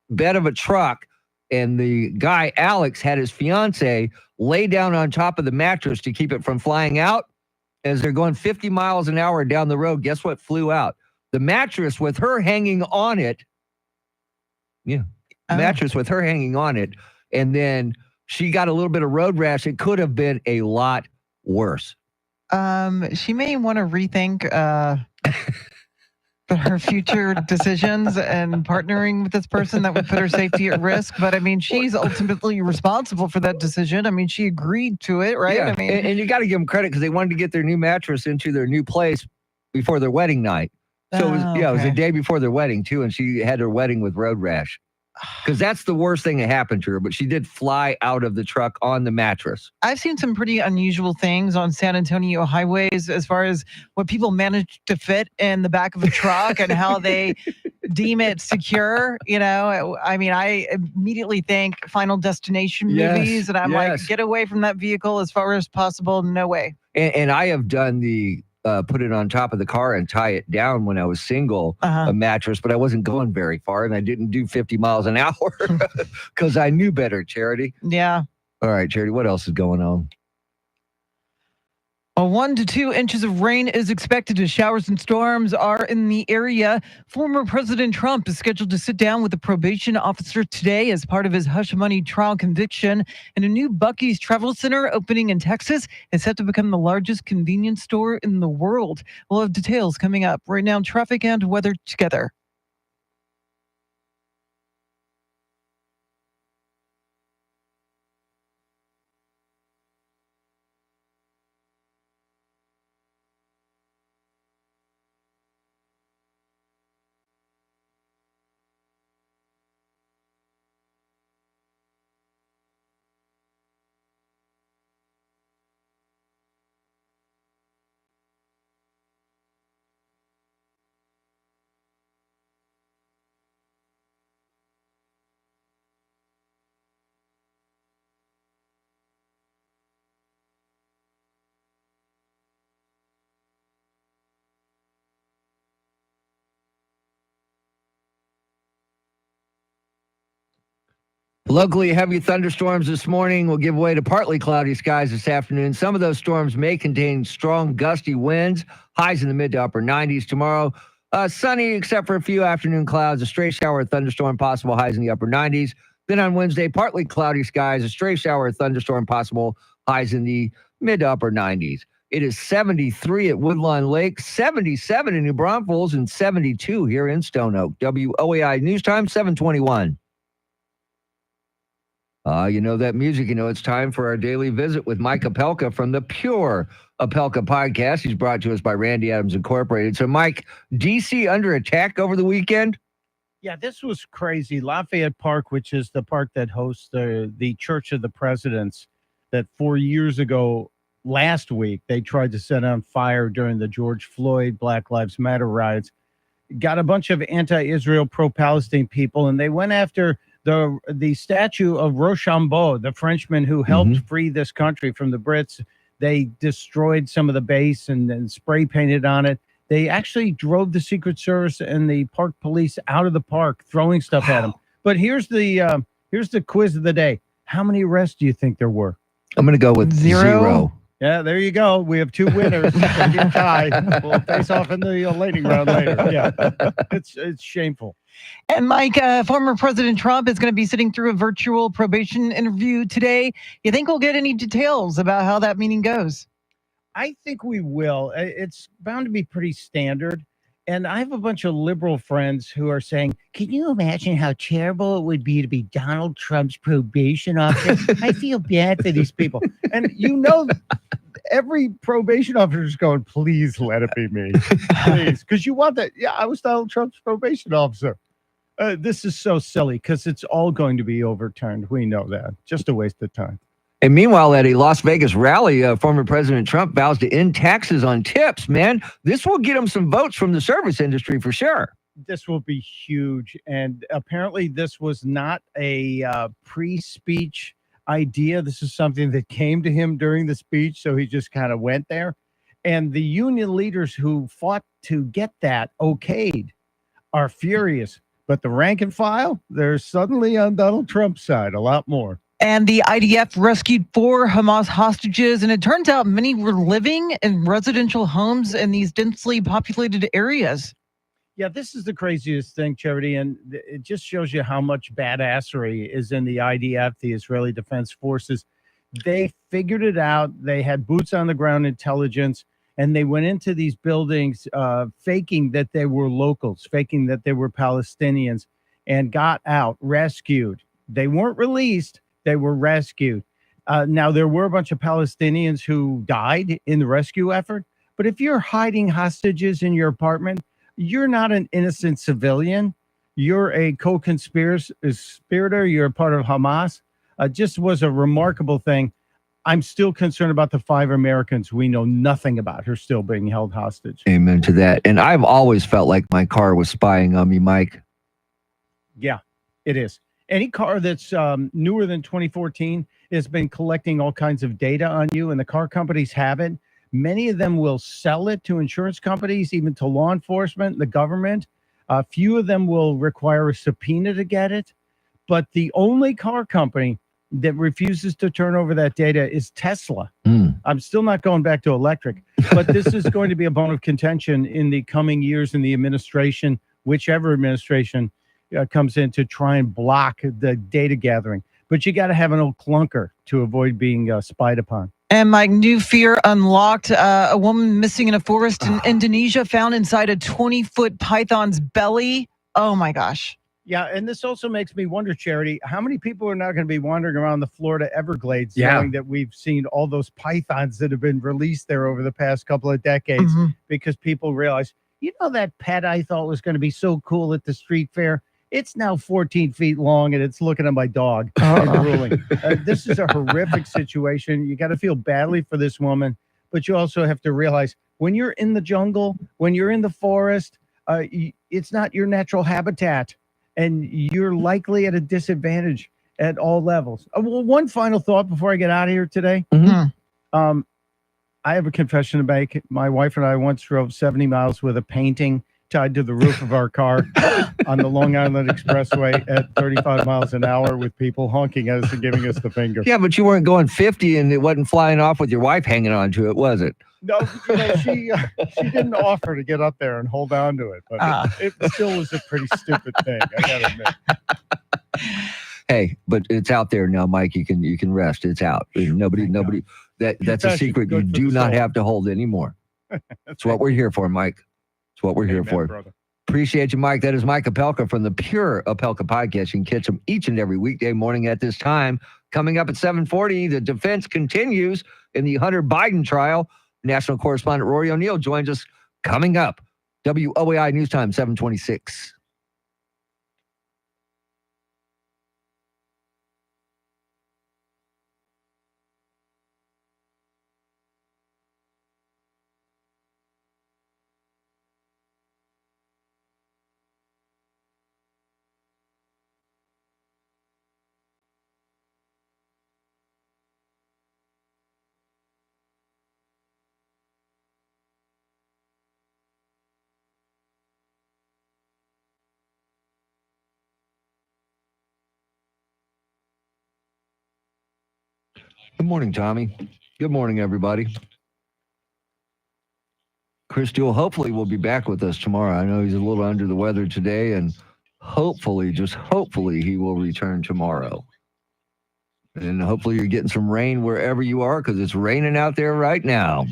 bed of a truck. And the guy, Alex, had his fiance lay down on top of the mattress to keep it from flying out. As they're going 50 miles an hour down the road, guess what flew out? The mattress with her hanging on it. Yeah. Mattress with her hanging on it. And then she got a little bit of road rash. It could have been a lot worse. She may want to rethink her future decisions and partnering with this person that would put her safety at risk. But I mean, she's ultimately responsible for that decision. I mean, she agreed to it, right? Yeah. I mean, and you got to give them credit because they wanted to get their new mattress into their new place before their wedding night. So it was the day before their wedding too, and she had her wedding with road rash. Because that's the worst thing that happened to her, but she did fly out of the truck on the mattress. I've seen some pretty unusual things on San Antonio highways as far as what people manage to fit in the back of a truck and how they deem it secure. You know, I mean, I immediately think Final Destination movies, and I'm like, get away from that vehicle as far as possible. No way. And I have done the put it on top of the car and tie it down when I was single, a mattress, but I wasn't going very far, and I didn't do 50 miles an hour because I knew better, Charity. Yeah. All right, Charity, what else is going on? 1 to 2 inches of rain is expected as showers and storms are in the area. Former President Trump is scheduled to sit down with a probation officer today as part of his hush money trial conviction. And a new Buc-ee's Travel Center opening in Texas is set to become the largest convenience store in the world. We'll have details coming up. Right now, traffic and weather together. Locally, heavy thunderstorms this morning will give way to partly cloudy skies this afternoon. Some of those storms may contain strong gusty winds, highs in the mid to upper 90s tomorrow. Sunny except for a few afternoon clouds, a stray shower or thunderstorm possible, highs in the upper 90s. Then on Wednesday, partly cloudy skies, a stray shower or thunderstorm possible, highs in the mid to upper 90s. It is 73 at Woodlawn Lake, 77 in New Braunfels, and 72 here in Stone Oak. WOAI News Time, 721. You know that music. You know it's time for our daily visit with Mike Opelka from the Pure Opelka podcast. He's brought to us by Randy Adams Incorporated. So, Mike, DC under attack over the weekend? Yeah, this was crazy. Lafayette Park, which is the park that hosts the Church of the Presidents, that 4 years ago, last week, they tried to set on fire during the George Floyd Black Lives Matter riots, got a bunch of anti-Israel, pro-Palestine people, and they went after the statue of Rochambeau, the Frenchman who helped free this country from the Brits. They destroyed some of the base and spray painted on it. They actually drove the Secret Service and the park police out of the park, throwing stuff at them. But here's the quiz of the day. How many arrests do you think there were? I'm going to go with zero. Yeah, there you go. We have two winners. We'll face off in the lightning round later. Yeah, it's shameful. And Mike, former President Trump is going to be sitting through a virtual probation interview today. You think we'll get any details about how that meeting goes? I think we will. It's bound to be pretty standard. And I have a bunch of liberal friends who are saying, can you imagine how terrible it would be to be Donald Trump's probation officer? I feel bad for these people. And you know, every probation officer is going, please let it be me. Please. Because you want that. Yeah, I was Donald Trump's probation officer. This is so silly because it's all going to be overturned. We know that. Just a waste of time. And meanwhile, at a Las Vegas rally, former President Trump vows to end taxes on tips. Man, this will get him some votes from the service industry for sure. This will be huge. And apparently this was not a pre-speech idea. This is something that came to him during the speech. So he just kind of went there. And the union leaders who fought to get that okayed are furious. But the rank and file, they're suddenly on Donald Trump's side a lot more. And the IDF rescued 4 Hamas hostages, and it turns out many were living in residential homes in these densely populated areas. Yeah, this is the craziest thing, Charity, and it just shows you how much badassery is in the IDF, the Israeli Defense Forces. They figured it out. They had boots on the ground intelligence, and they went into these buildings faking that they were locals, faking that they were Palestinians, and got out, rescued. They weren't released. They were rescued. Now, there were a bunch of Palestinians who died in the rescue effort. But if you're hiding hostages in your apartment, you're not an innocent civilian. You're a co-conspirator. You're a part of Hamas. Just was a remarkable thing. I'm still concerned about the 5 Americans we know nothing about who are still being held hostage. Amen to that. And I've always felt like my car was spying on me, Mike. Yeah, it is. Any car that's newer than 2014 has been collecting all kinds of data on you, and the car companies have it. Many of them will sell it to insurance companies, even to law enforcement, the government. A few of them will require a subpoena to get it. But the only car company that refuses to turn over that data is Tesla. I'm still not going back to electric, but this is going to be a bone of contention in the coming years in the administration, whichever administration comes in, to try and block the data gathering. But you got to have an old clunker to avoid being spied upon. And my new fear unlocked. A woman missing in a forest in Indonesia, found inside a 20-foot python's belly. Oh my gosh. Yeah, and this also makes me wonder, Charity, how many people are now going to be wandering around the Florida Everglades knowing that we've seen all those pythons that have been released there over the past couple of decades because people realize, that pet I thought was going to be so cool at the street fair, it's now 14 feet long and it's looking at my dog and drooling. This is a horrific situation. You got to feel badly for this woman, but you also have to realize when you're in the jungle, when you're in the forest, it's not your natural habitat. And you're likely at a disadvantage at all levels. Well, one final thought before I get out of here today. I have a confession to make. My wife and I once drove 70 miles with a painting tied to the roof of our car on the Long Island Expressway at 35 miles an hour with people honking at us and giving us the finger. Yeah, but you weren't going 50 and it wasn't flying off with your wife hanging on to it, was it? No, she didn't offer to get up there and hold on to it, but it still was a pretty stupid thing, I gotta admit. Hey, but it's out there now, Mike. You can rest. It's out. Nobody. That's a secret you do not have to hold anymore. That's what we're here for, Mike. That's what we're here for. Brother. Appreciate you, Mike. That is Mike Opelka from the Pure Opelka Podcast. You can catch him each and every weekday morning at this time. Coming up at 7:40, the defense continues in the Hunter Biden trial. National correspondent Rory O'Neill joins us coming up. WOAI News Time, 7:26. Good morning, Tommy. Good morning, everybody. Chris Jewell hopefully will be back with us tomorrow. I know he's a little under the weather today, and hopefully, just hopefully, he will return tomorrow. And hopefully you're getting some rain wherever you are, because it's raining out there right now. All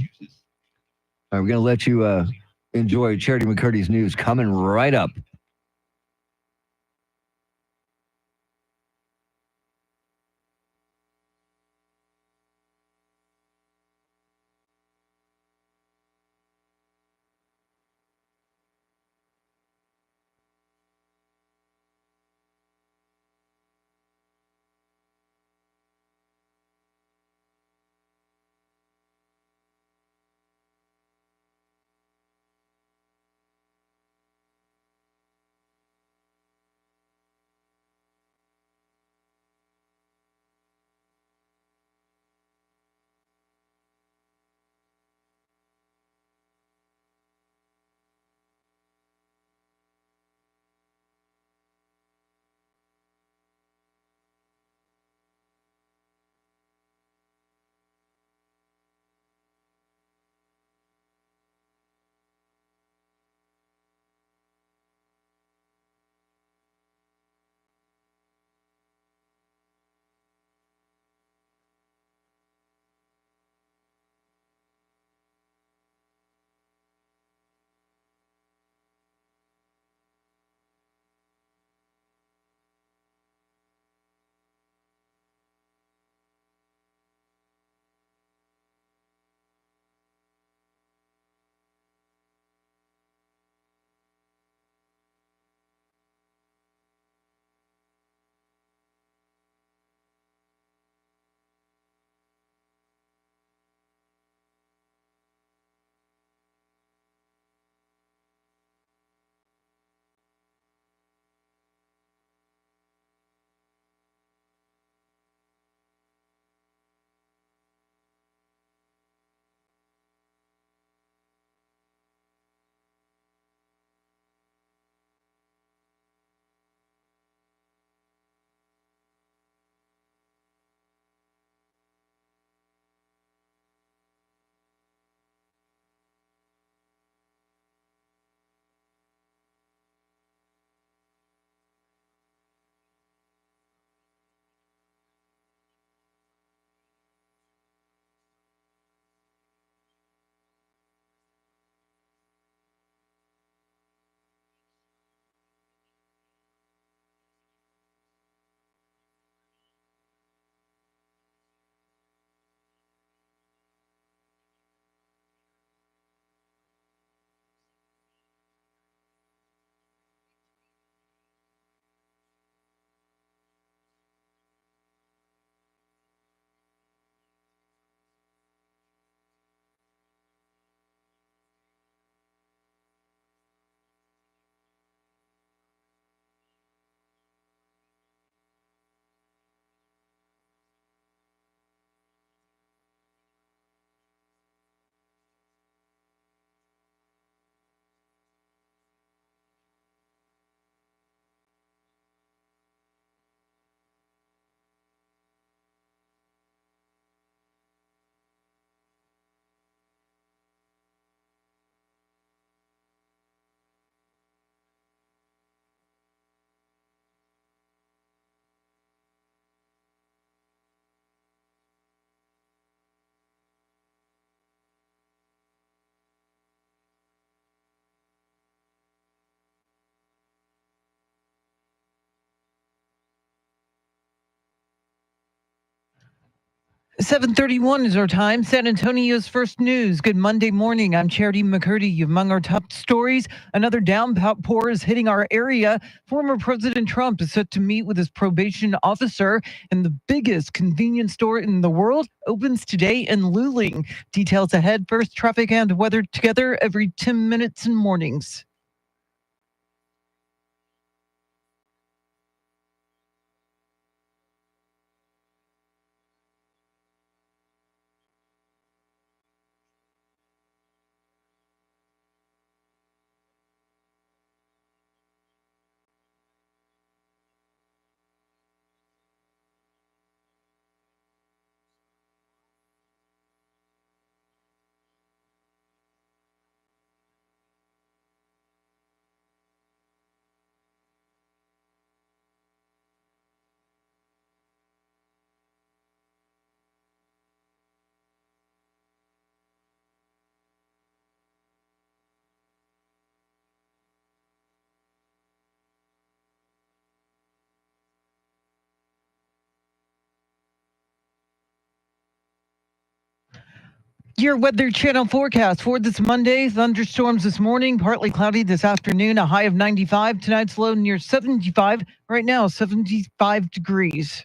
right, we're going to let you enjoy Charity McCurdy's news coming right up. 7:31 is our time. San Antonio's first news. Good Monday morning. I'm Charity McCurdy. Among our top stories, another downpour is hitting our area. Former President Trump is set to meet with his probation officer, and the biggest convenience store in the world opens today in Luling. Details ahead. First, traffic and weather together every 10 minutes in mornings. Your Weather Channel forecast for this Monday. Thunderstorms this morning, partly cloudy this afternoon, a high of 95. Tonight's low near 75. Right now, 75 degrees.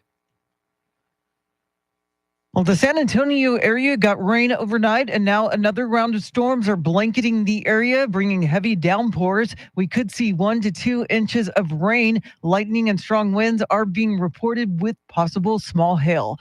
Well, the San Antonio area got rain overnight, and now another round of storms are blanketing the area, bringing heavy downpours. We could see 1 to 2 inches of rain. Lightning and strong winds are being reported with possible small hail.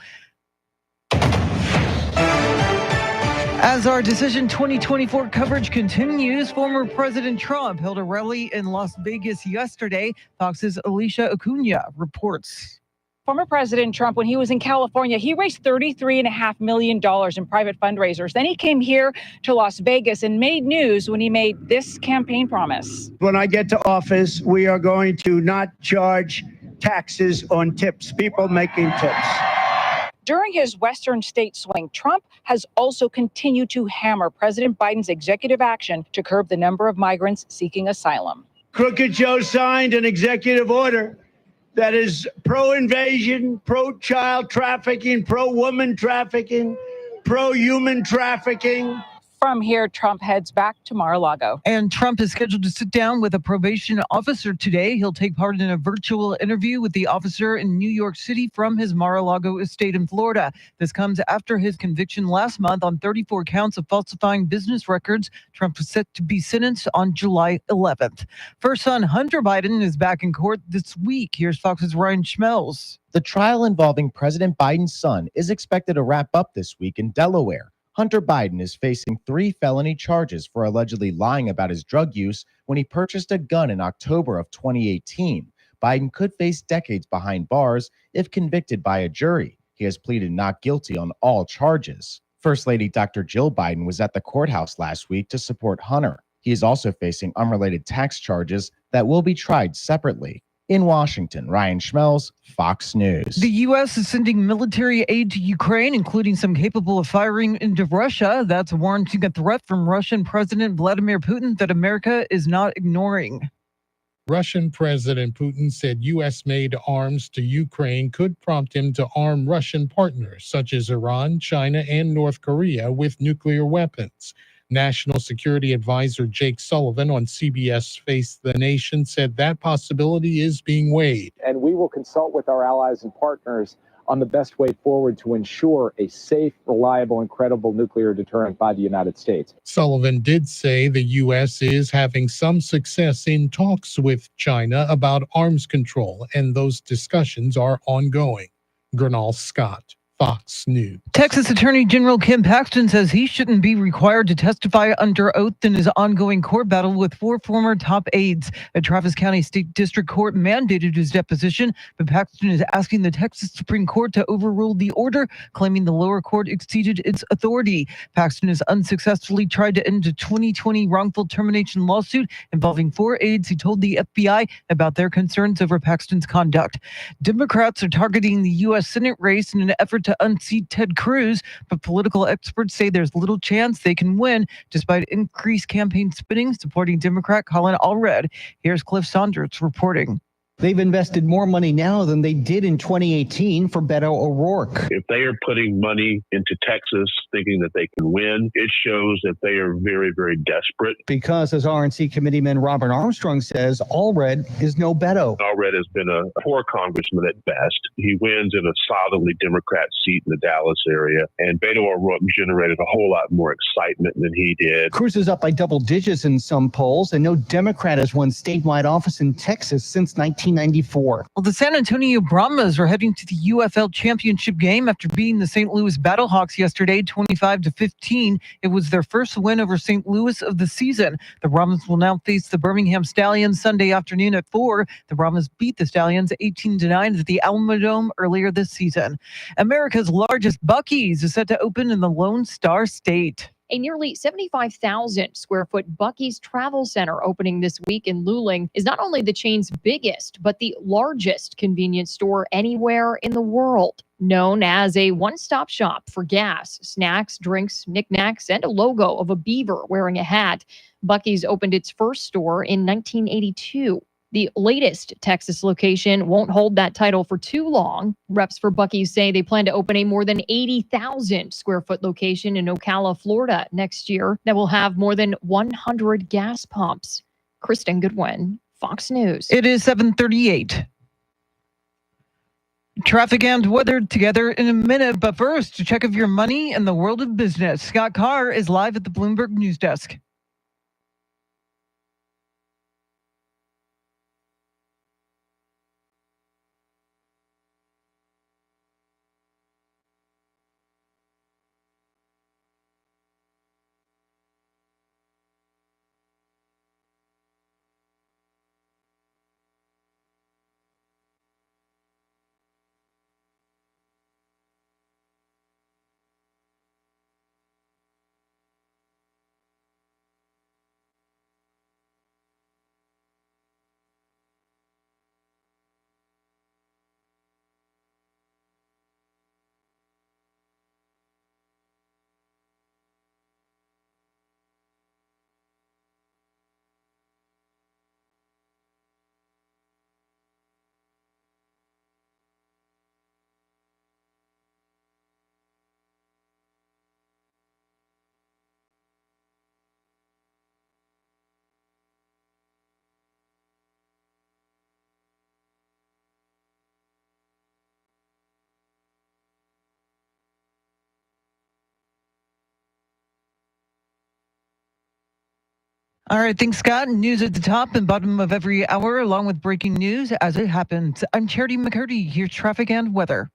As our Decision 2024 coverage continues, former President Trump held a rally in Las Vegas yesterday. Fox's Alicia Acuna reports. Former President Trump, when he was in California, he raised $33.5 million in private fundraisers. Then he came here to Las Vegas and made news when he made this campaign promise. When I get to office, we are going to not charge taxes on tips, people making tips. During his Western state swing, Trump has also continued to hammer President Biden's executive action to curb the number of migrants seeking asylum. Crooked Joe signed an executive order that is pro-invasion, pro-child trafficking, pro-woman trafficking, pro-human trafficking. From here, Trump heads back to Mar-a-Lago. And Trump is scheduled to sit down with a probation officer today. He'll take part in a virtual interview with the officer in New York City from his Mar-a-Lago estate in Florida. This comes after his conviction last month on 34 counts of falsifying business records. Trump was set to be sentenced on July 11th. First son Hunter Biden is back in court this week. Here's Fox's Ryan Schmelz. The trial involving President Biden's son is expected to wrap up this week in Delaware. Hunter Biden is facing 3 felony charges for allegedly lying about his drug use when he purchased a gun in October of 2018. Biden could face decades behind bars if convicted by a jury. He has pleaded not guilty on all charges. First Lady Dr. Jill Biden was at the courthouse last week to support Hunter. He is also facing unrelated tax charges that will be tried separately. In Washington, Ryan Schmelz, Fox News. The U.S. is sending military aid to Ukraine, including some capable of firing into Russia. That's warranting a threat from Russian President Vladimir Putin that America is not ignoring. Russian President Putin said U.S.-made arms to Ukraine could prompt him to arm Russian partners such as Iran, China, and North Korea with nuclear weapons. National Security Advisor Jake Sullivan on CBS Face the Nation said that possibility is being weighed. And we will consult with our allies and partners on the best way forward to ensure a safe, reliable, and credible nuclear deterrent by the United States. Sullivan did say the U.S. is having some success in talks with China about arms control, and those discussions are ongoing. Gernal Scott, Fox News. Texas Attorney General Ken Paxton says he shouldn't be required to testify under oath in his ongoing court battle with 4 former top aides. A Travis County State District Court mandated his deposition, but Paxton is asking the Texas Supreme Court to overrule the order, claiming the lower court exceeded its authority. Paxton has unsuccessfully tried to end a 2020 wrongful termination lawsuit involving 4 aides who told the FBI about their concerns over Paxton's conduct. Democrats are targeting the U.S. Senate race in an effort to unseat Ted Cruz, but political experts say there's little chance they can win despite increased campaign spending supporting Democrat Colin Allred. Here's Cliff Saunders reporting. They've invested more money now than they did in 2018 for Beto O'Rourke. If they are putting money into Texas thinking that they can win, it shows that they are very, very desperate. Because, as RNC Committeeman Robert Armstrong says, Allred is no Beto. Allred has been a poor congressman at best. He wins in a solidly Democrat seat in the Dallas area, and Beto O'Rourke generated a whole lot more excitement than he did. Cruz is up by double digits in some polls, and no Democrat has won statewide office in Texas since 1994. Well, the San Antonio Brahmas are heading to the UFL championship game after beating the St. Louis Battlehawks yesterday, 25-15. It was their first win over St. Louis of the season. The Brahmas will now face the Birmingham Stallions Sunday afternoon at 4. The Brahmas beat the Stallions 18-9 at the Alamodome earlier this season. America's largest Buc-ee's is set to open in the Lone Star State. A nearly 75,000 square foot Buc-ee's Travel Center opening this week in Luling is not only the chain's biggest, but the largest convenience store anywhere in the world. Known as a one-stop shop for gas, snacks, drinks, knickknacks, and a logo of a beaver wearing a hat, Buc-ee's opened its first store in 1982. The latest Texas location won't hold that title for too long. Reps for Buc-ee's say they plan to open a more than 80,000 square foot location in Ocala, Florida next year that will have more than 100 gas pumps. Kristen Goodwin, Fox News. It is 7:38. Traffic and weather together in a minute, but first, to check of your money and the world of business. Scott Carr is live at the Bloomberg News Desk. All right, thanks, Scott. News at the top and bottom of every hour, along with breaking news as it happens. I'm Charity McCurdy. Here's traffic and weather.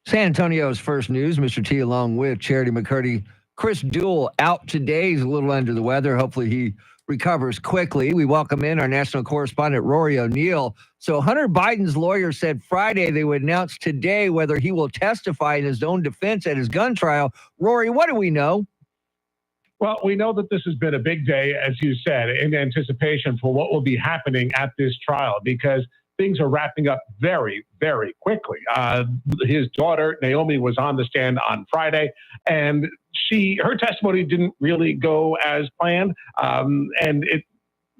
San Antonio's first news, Mr. T, along with Charity McCurdy. Chris Duell out today. He's a little under the weather. Hopefully he recovers quickly. We welcome in our national correspondent, Rory O'Neill. So Hunter Biden's lawyer said Friday they would announce today whether he will testify in his own defense at his gun trial. Rory, what do we know? Well, we know that this has been a big day, as you said, in anticipation for what will be happening at this trial, because things are wrapping up very, very quickly. His daughter, Naomi, was on the stand on Friday, and her testimony didn't really go as planned.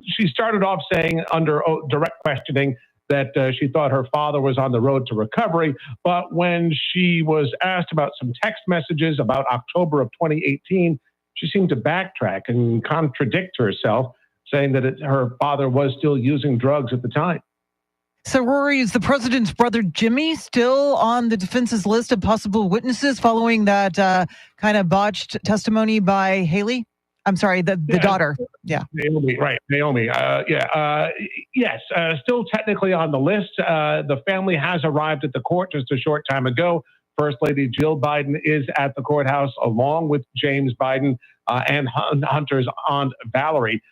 She started off saying under direct questioning that she thought her father was on the road to recovery. But when she was asked about some text messages about October of 2018, she seemed to backtrack and contradict herself, saying that her father was still using drugs at the time. So, Rory, is the president's brother Jimmy still on the defense's list of possible witnesses following that kind of botched testimony by Haley? I'm sorry, the daughter. Yeah. Naomi, right. Naomi. Yes, still technically on the list. The family has arrived at the court just a short time ago. First Lady Jill Biden is at the courthouse along with James Biden and Hunter's aunt Valerie.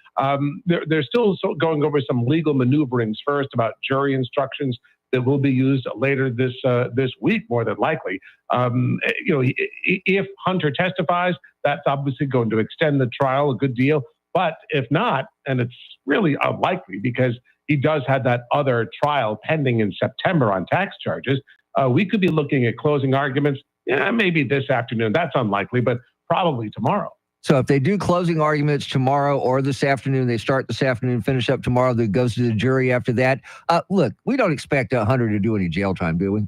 They're still going over some legal maneuverings first about jury instructions that will be used later this week, more than likely. If Hunter testifies, that's obviously going to extend the trial a good deal. But if not, and it's really unlikely because he does have that other trial pending in September on tax charges, we could be looking at closing arguments, maybe this afternoon. That's unlikely, but probably tomorrow. So if they do closing arguments tomorrow or this afternoon, they start this afternoon, finish up tomorrow, that goes to the jury after that. Look, we don't expect Hunter to do any jail time, do we?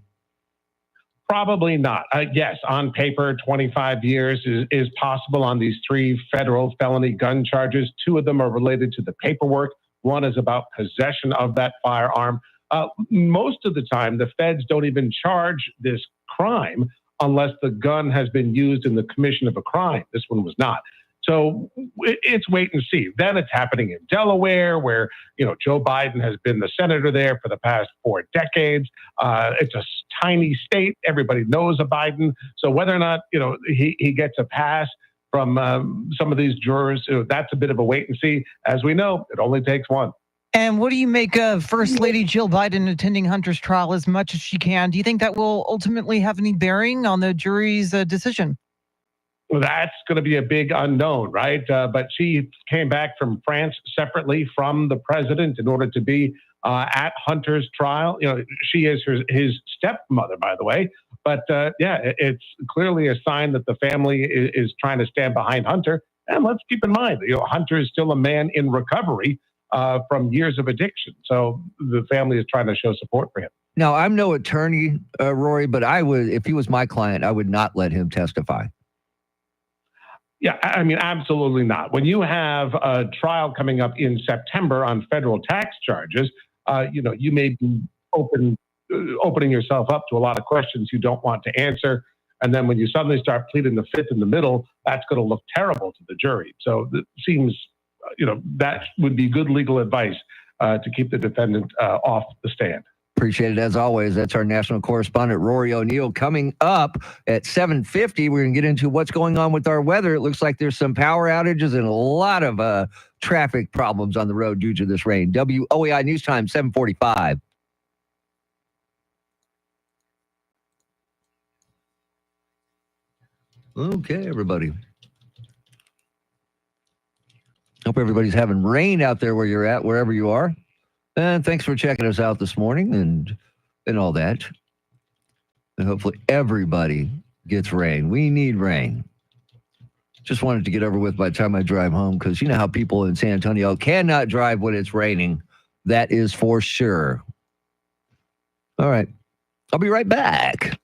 Probably not. Yes, on paper, 25 years is possible on these 3 federal felony gun charges. 2 of them are related to the paperwork. One is about possession of that firearm. Most of the time, the feds don't even charge this crime unless the gun has been used in the commission of a crime. This one was not. So it's wait and see. Then it's happening in Delaware, where Joe Biden has been the senator there for the past 4 decades. It's a tiny state. Everybody knows a Biden. So whether or not he gets a pass from some of these jurors, that's a bit of a wait and see. As we know, it only takes one. And what do you make of First Lady Jill Biden attending Hunter's trial as much as she can? Do you think that will ultimately have any bearing on the jury's decision? Well, that's going to be a big unknown, right? But she came back from France separately from the president in order to be at Hunter's trial. She is his stepmother, by the way. But it's clearly a sign that the family is trying to stand behind Hunter. And let's keep in mind, Hunter is still a man in recovery from years of addiction. So the family is trying to show support for him. Now, I'm no attorney, Rory, but I would, if he was my client, I would not let him testify. Yeah, I mean, absolutely not. When you have a trial coming up in September on federal tax charges, you may be opening yourself up to a lot of questions you don't want to answer. And then when you suddenly start pleading the fifth in the middle, that's going to look terrible to the jury. So it seems, that would be good legal advice to keep the defendant off the stand. Appreciate it as always. That's our national correspondent, Rory O'Neill. Coming up at 7:50, we're going to get into what's going on with our weather. It looks like there's some power outages and a lot of traffic problems on the road due to this rain. WOAI News Time, 7:45. Okay, everybody. Hope everybody's having rain out there where you're at, wherever you are. And thanks for checking us out this morning and all that. And hopefully everybody gets rain. We need rain. Just wanted to get over with by the time I drive home, because you know how people in San Antonio cannot drive when it's raining. That is for sure. All right. I'll be right back.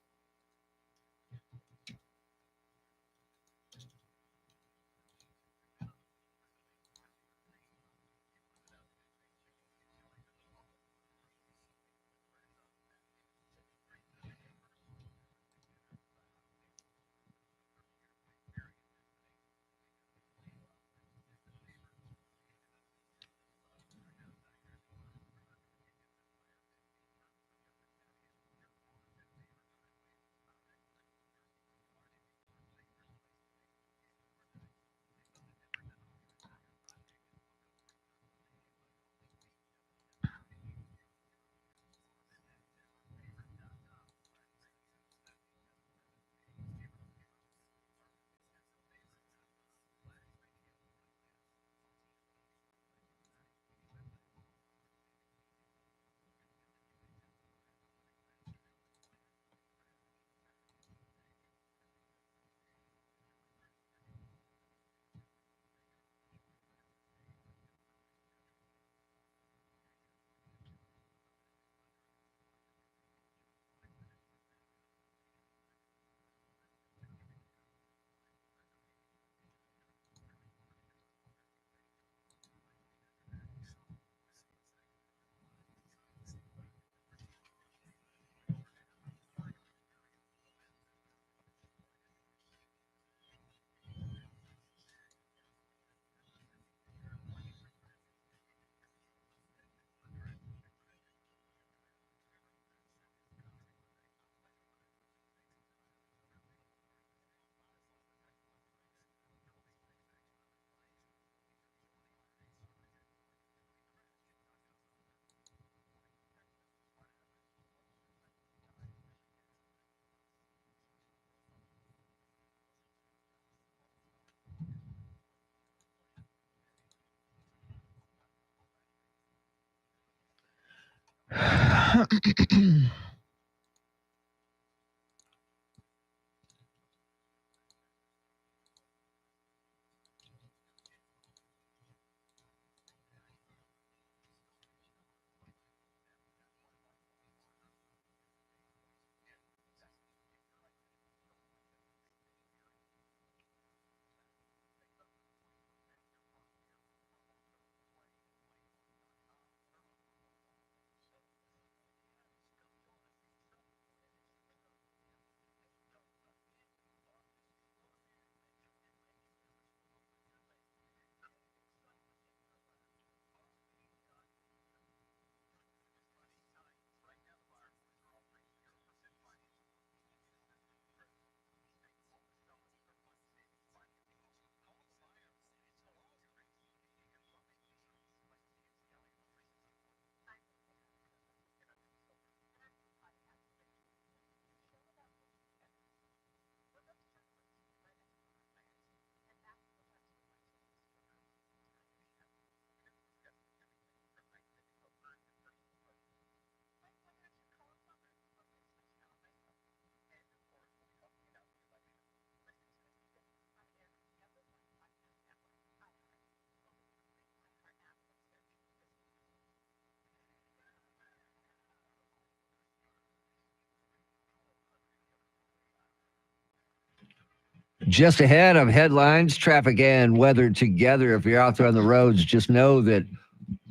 Just ahead of headlines, traffic and weather together. If you're out there on the roads, just know that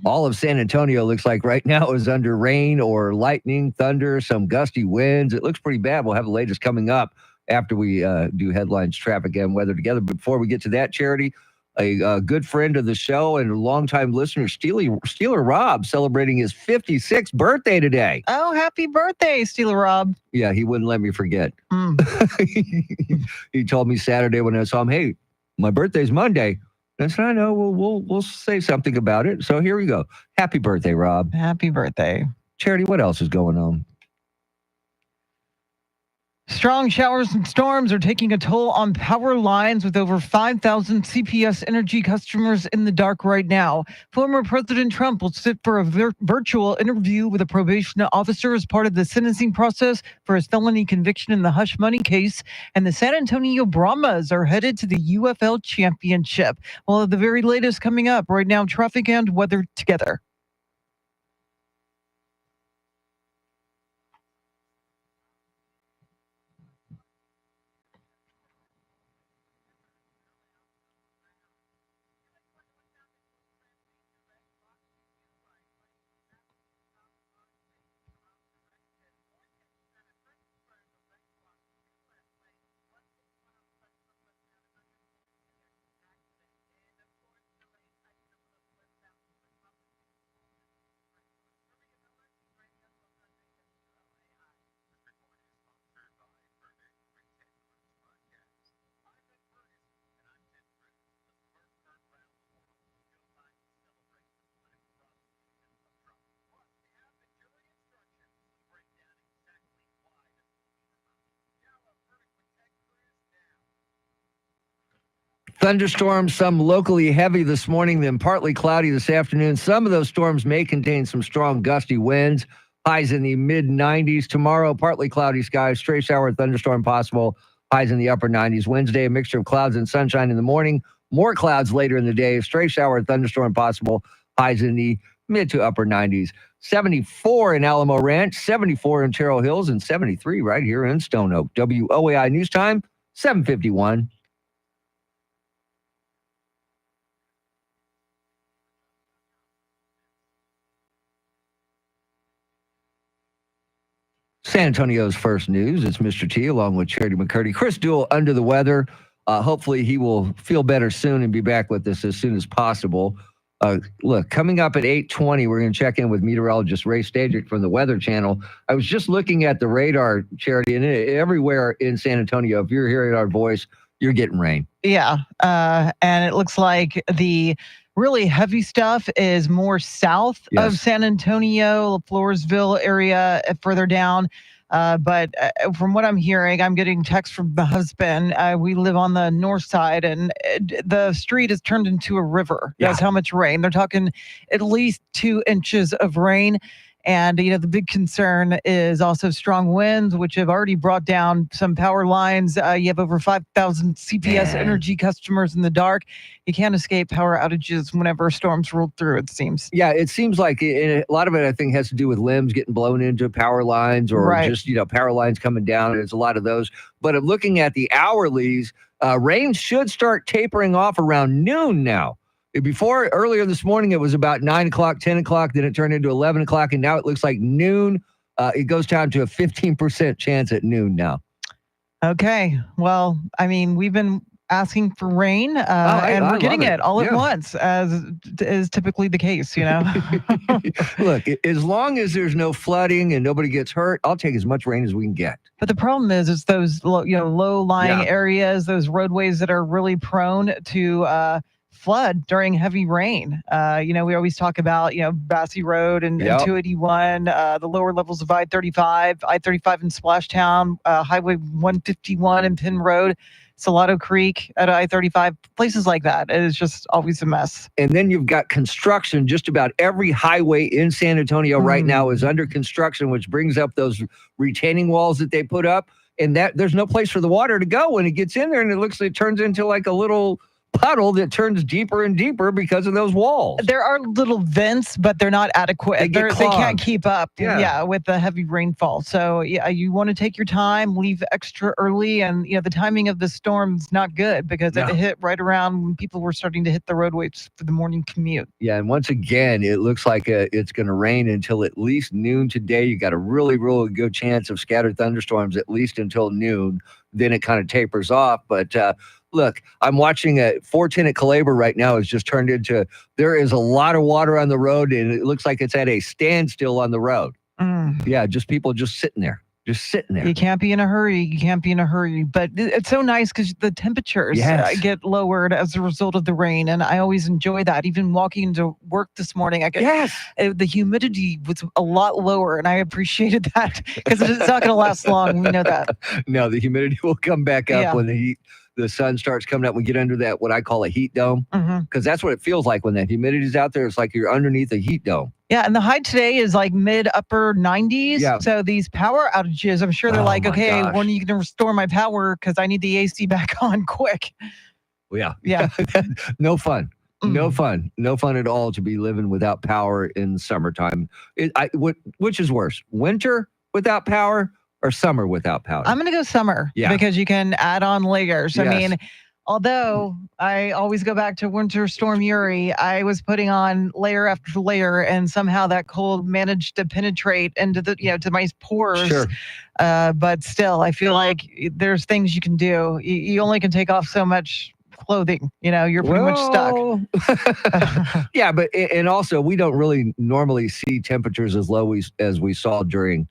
all of San Antonio looks like right now is under rain or lightning, thunder, some gusty winds. It looks pretty bad. We'll have the latest coming up after we do headlines, traffic, and weather together. Before we get to that, Charity, a good friend of the show and a longtime listener, Steeler Rob, celebrating his 56th birthday today. Oh, happy birthday, Steeler Rob. Yeah, he wouldn't let me forget. He told me Saturday when I saw him, hey, my birthday's Monday. I said, I know, we'll say something about it. So here we go. Happy birthday, Rob. Happy birthday. Charity, what else is going on? Strong showers and storms are taking a toll on power lines with over 5,000 CPS Energy customers in the dark right now. Former President Trump will sit for a virtual interview with a probation officer as part of the sentencing process for his felony conviction in the hush money case. And the San Antonio Brahmas are headed to the UFL Championship. Well, the very latest coming up right now, traffic and weather together. Thunderstorms, some locally heavy this morning, then partly cloudy this afternoon. Some of those storms may contain some strong gusty winds. Highs in the mid-90s. Tomorrow, partly cloudy skies, stray shower thunderstorm possible. Highs in the upper 90s. Wednesday, a mixture of clouds and sunshine in the morning. More clouds later in the day. Stray shower thunderstorm possible. Highs in the mid to upper 90s. 74 in Alamo Ranch, 74 in Terrell Hills, and 73 right here in Stone Oak. WOAI News Time, 7:51. San Antonio's first news. It's Mr. T along with Charity McCurdy. Chris Duell under the weather. Hopefully he will feel better soon and be back with us as soon as possible. Look, coming up at 8:20, we're going to check in with meteorologist Ray Stadrick from the Weather Channel. I was just looking at the radar, Charity, and everywhere in San Antonio, if you're hearing our voice, you're getting rain. Yeah, and it looks like the really heavy stuff is more south of San Antonio, Floresville area, further down. But from what I'm hearing, I'm getting texts from my husband. We live on the north side, and the street has turned into a river. That's how much rain. They're talking at least 2 inches of rain. And, the big concern is also strong winds, which have already brought down some power lines. You have over 5,000 CPS Energy customers in the dark. You can't escape power outages whenever storms roll through, it seems. Yeah, it seems like a lot of it, I think, has to do with limbs getting blown into power lines or Right. just, power lines coming down. There's a lot of those. But I'm looking at the hourlies, rain should start tapering off around noon now. Before, earlier this morning, it was about 9 o'clock, 10 o'clock, then it turned into 11 o'clock, and now it looks like noon. It goes down to a 15% chance at noon now. Okay. Well, we've been asking for rain, and we're getting it all at once, as is typically the case, Look, as long as there's no flooding and nobody gets hurt, I'll take as much rain as we can get. But the problem is, it's those low-lying areas, those roadways that are really prone to flood during heavy rain. We always talk about, Bassey Road and 281, the lower levels of I-35 in Splashtown, Highway 151 and Penn Road, Salado Creek at I-35, places like that. It is just always a mess. And then you've got construction. Just about every highway in San Antonio right now is under construction, which brings up those retaining walls that they put up. And that there's no place for the water to go when it gets in there, and it turns into like a little puddle that turns deeper and deeper because of those walls. There are little vents, but they're not adequate. They can't keep up with the heavy rainfall. So you want to take your time, leave extra early, and the timing of the storm's not good because it hit right around when people were starting to hit the roadways for the morning commute. Yeah, and once again, it looks like it's going to rain until at least noon today. You got a really, really good chance of scattered thunderstorms at least until noon. Then it kind of tapers off, but look, I'm watching a 410 at Calabar right now. It's just turned into, there is a lot of water on the road, and it looks like it's at a standstill on the road. Yeah, just people just sitting there. You can't be in a hurry. But it's so nice because the temperatures get lowered as a result of the rain. And I always enjoy that. Even walking into work this morning, the humidity was a lot lower. And I appreciated that because it's not going to last long. We know that. No, the humidity will come back up when the sun starts coming up. We get under that, what I call a heat dome, because that's what it feels like when that humidity is out there. It's like you're underneath a heat dome. Yeah, and the high today is like mid-upper 90s. Yeah. So these power outages, I'm sure they're when are you going to restore my power? Because I need the AC back on quick. Yeah. Yeah. No fun. No fun at all to be living without power in the summertime. Which is worse, winter without power or summer without power? I'm going to go summer because you can add on layers. Yes. Although I always go back to Winter Storm Uri, I was putting on layer after layer, and somehow that cold managed to penetrate into the, to my pores. Sure. But still, I feel like there's things you can do. You only can take off so much clothing. You're pretty much stuck. Yeah, but and also we don't really normally see temperatures as low as we saw during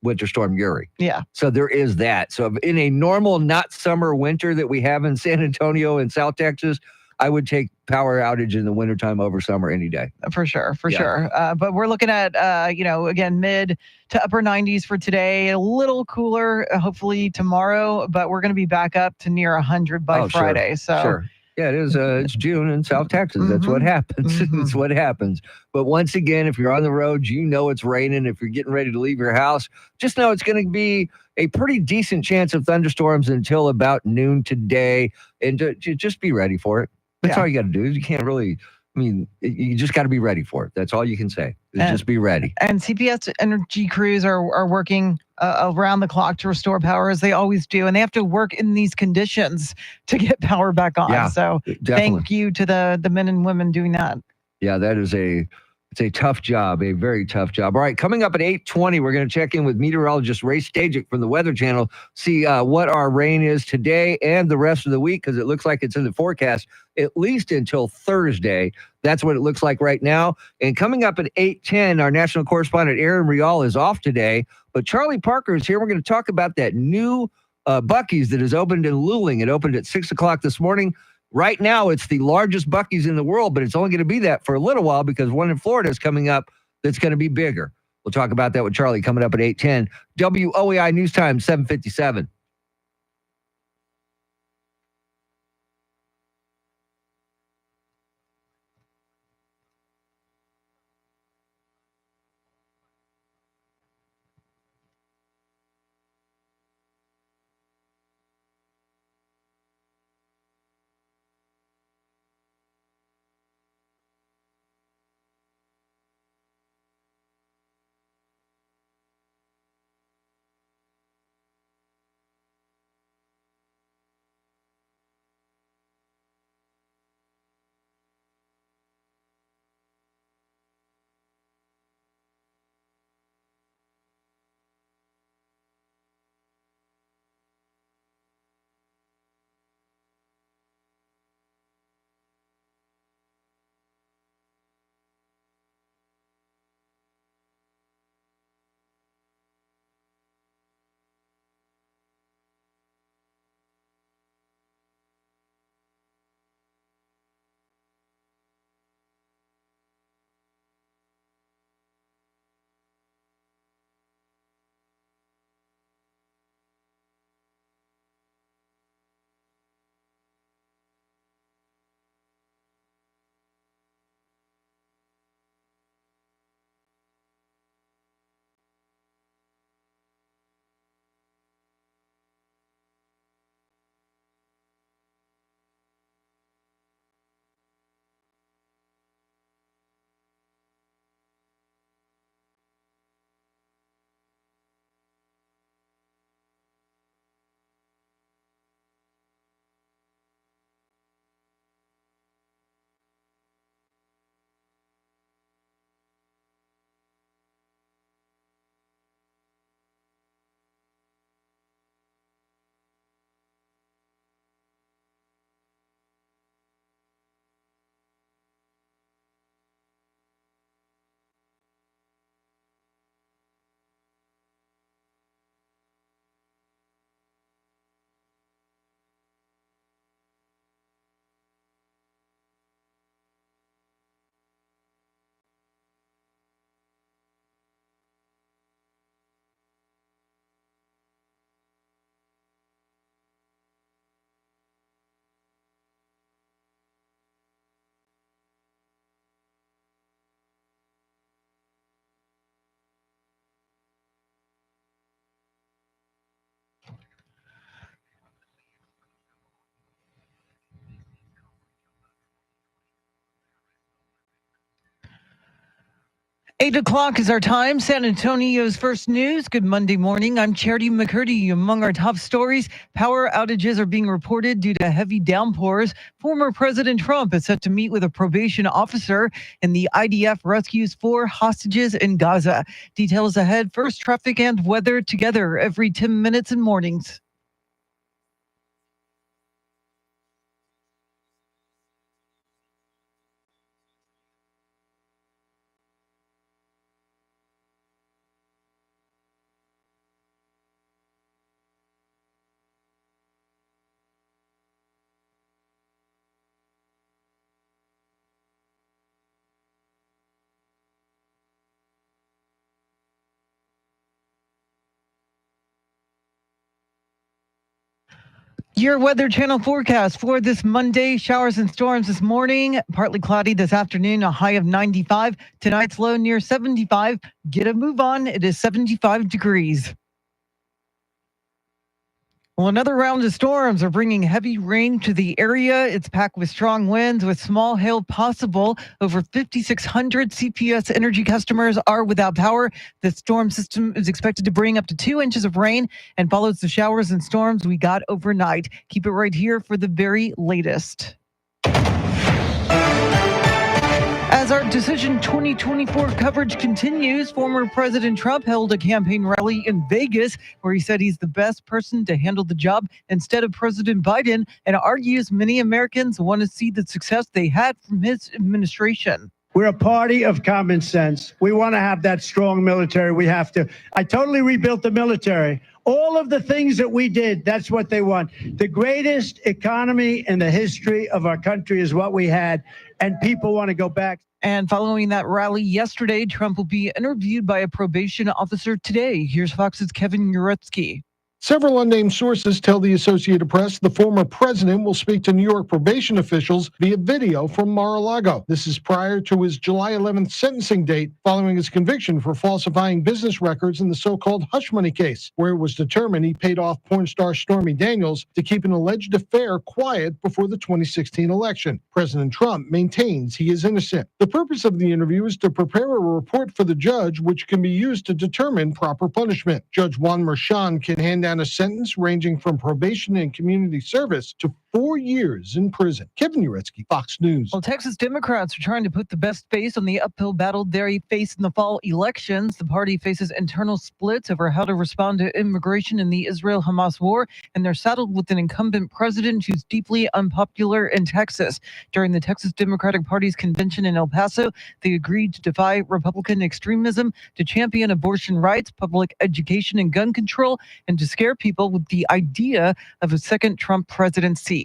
Winter Storm Uri. Yeah. So there is that. So in a normal, not summer winter that we have in San Antonio and South Texas, I would take power outage in the wintertime over summer any day. For sure. But we're looking at, again, mid to upper 90s for today, a little cooler, hopefully tomorrow, but we're going to be back up to near 100 by Friday. Sure. Yeah, it is. It's June in South Texas. That's what happens. It's what happens. But once again, if you're on the road, it's raining. If you're getting ready to leave your house, just know it's going to be a pretty decent chance of thunderstorms until about noon today. And to just be ready for it. That's all you got to do. You can't really, you just got to be ready for it. That's all you can say. Just be ready. And CPS Energy crews are working around the clock to restore power as they always do. And they have to work in these conditions to get power back on. Yeah, so definitely. Thank you to the men and women doing that. Yeah, that is it's a tough job, a very tough job. All right, coming up at 8:20, we're going to check in with meteorologist Ray Stajic from the Weather Channel, see what our rain is today and the rest of the week, because it looks like it's in the forecast at least until Thursday. That's what it looks like right now. And coming up at 8:10, our national correspondent Aaron Rial is off today, but Charlie Parker is here. We're going to talk about that new Buc-ee's that has opened in Luling. It opened at 6 o'clock this morning. Right now, it's the largest Buc-ee's in the world, but it's only going to be that for a little while because one in Florida is coming up that's going to be bigger. We'll talk about that with Charlie coming up at 8:10. WOAI News Time, 7:57. 8 o'clock is our time. San Antonio's first news. Good Monday morning. I'm Charity McCurdy. Among our top stories, power outages are being reported due to heavy downpours. Former President Trump is set to meet with a probation officer, and the IDF rescues 4 hostages in Gaza. Details ahead. First, traffic and weather together every 10 minutes in mornings. Your Weather Channel forecast for this Monday: showers and storms this morning, partly cloudy this afternoon, a high of 95. Tonight's low near 75. Get a move on. It is 75 degrees. Well, another round of storms are bringing heavy rain to the area. It's packed with strong winds with small hail possible. Over 5,600 CPS Energy customers are without power. The storm system is expected to bring up to 2 inches of rain and follows the showers and storms we got overnight. Keep it right here for the very latest. As our Decision 2024 coverage continues, former President Trump held a campaign rally in Vegas where he said he's the best person to handle the job instead of President Biden, and argues many Americans want to see the success they had from his administration. We're a party of common sense. We want to have that strong military. We have to. I totally rebuilt the military. All of the things that we did, that's what they want. The greatest economy in the history of our country is what we had, and people want to go back. And following that rally yesterday, Trump will be interviewed by a probation officer today. Here's Fox's Kevin Uretsky. Several unnamed sources tell the Associated Press the former president will speak to New York probation officials via video from Mar-a-Lago. This is prior to his July 11th sentencing date, following his conviction for falsifying business records in the so-called hush money case, where it was determined he paid off porn star Stormy Daniels to keep an alleged affair quiet before the 2016 election. President Trump maintains he is innocent. The purpose of the interview is to prepare a report for the judge, which can be used to determine proper punishment. Judge Juan Merchan can hand down a sentence ranging from probation and community service to 4 years in prison. Kevin Uretsky, Fox News. Well, Texas Democrats are trying to put the best face on the uphill battle they face in the fall elections. The party faces internal splits over how to respond to immigration in the Israel-Hamas war, and they're saddled with an incumbent president who's deeply unpopular in Texas. During the Texas Democratic Party's convention in El Paso, they agreed to defy Republican extremism, to champion abortion rights, public education, and gun control, and to scare people with the idea of a second Trump presidency.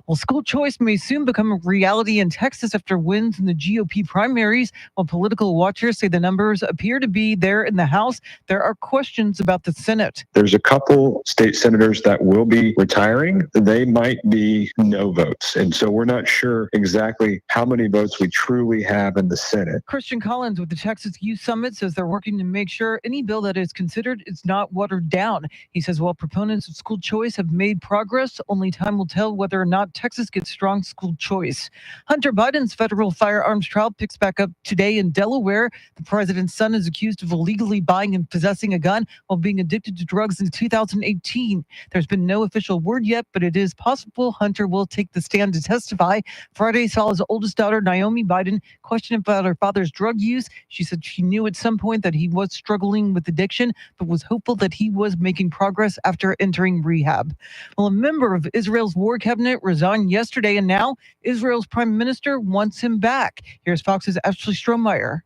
Well, school choice may soon become a reality in Texas after wins in the GOP primaries. While political watchers say the numbers appear to be there in the House, there are questions about the Senate. There's a couple state senators that will be retiring. They might be no votes. And so we're not sure exactly how many votes we truly have in the Senate. Christian Collins with the Texas Youth Summit says they're working to make sure any bill that is considered is not watered down. He says while proponents of school choice have made progress, only time will tell whether or not Texas gets strong school choice. Hunter Biden's federal firearms trial picks back up today in Delaware. The president's son is accused of illegally buying and possessing a gun while being addicted to drugs in 2018. There's been no official word yet, but it is possible Hunter will take the stand to testify. Friday saw his oldest daughter, Naomi Biden, question about her father's drug use. She said she knew at some point that he was struggling with addiction, but was hopeful that he was making progress after entering rehab. Well, a member of Israel's war cabinet resigned yesterday, and now Israel's prime minister wants him back. Here's Fox's Ashley Strohmeyer.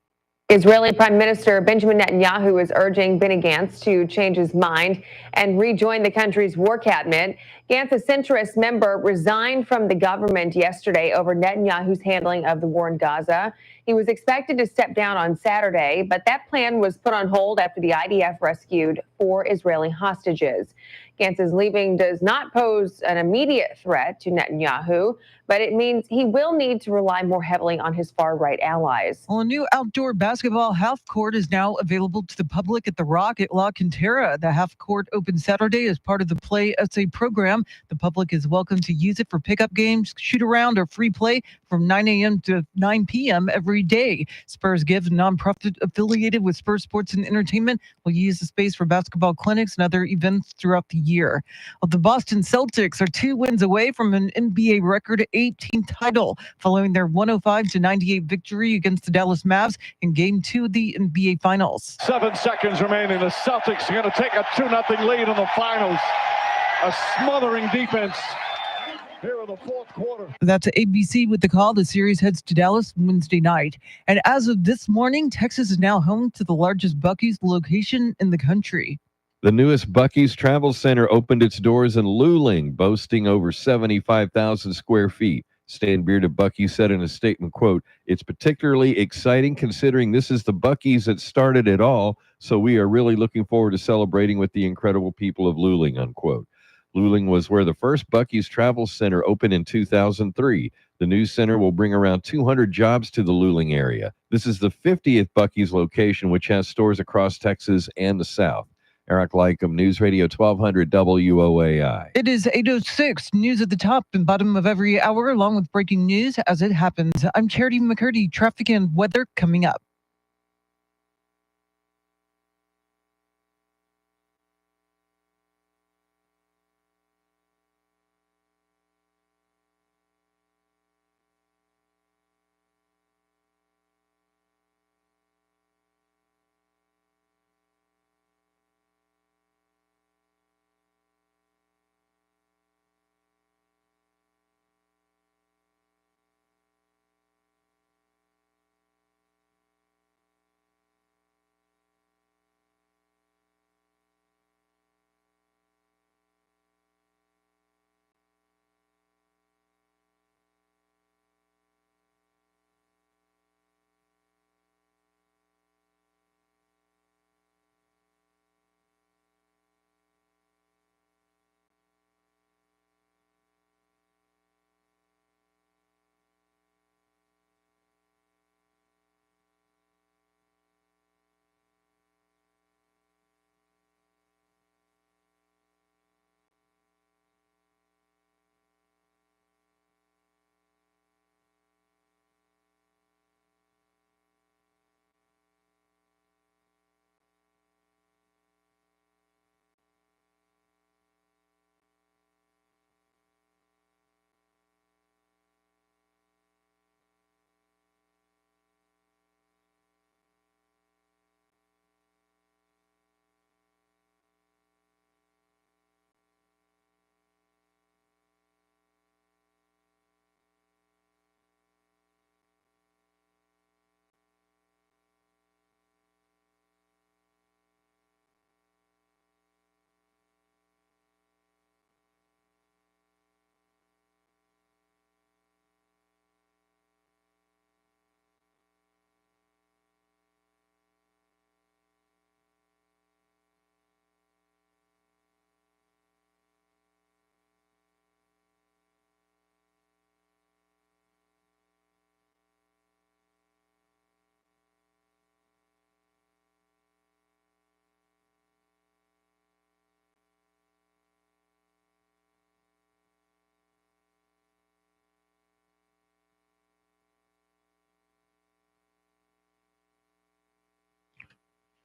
Israeli Prime Minister Benjamin Netanyahu is urging Benny Gantz to change his mind and rejoin the country's war cabinet. Gantz, a centrist member, resigned from the government yesterday over Netanyahu's handling of the war in Gaza. He was expected to step down on Saturday, but that plan was put on hold after the IDF rescued 4 Israeli hostages. Gantz's leaving does not pose an immediate threat to Netanyahu, but it means he will need to rely more heavily on his far-right allies. Well, a new outdoor basketball half court is now available to the public at the Rock at La Cantera. The half court opened Saturday as part of the Play SA program. The public is welcome to use it for pickup games, shoot around, or free play from 9 a.m. to 9 p.m. every every day. Spurs Give, a nonprofit affiliated with Spurs Sports and Entertainment, will use the space for basketball clinics and other events throughout the year. Well, the Boston Celtics are 2 wins away from an NBA record 18th title following their 105-98 victory against the Dallas Mavs in Game 2 of the NBA Finals. 7 seconds remaining. The Celtics are going to take a 2-0 lead in the finals. A smothering defense here in the fourth quarter. That's ABC with the call. The series heads to Dallas Wednesday night. And as of this morning, Texas is now home to the largest Buc-ee's location in the country. The newest Buc-ee's Travel Center opened its doors in Luling, boasting over 75,000 square feet. Stan Beard of Buc-ee's said in a statement, quote, "It's particularly exciting considering this is the Buc-ee's that started it all, so we are really looking forward to celebrating with the incredible people of Luling," unquote. Luling was where the first Buc-ee's Travel Center opened in 2003. The new center will bring around 200 jobs to the Luling area. This is the 50th Buc-ee's location, which has stores across Texas and the South. Eric Lycum, News Radio 1200 WOAI. It is 8:06. News at the top and bottom of every hour, along with breaking news as it happens. I'm Charity McCurdy. Traffic and weather coming up.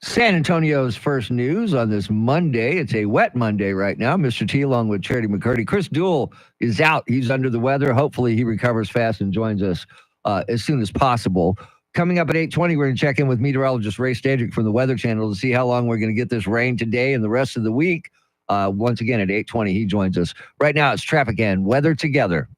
San Antonio's first news on this Monday. It's a wet Monday right now. Mr. T along with Charity McCurdy. Chris Duell is out. He's under the weather. Hopefully he recovers fast and joins us as soon as possible. Coming up at 8:20, we're going to check in with meteorologist Ray Stadrick from the Weather Channel to see how long we're going to get this rain today and the rest of the week. Once again, at 8:20, he joins us. Right now, it's traffic and weather together.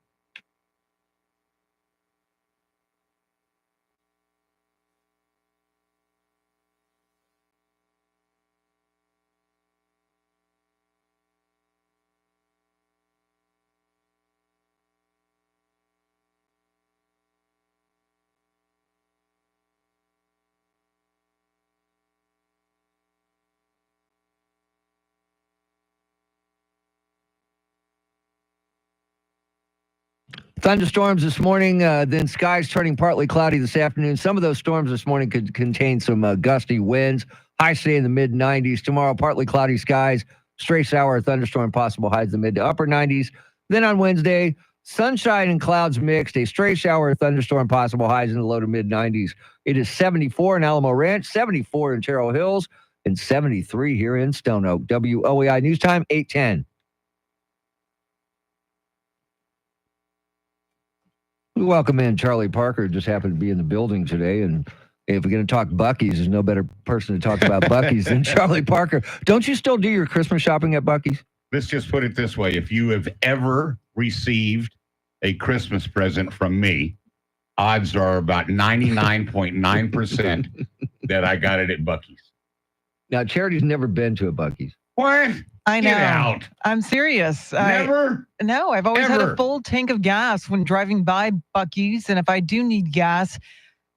Thunderstorms this morning, then skies turning partly cloudy this afternoon. Some of those storms this morning could contain some gusty winds. High stay in the mid-90s. Tomorrow, partly cloudy skies. Stray shower thunderstorm possible highs the mid to upper 90s. Then on Wednesday, Sunshine and clouds mixed. A stray shower or thunderstorm possible. Highs in the low to mid 90s. It is 74 in Alamo Ranch, 74 in Terrell Hills, and 73 here in Stone Oak. WOAI News Time, 8:10. We welcome in Charlie Parker. Just happened to be in the building today. And if we're going to talk Buc-ee's, there's no better person to talk about Buc-ee's than Charlie Parker. Don't you still do your Christmas shopping at Buc-ee's? Let's just put it this way. If you have ever received a Christmas present from me, odds are about 99.9% that I got it at Buc-ee's. Now, Charity's never been to a Buc-ee's. What? I know. Get out. I'm serious. Never? No, I've always had Ever. a full tank of gas when driving by Buc-ee's. And if I do need gas,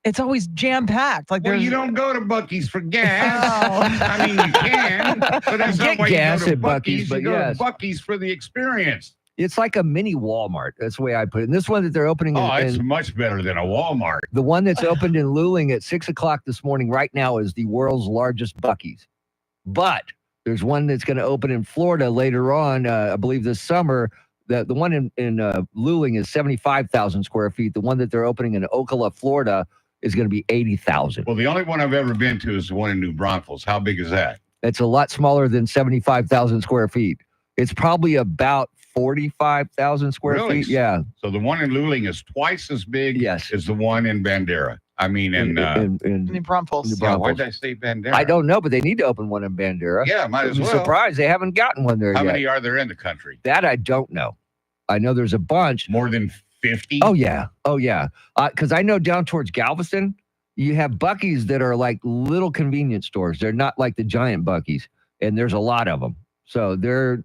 it's always jam-packed. Like Well, there's you don't go to Buc-ee's for gas. Oh. I mean, you can, but that's You not get why gas you go to at Buc-ee's, but you go yes. to Buc-ee's for the experience. It's like a mini Walmart. That's the way I put it. And this one that they're opening Oh, it's in much better than a Walmart. the one that's opened in Luling at 6 o'clock this morning right now is the world's largest Buc-ee's. But there's one that's going to open in Florida later on, I believe this summer. The one in Luling is 75,000 square feet. The one that they're opening in Ocala, Florida is going to be 80,000. Well, the only one I've ever been to is the one in New Braunfels. How big is that? It's a lot smaller than 75,000 square feet. It's probably about 45,000 square Really? feet. Yeah. So the one in Luling is twice as big Yes. as the one in Bandera. I mean, In New Braunfels. yeah, why did I say Bandera? I don't know, but they need to open one in Bandera. Yeah, might as I'm well. surprised they haven't gotten one there How yet. many are there in the country? That I don't know. I know there's a bunch. More than 50? Oh, yeah. Oh, yeah. Because I know down towards Galveston, you have Buc-ee's that are like little convenience stores. They're not like the giant Buc-ee's, and there's a lot of them. So they're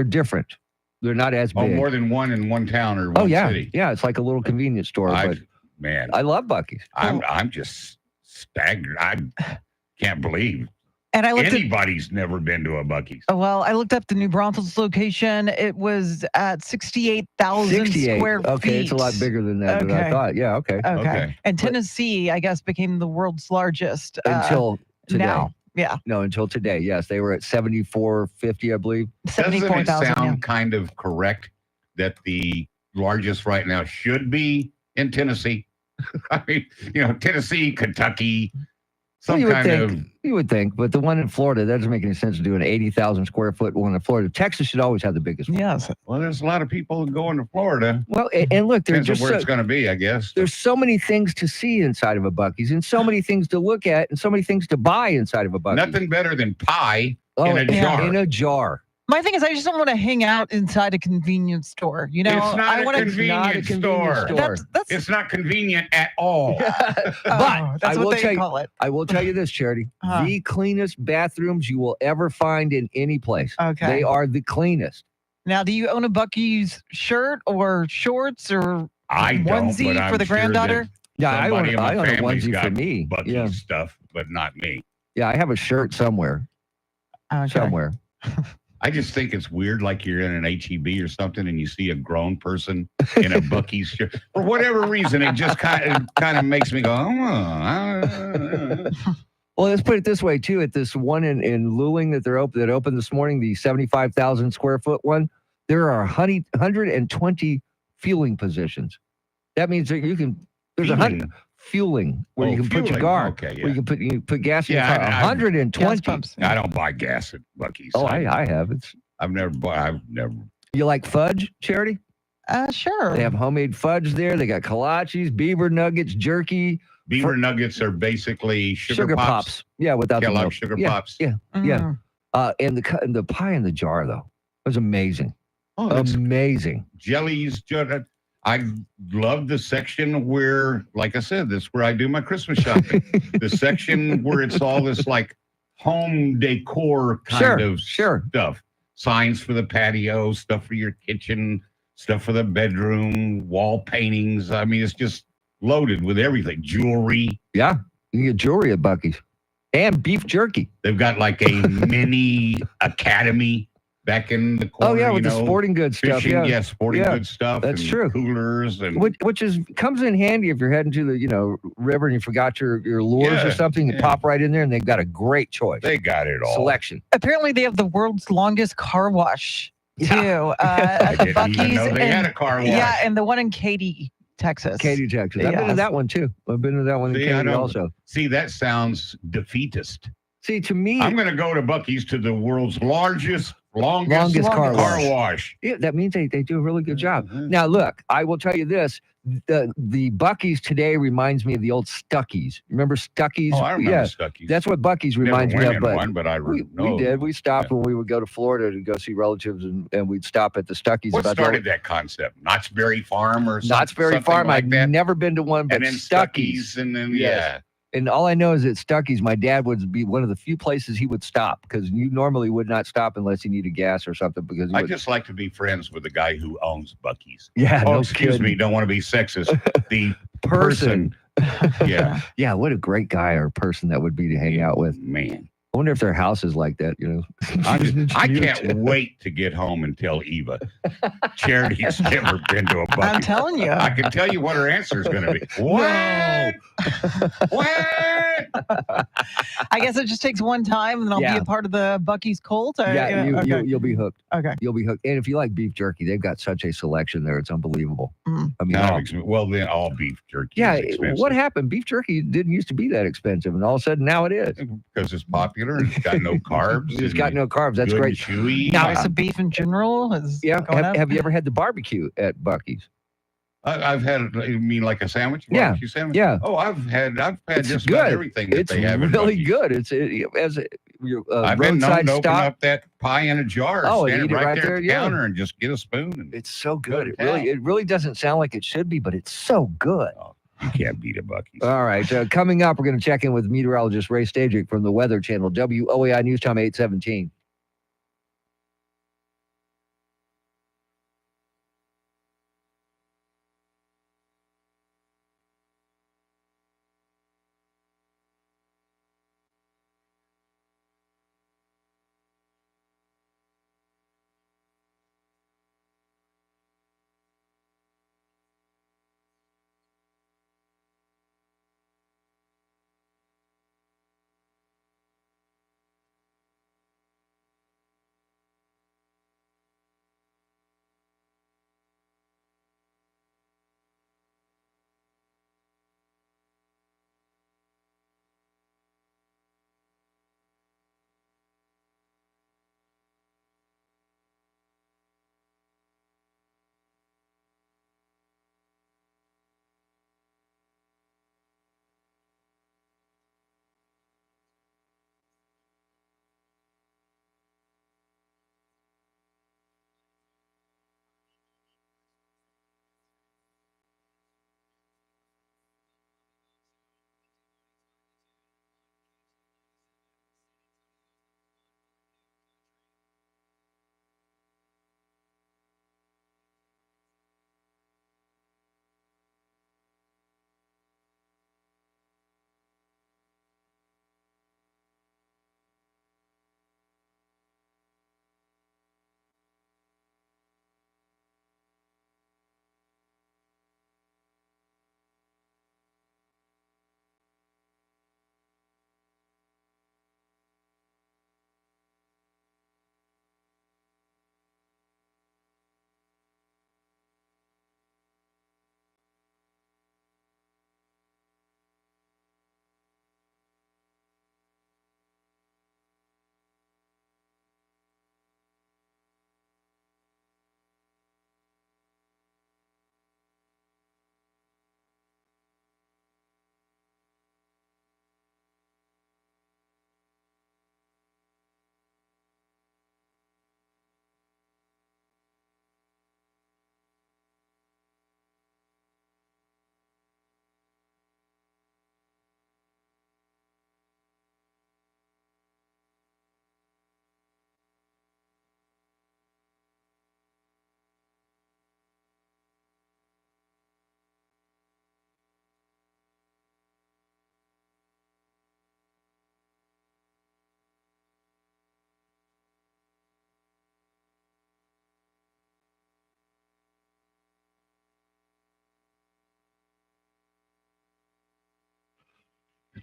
different. They're not as Oh, big. more than one in one town or one Oh, yeah. city. Yeah, it's like a little convenience store. But Man, I love Buc-ee's. I'm just staggered. I can't believe And I looked at anybody's never been to a Buc-ee's. well, I looked up the New Braunfels location. It was at 68,000 square feet. Okay, it's a lot bigger than that than I Okay. thought. Yeah, okay. Okay. And Tennessee, I guess, became the world's largest Until today. now. Yeah. No, until today. Yes, they were at 7450, I believe. Doesn't it 74,000. sound kind of correct that the largest right now should be in Tennessee? I mean, Tennessee, Kentucky, some you would kind think, of. You would think, but the one in Florida, that doesn't make any sense to do an 80,000 square foot one in Florida. Texas should always have the biggest one. Yes. Well, there's a lot of people going to Florida. Well, and look, there's Depends on just where it's going to be, I guess. there's so many things to see inside of a Buc-ee's and so many things to look at and so many things to buy inside of a Buc-ee's. Nothing better than pie in a yeah. jar. In a jar. My thing is, I just don't want to hang out inside a convenience store. You know, It's not I a want convenience store. That's It's not convenient at all. oh, But that's I what will they tell call you, it. I will tell you this, Charity. Uh-huh. The cleanest bathrooms you will ever find in any place. Okay. They are the cleanest. Now, do you own a Buc-ee's shirt or shorts or I don't, onesie but I'm for the sure granddaughter? Yeah, I somebody own, in my I own a family's onesie got for me. Buc-ee's Yeah. stuff, but not me. Yeah, I have a shirt somewhere. Okay. Somewhere. I just think it's weird, like you're in an HEB or something, and you see a grown person in a Buc-ee's shirt. For whatever reason, it just kind of makes me go, Well, let's put it this way too. At this one in Luling that that opened this morning, the 75,000 square foot one, there are 120 fueling positions. That means that you can. There's fueling where you can put your fueling. car. Okay, yeah. Where you can put gas in Yeah, your car. I- 120. I don't buy gas at Buc-ee's. Oh, I have. I've never. You like fudge, Charity? Sure. They have homemade fudge there. They got kolaches, beaver nuggets, jerky. Beaver nuggets are basically sugar pops. Yeah, without the Kellogg milk. sugar Yeah, pops. Yeah, Mm. yeah. And the pie in the jar though was amazing. Oh, that's amazing. Jellies. I love the section where, like I said, that's where I do my Christmas shopping. The section where it's all this like home decor kind of stuff. Signs for the patio, stuff for your kitchen, stuff for the bedroom, wall paintings. I mean, it's just loaded with everything. Jewelry. Yeah, you can get jewelry at Buc-ee's. And beef jerky. They've got like a mini academy back in the corner. Oh yeah, with you the know, sporting goods stuff. fishing, Yeah, sporting goods stuff. That's and true. Coolers and Which comes in handy if you're heading to the river and you forgot your lures or something. You pop right in there and they've got a great choice. They got it all. Selection. Apparently, they have the world's longest car wash too. At the didn't even Buc-ee's. know they had a car wash. Yeah, and the one in Katy, Texas. Katy, Texas. I've been to Yes. that one too. I've been to that one in See, I Katy don't- also. See, that sounds defeatist. See, to me, I'm going to go to Buc-ee's to the world's longest car wash. Yeah, that means they do a really good job. Now, look, I will tell you this. The Buc-ee's today reminds me of the old Stuckey's. Remember Stuckey's? Oh, I remember Yeah, Stuckey's. that's what Buc-ee's Never reminds me went of. in But one, but I we know. did. We stopped when we would go to Florida to go see relatives, and we'd stop at the Stuckey's. What about started that concept? Knott's Berry Farm or something? Knott's Berry Farm. like I've that? never been to one, but And then Stuckey's. Stuckey's, and then, Yes. yeah. And all I know is that Stuckey's, my dad would be one of the few places he would stop because you normally would not stop unless you needed gas or something. Because he I would- just like to be friends with the guy who owns Buc-ee's. Yeah, Oh, no excuse kidding. me. Don't want to be sexist. The person. Yeah. Yeah, what a great guy or person that would be to hang out with. Man. I wonder if their house is like that, I can't wait to get home and tell Eva. Charity's never been to a Buc-ee's. I'm telling you. I can tell you what her answer is going to be. What? What? I guess it just takes one time, and I'll Yeah. be a part of the Buc-ee's cult. Or, Yeah, okay. you'll be hooked. Okay. You'll be hooked. And if you like beef jerky, they've got such a selection there. It's unbelievable. Mm. I mean, No, well, then all beef jerky yeah, is expensive. what happened? Beef jerky didn't used to be that expensive, and all of a sudden now it is. Because it's popular and it's got no carbs. It's got no carbs. That's good great. and chewy. Now, so beef in general is Yeah. going up? Have you ever had the barbecue at Buc-ee's? I've had, you mean like a sandwich? Yeah, Barbecue sandwich? yeah. Oh, I've had It's just good. about everything that It's they have. at really Buc-ee's. good. It's as your I've been known roadside to open stop. up that pie in a jar, Oh, and stand eat it it right right there there, at the yeah. counter and just get a spoon. And It's so good. Good It really doesn't sound like it should be, but it's so good. you can't beat a Buc-ee's. All right. Coming up, we're going to check in with meteorologist Ray Stajic from the Weather Channel, WOAI News Time 817.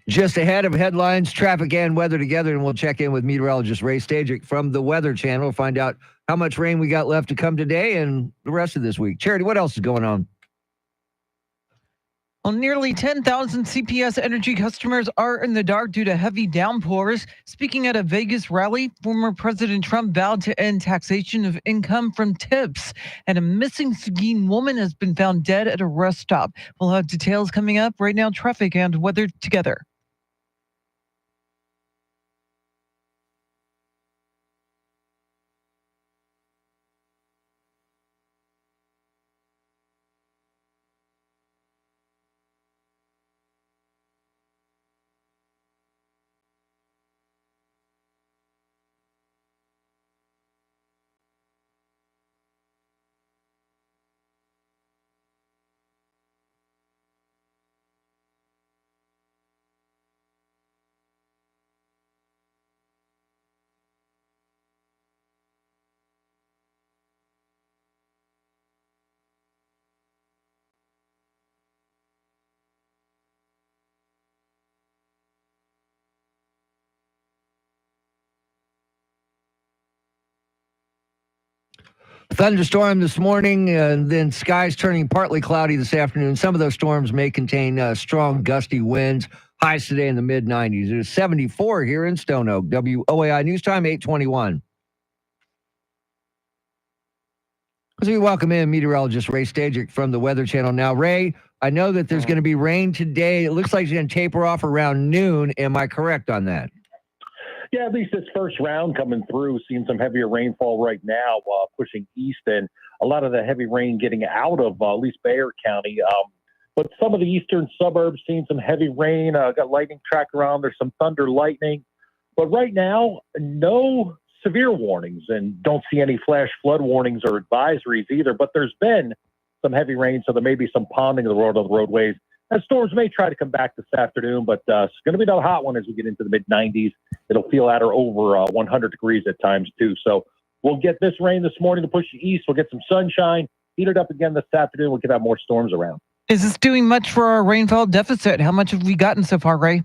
Just ahead of headlines, traffic and weather together, and we'll check in with meteorologist Ray Stajic from the Weather Channel, find out how much rain we got left to come today and the rest of this week. Charity, what else is going on? Well, nearly 10,000 CPS Energy customers are in the dark due to heavy downpours. Speaking at a Vegas rally, former President Trump vowed to end taxation of income from tips. And a missing Seguin woman has been found dead at a rest stop. We'll have details coming up. Right now, traffic and weather together. Thunderstorm this morning, and then skies turning partly cloudy this afternoon. Some of those storms may contain strong gusty winds. Highs today in the mid-90s. It is 74 here in Stone Oak. WOAI News Time, 8:21. As we welcome in meteorologist Ray Stajic from the Weather Channel. Now, Ray, I know that there's going to be rain today. It looks like it's going to taper off around noon. Am I correct on that? Yeah, at least this first round coming through, seeing some heavier rainfall right now, pushing east, and a lot of the heavy rain getting out of at least Bexar County. But some of the eastern suburbs seeing some heavy rain. Got lightning track around. There's some thunder, lightning. But right now, no severe warnings, and don't see any flash flood warnings or advisories either. But there's been some heavy rain, so there may be some ponding of the roadways. And storms may try to come back this afternoon, but it's going to be another hot one as we get into the mid-90s. It'll feel at or over 100 degrees at times, too. So we'll get this rain this morning to push the east. We'll get some sunshine. Heat it up again this afternoon. We could have more storms around. Is this doing much for our rainfall deficit? How much have we gotten so far, Ray?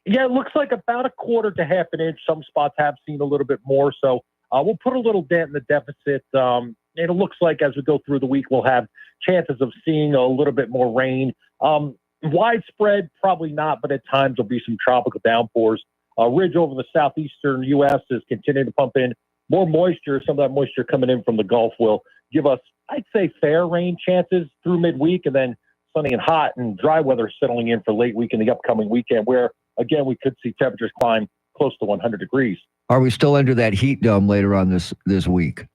Yeah, it looks like about a quarter to half an inch. Some spots have seen a little bit more. So we'll put a little dent in the deficit. And it looks like as we go through the week, we'll have chances of seeing a little bit more rain. Widespread, probably not, but at times there'll be some tropical downpours. A ridge over the southeastern U.S. is continuing to pump in more moisture. Some of that moisture coming in from the Gulf will give us, I'd say, fair rain chances through midweek, and then sunny and hot and dry weather settling in for late week and the upcoming weekend, where, again, we could see temperatures climb close to 100 degrees. Are we still under that heat dome later on this week?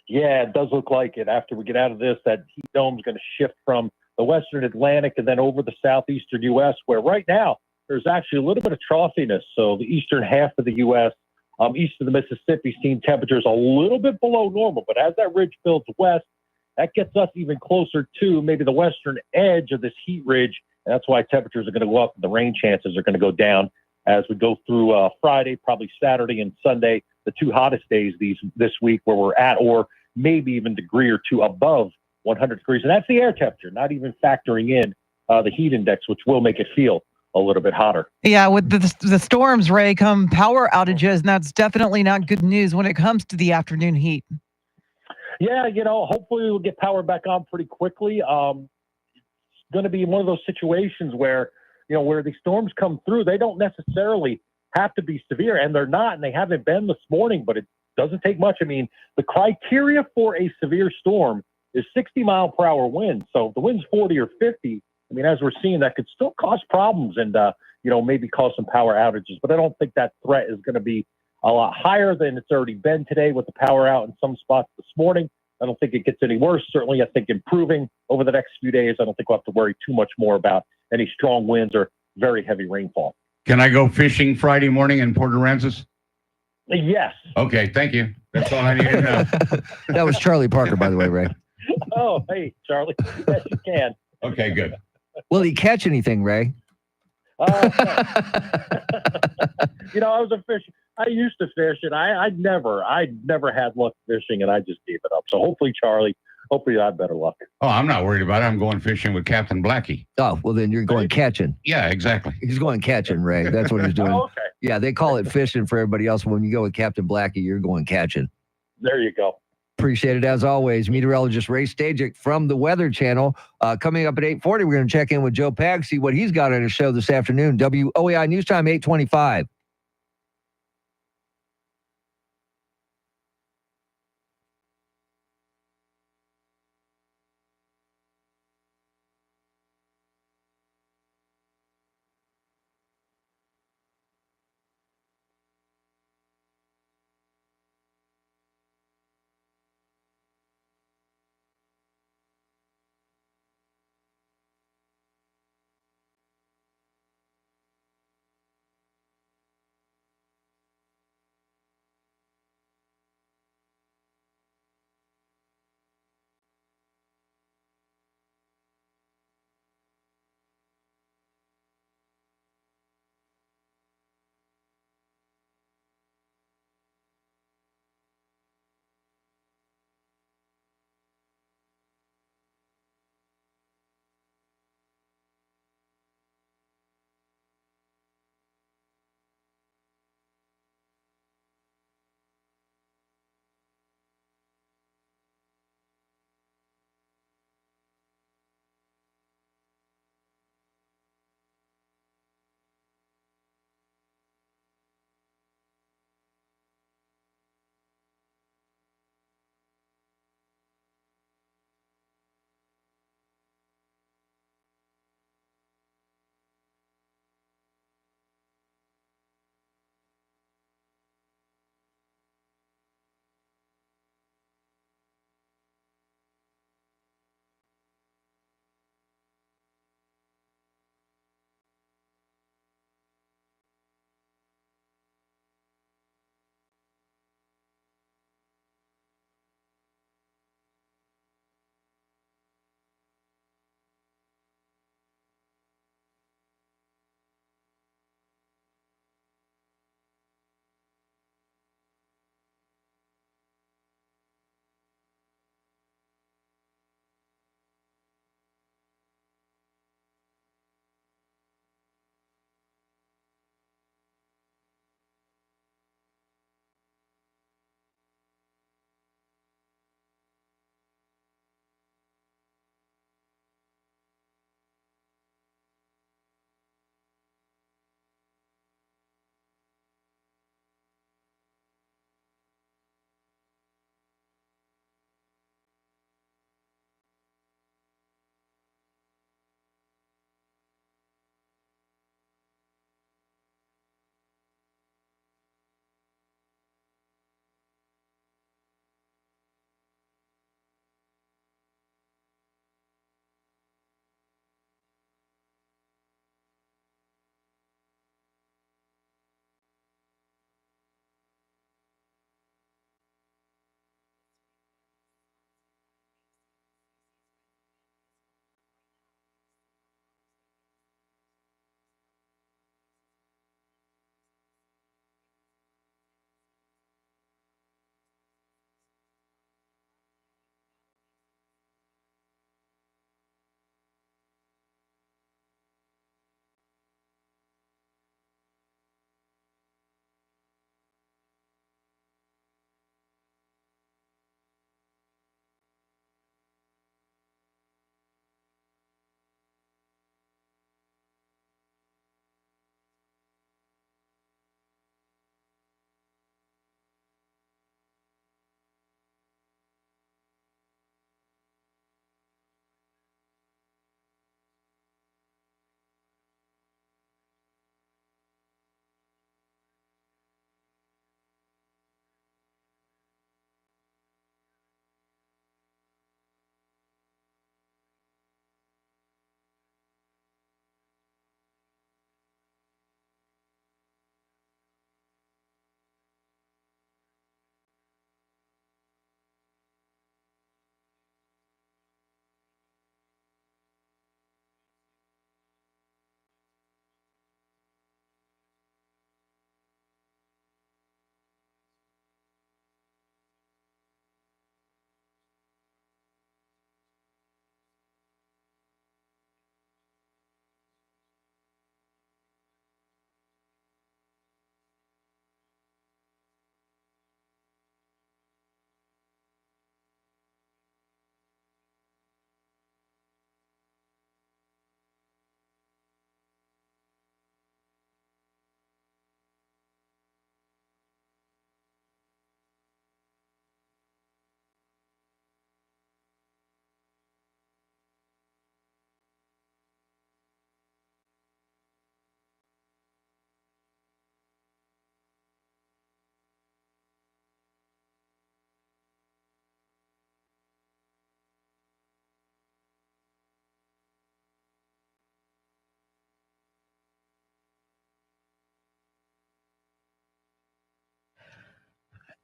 Yeah, it does look like it. After we get out of this, that heat dome is going to shift from the western Atlantic and then over the southeastern U.S., where right now there's actually a little bit of troughiness. So the eastern half of the U.S., east of the Mississippi, seeing temperatures a little bit below normal. But as that ridge builds west, that gets us even closer to maybe the western edge of this heat ridge. And that's why temperatures are going to go up and the rain chances are going to go down as we go through Friday, probably Saturday and Sunday, the two hottest days this week, where we're at or maybe even degree or two above 100 degrees. And that's the air temperature, not even factoring in the heat index, which will make it feel a little bit hotter. Yeah, with the storms, Ray, come power outages, and that's definitely not good news when it comes to the afternoon heat. Yeah, hopefully we'll get power back on pretty quickly. It's going to be one of those situations where, where these storms come through, they don't necessarily have to be severe, and they're not, and they haven't been this morning, but it doesn't take much. I mean, the criteria for a severe storm is 60-mile-per-hour wind. So if the wind's 40 or 50, I mean, as we're seeing, that could still cause problems and, maybe cause some power outages. But I don't think that threat is going to be a lot higher than it's already been today with the power out in some spots this morning. I don't think it gets any worse. Certainly, I think improving over the next few days. I don't think we'll have to worry too much more about any strong winds or very heavy rainfall. Can I go fishing Friday morning in Port Aransas? Yes. Okay, thank you. That's all I need to know. That was Charlie Parker, by the way, Ray. Oh, hey, Charlie. Yes, you can. Okay, good. Will he catch anything, Ray? No. I was a fisher. I used to fish, and I'd never had luck fishing, and I just gave it up. So hopefully Charlie Hopefully, I have better luck. Oh, I'm not worried about it. I'm going fishing with Captain Blackie. Oh, well, then you're going catching. Yeah, exactly. He's going catching, Ray. That's what he's doing. Oh, okay. Yeah, they call it fishing for everybody else. When you go with Captain Blackie, you're going catching. There you go. Appreciate it as always. Meteorologist Ray Stajic from the Weather Channel. Coming up at 8:40, we're going to check in with Joe Pag, see what he's got on his show this afternoon. WOAI News Time, 8:25.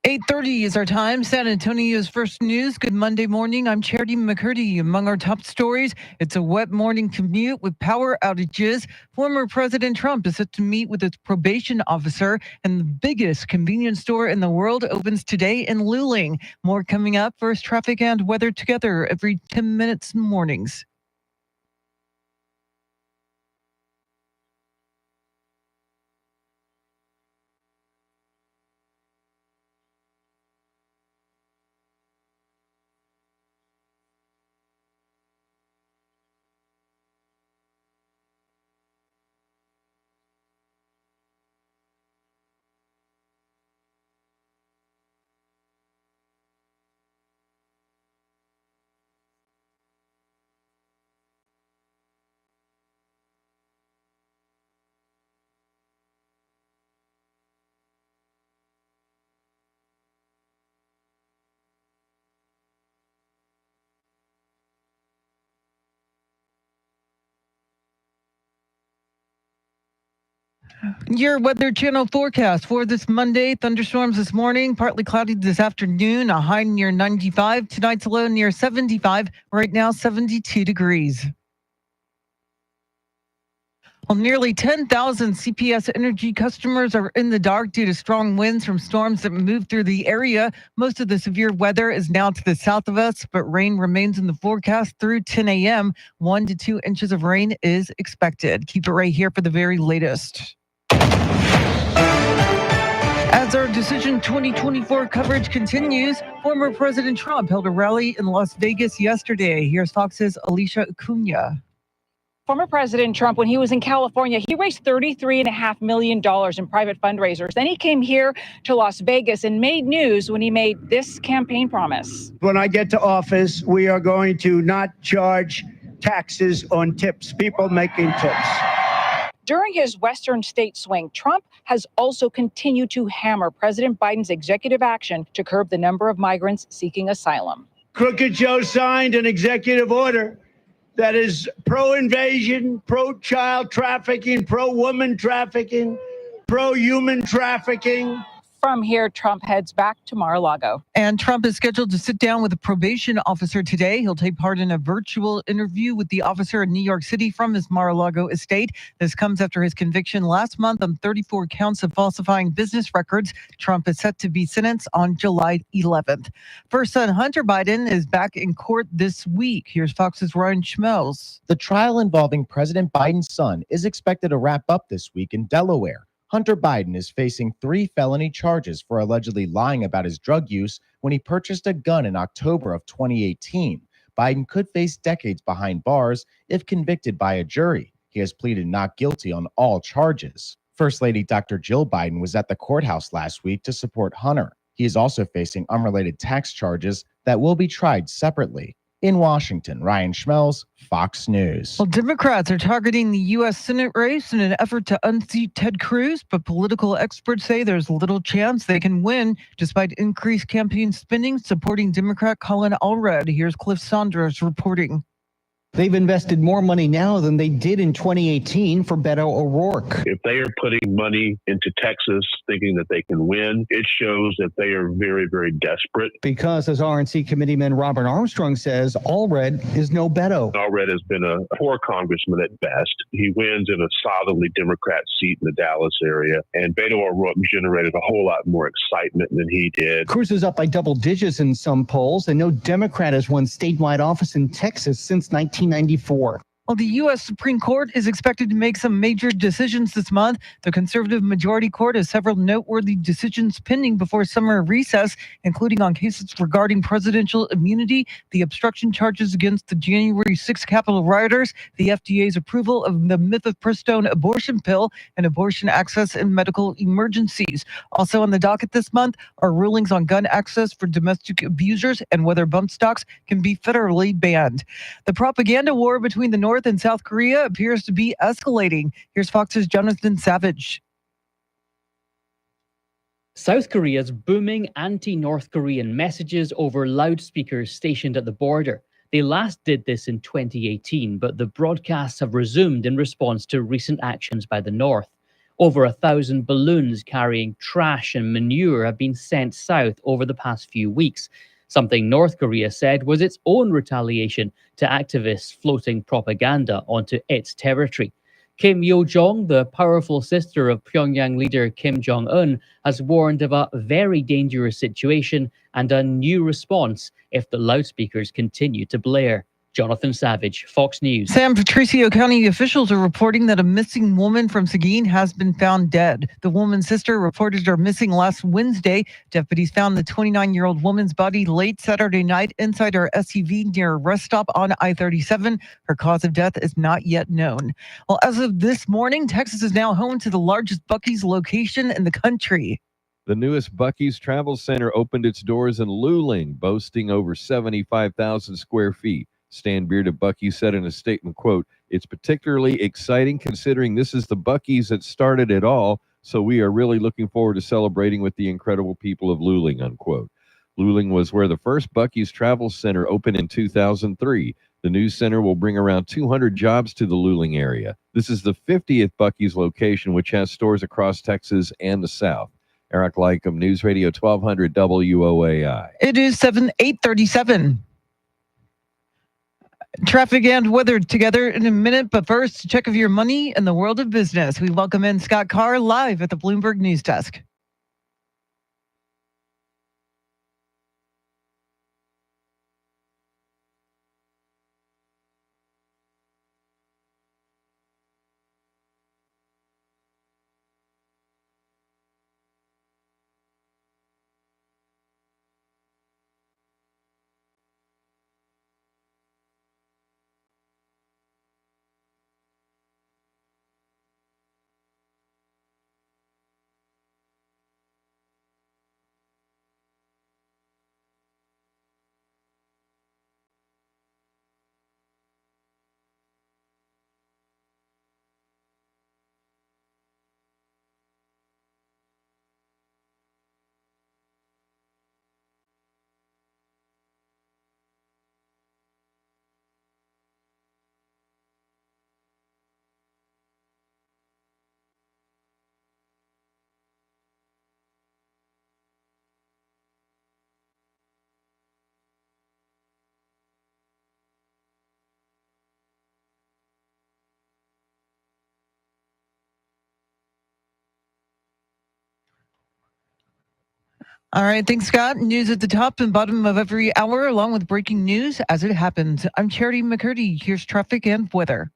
8:30 is our time. San Antonio's first news. Good Monday morning. I'm Charity McCurdy. Among our top stories, it's a wet morning commute with power outages. Former President Trump is set to meet with its probation officer, and the biggest convenience store in the world opens today in Luling. More coming up. First, traffic and weather together every 10 minutes mornings. Your Weather Channel forecast for this Monday. Thunderstorms this morning, partly cloudy this afternoon, a high near 95. Tonight's low near 75. Right now, 72 degrees. Well, nearly 10,000 CPS Energy customers are in the dark due to strong winds from storms that moved through the area. Most of the severe weather is now to the south of us, but rain remains in the forecast through 10 a.m. 1 to 2 inches of rain is expected. Keep it right here for the very latest. As our Decision 2024 coverage continues, former President Trump held a rally in Las Vegas yesterday. Here's Fox's Alicia Acuna. Former President Trump, when he was in California, he raised $33.5 million in private fundraisers. Then he came here to Las Vegas and made news when he made this campaign promise. When I get to office, we are going to not charge taxes on tips, people making tips. During his Western state swing, Trump has also continued to hammer President Biden's executive action to curb the number of migrants seeking asylum. Crooked Joe signed an executive order that is pro-invasion, pro-child trafficking, pro-woman trafficking, pro-human trafficking. From here, Trump heads back to Mar-a-Lago. And Trump is scheduled to sit down with a probation officer today. He'll take part in a virtual interview with the officer in New York City from his Mar-a-Lago estate. This comes after his conviction last month on 34 counts of falsifying business records. Trump is set to be sentenced on July 11th. First son Hunter Biden is back in court this week. Here's Fox's Ryan Schmelz. The trial involving President Biden's son is expected to wrap up this week in Delaware. Hunter Biden is facing 3 felony charges for allegedly lying about his drug use when he purchased a gun in October of 2018. Biden could face decades behind bars if convicted by a jury. He has pleaded not guilty on all charges. First Lady Dr. Jill Biden was at the courthouse last week to support Hunter. He is also facing unrelated tax charges that will be tried separately. In Washington, Ryan Schmelz, Fox News. Well, Democrats are targeting the U.S. Senate race in an effort to unseat Ted Cruz, but political experts say there's little chance they can win despite increased campaign spending supporting Democrat Colin Allred. Here's Cliff Saunders reporting. They've invested more money now than they did in 2018 for Beto O'Rourke. If they are putting money into Texas thinking that they can win, it shows that they are very, very desperate. Because, as RNC committeeman Robert Armstrong says, Allred is no Beto. Allred has been a poor congressman at best. He wins in a solidly Democrat seat in the Dallas area, and Beto O'Rourke generated a whole lot more excitement than he did. Cruz is up by double digits in some polls, and no Democrat has won statewide office in Texas since 1994. Well, the U.S. Supreme Court is expected to make some major decisions this month. The conservative majority court has several noteworthy decisions pending before summer recess, including on cases regarding presidential immunity, the obstruction charges against the January 6 Capitol rioters, the FDA's approval of the mifepristone abortion pill, and abortion access in medical emergencies. Also on the docket this month are rulings on gun access for domestic abusers and whether bump stocks can be federally banned. The propaganda war between the North and South Korea appears to be escalating. Here's Fox's Jonathan Savage. South Korea's booming anti-North Korean messages over loudspeakers stationed at the border. They last did this in 2018, but the broadcasts have resumed in response to recent actions by the North. Over 1,000 balloons carrying trash and manure have been sent south over the past few weeks, something North Korea said was its own retaliation to activists floating propaganda onto its territory. Kim Yo-jong, the powerful sister of Pyongyang leader Kim Jong-un, has warned of a very dangerous situation and a new response if the loudspeakers continue to blare. Jonathan Savage, Fox News. San Patricio County officials are reporting that a missing woman from Seguin has been found dead. The woman's sister reported her missing last Wednesday. Deputies found the 29-year-old woman's body late Saturday night inside her SUV near a rest stop on I-37. Her cause of death is not yet known. Well, as of this morning, Texas is now home to the largest Buc-ee's location in the country. The newest Buc-ee's Travel Center opened its doors in Luling, boasting over 75,000 square feet. Stan Beard of Buc-ee's said in a statement, quote, "It's particularly exciting considering this is the Buc-ee's that started it all, so we are really looking forward to celebrating with the incredible people of Luling," unquote. Luling was where the first Buc-ee's Travel Center opened in 2003. The new center will bring around 200 jobs to the Luling area. This is the 50th Buc-ee's location, which has stores across Texas and the South. Eric Lycum, News Radio 1200 WOAI. It is 8:37. Traffic and weather together in a minute, but first, check of your money in the world of business. We welcome in Scott Carr live at the Bloomberg News Desk. All right, thanks, Scott. News at the top and bottom of every hour, along with breaking news as it happens. I'm Charity McCurdy. Here's traffic and weather.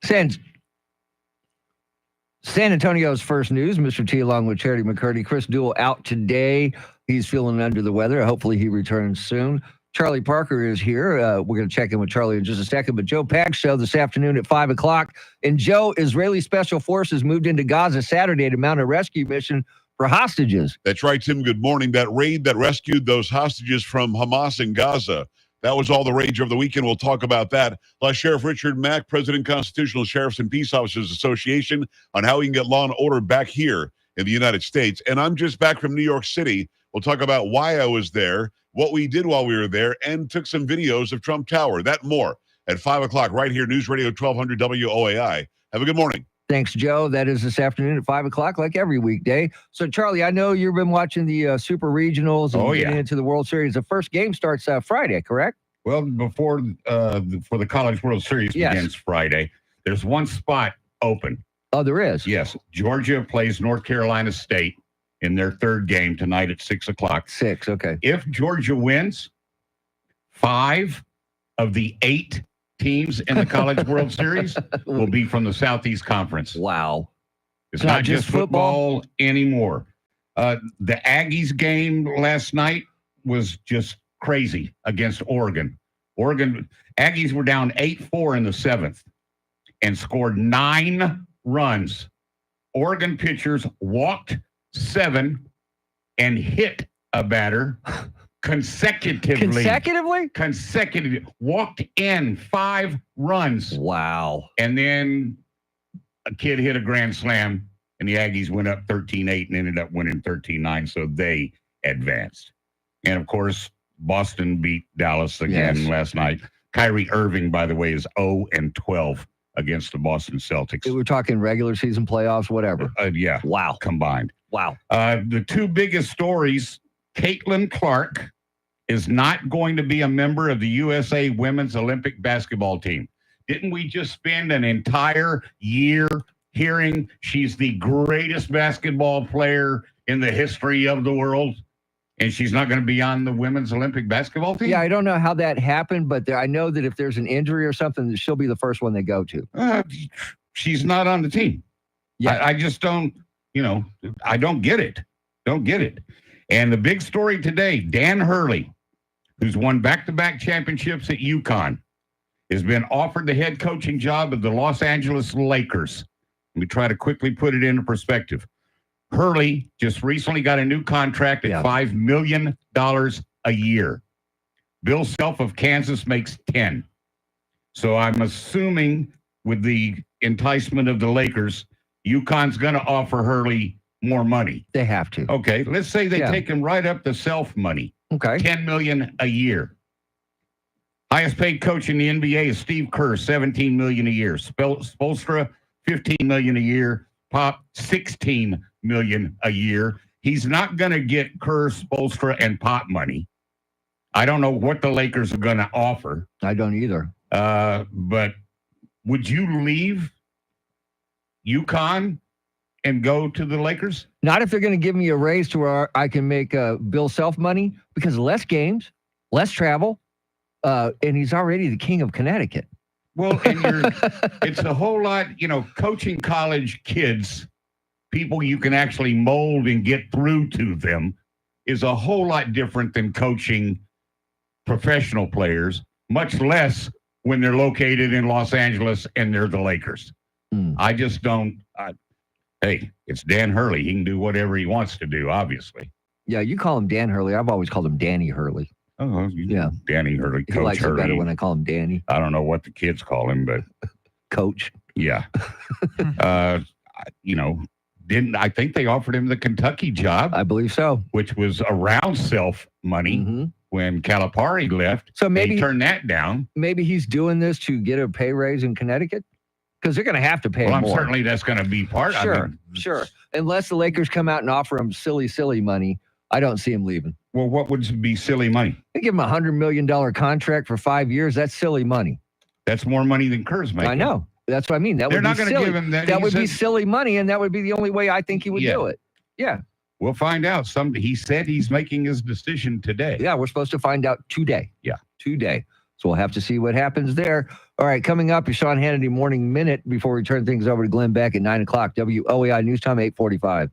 San Antonio's first news, Mr. T along with Charity McCurdy. Chris Duell out today. He's feeling under the weather. Hopefully he returns soon. Charlie Parker is here. We're going to check in with Charlie in just a second. But Joe Pags show this afternoon at 5 o'clock. And Joe, Israeli Special Forces moved into Gaza Saturday to mount a rescue mission for hostages. That's right, Tim. Good morning. That raid that rescued those hostages from Hamas in Gaza. That was all the rage of the weekend. We'll talk about that. Plus, Sheriff Richard Mack, President Constitutional Sheriffs and Peace Officers Association, on how we can get law and order back here in the United States. And I'm just back from New York City. We'll talk about why I was there, what we did while we were there, and took some videos of Trump Tower. That and more at 5 o'clock right here, News Radio 1200 WOAI. Have a good morning. Thanks, Joe. That is this afternoon at 5 o'clock, like every weekday. So, Charlie, I know you've been watching the Super Regionals and getting into the World Series. The first game starts Friday, correct? Well, before for the College World Series begins Friday, there's one spot open. Oh, there is? Yes. Georgia plays North Carolina State in their third game tonight at 6 o'clock. 6, okay. If Georgia wins, 5 of the 8 teams in the College World Series will be from the Southeast Conference. Wow. It's not just football anymore. The Aggies game last night was just crazy against Oregon. Aggies were down 8-4 in the 7th and scored 9 runs. Oregon pitchers walked 7 and hit a batter consecutively. Consecutively. Walked in 5 runs. Wow. And then a kid hit a grand slam, and the Aggies went up 13-8 and ended up winning 13-9, so they advanced. And, of course, Boston beat Dallas again last night. Kyrie Irving, by the way, is 0-12 against the Boston Celtics. We're talking regular season playoffs, whatever. Yeah. Wow. Combined. Wow. The 2 biggest stories, Caitlin Clark is not going to be a member of the USA Women's Olympic basketball team. Didn't we just spend an entire year hearing she's the greatest basketball player in the history of the world? And she's not going to be on the women's Olympic basketball team? Yeah, I don't know how that happened, but I know that if there's an injury or something, she'll be the first one they go to. She's not on the team. Yeah. I just don't, I don't get it. Don't get it. And the big story today, Dan Hurley, who's won back-to-back championships at UConn, has been offered the head coaching job of the Los Angeles Lakers. Let me try to quickly put it into perspective. Hurley just recently got a new contract at $5 million a year. Bill Self of Kansas makes 10. So I'm assuming with the enticement of the Lakers, UConn's going to offer Hurley more money. They have to. Okay, let's say they take him right up to Self money. Okay. $10 million a year. Highest paid coach in the NBA is Steve Kerr, $17 million a year. Spoelstra, $15 million a year. Pop, $16 million a year. He's not going to get Kerr, Spoelstra, and Pop money. I don't know what the Lakers are going to offer. I don't either. But would you leave UConn and go to the Lakers? Not if they're going to give me a raise to where I can make Bill Self money, because less games, less travel, and he's already the king of Connecticut. Well, and it's a whole lot, coaching college kids, people you can actually mold and get through to them, is a whole lot different than coaching professional players, much less when they're located in Los Angeles and they're the Lakers. I just don't. Hey, it's Dan Hurley. He can do whatever he wants to do, obviously. Yeah, you call him Dan Hurley. I've always called him Danny Hurley. Oh, yeah. Danny Hurley, He Coach likes Hurley. it better when I call him Danny. I don't know what the kids call him, but Coach. Yeah. I think they offered him the Kentucky job. I believe so. Which was around Self money when Calipari left. So maybe they turned that down. Maybe he's doing this to get a pay raise in Connecticut, because they're going to have to pay Well, him more. certainly that's going to be part of it. Sure. Unless the Lakers come out and offer him silly money, I don't see him leaving. Well, what would be silly money? They give him a $100 million contract for 5 years. That's silly money. That's more money than Kerr's making. I know. That's what I mean. That They're would not be going to silly. give him that. That He would be said- silly money, and that would be the only way I think he would do it. Yeah. We'll find out. He said he's making his decision today. Yeah, we're supposed to find out today. Yeah. Today. So we'll have to see what happens there. All right, coming up, your Sean Hannity Morning Minute before we turn things over to Glenn Beck at 9 o'clock. WOAI News Time, 8:45.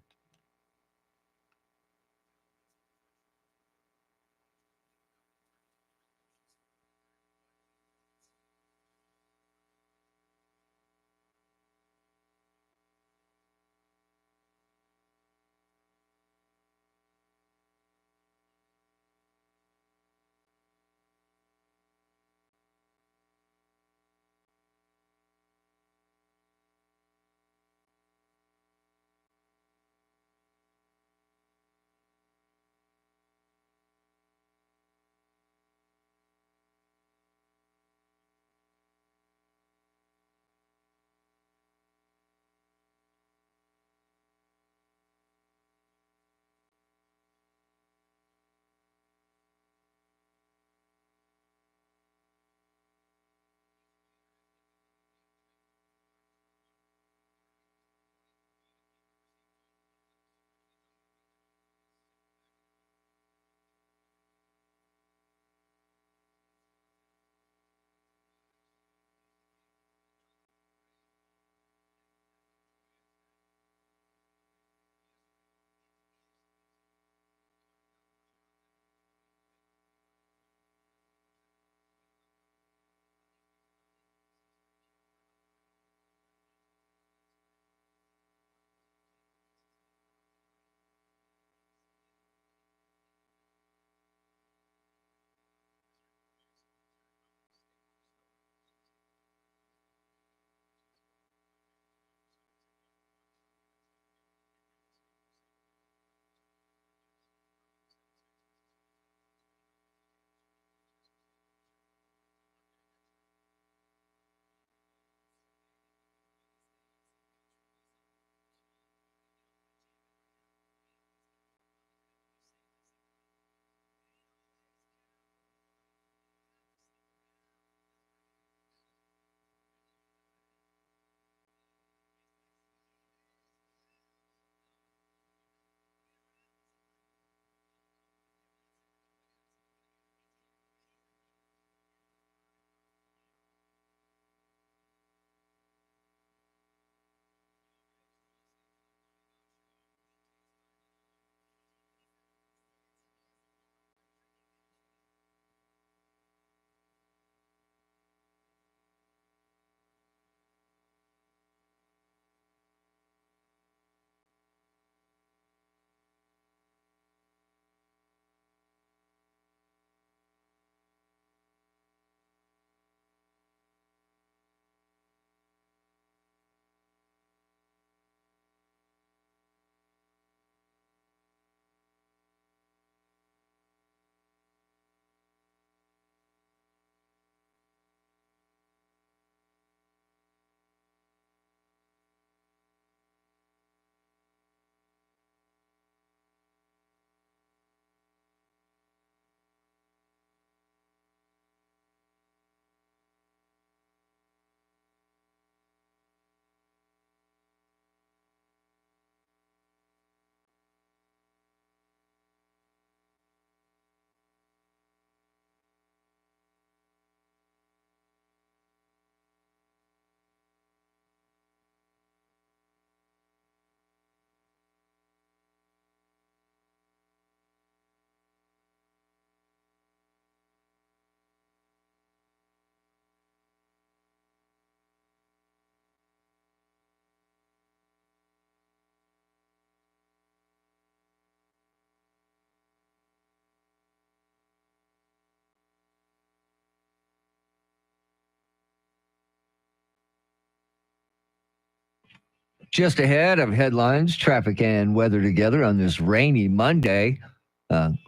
Just ahead of headlines, traffic and weather together on this rainy Monday.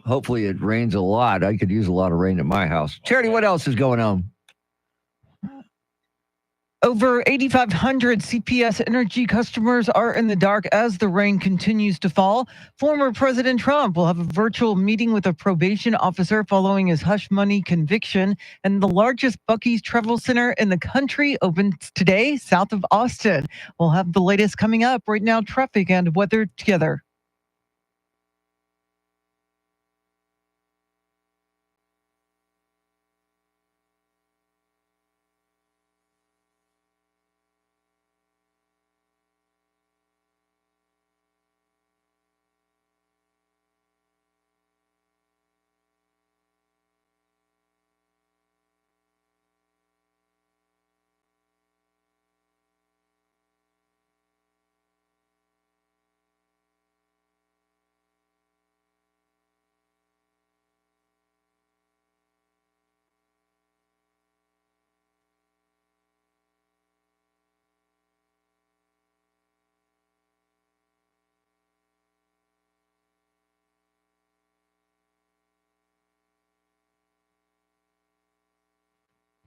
Hopefully it rains a lot. I could use a lot of rain at my house. Charity, what else is going on? Over 8,500 CPS Energy customers are in the dark as the rain continues to fall. Former President Trump will have a virtual meeting with a probation officer following his hush money conviction. And the largest Buc-ee's Travel Center in the country opens today south of Austin. We'll have the latest coming up. Right now, traffic and weather together.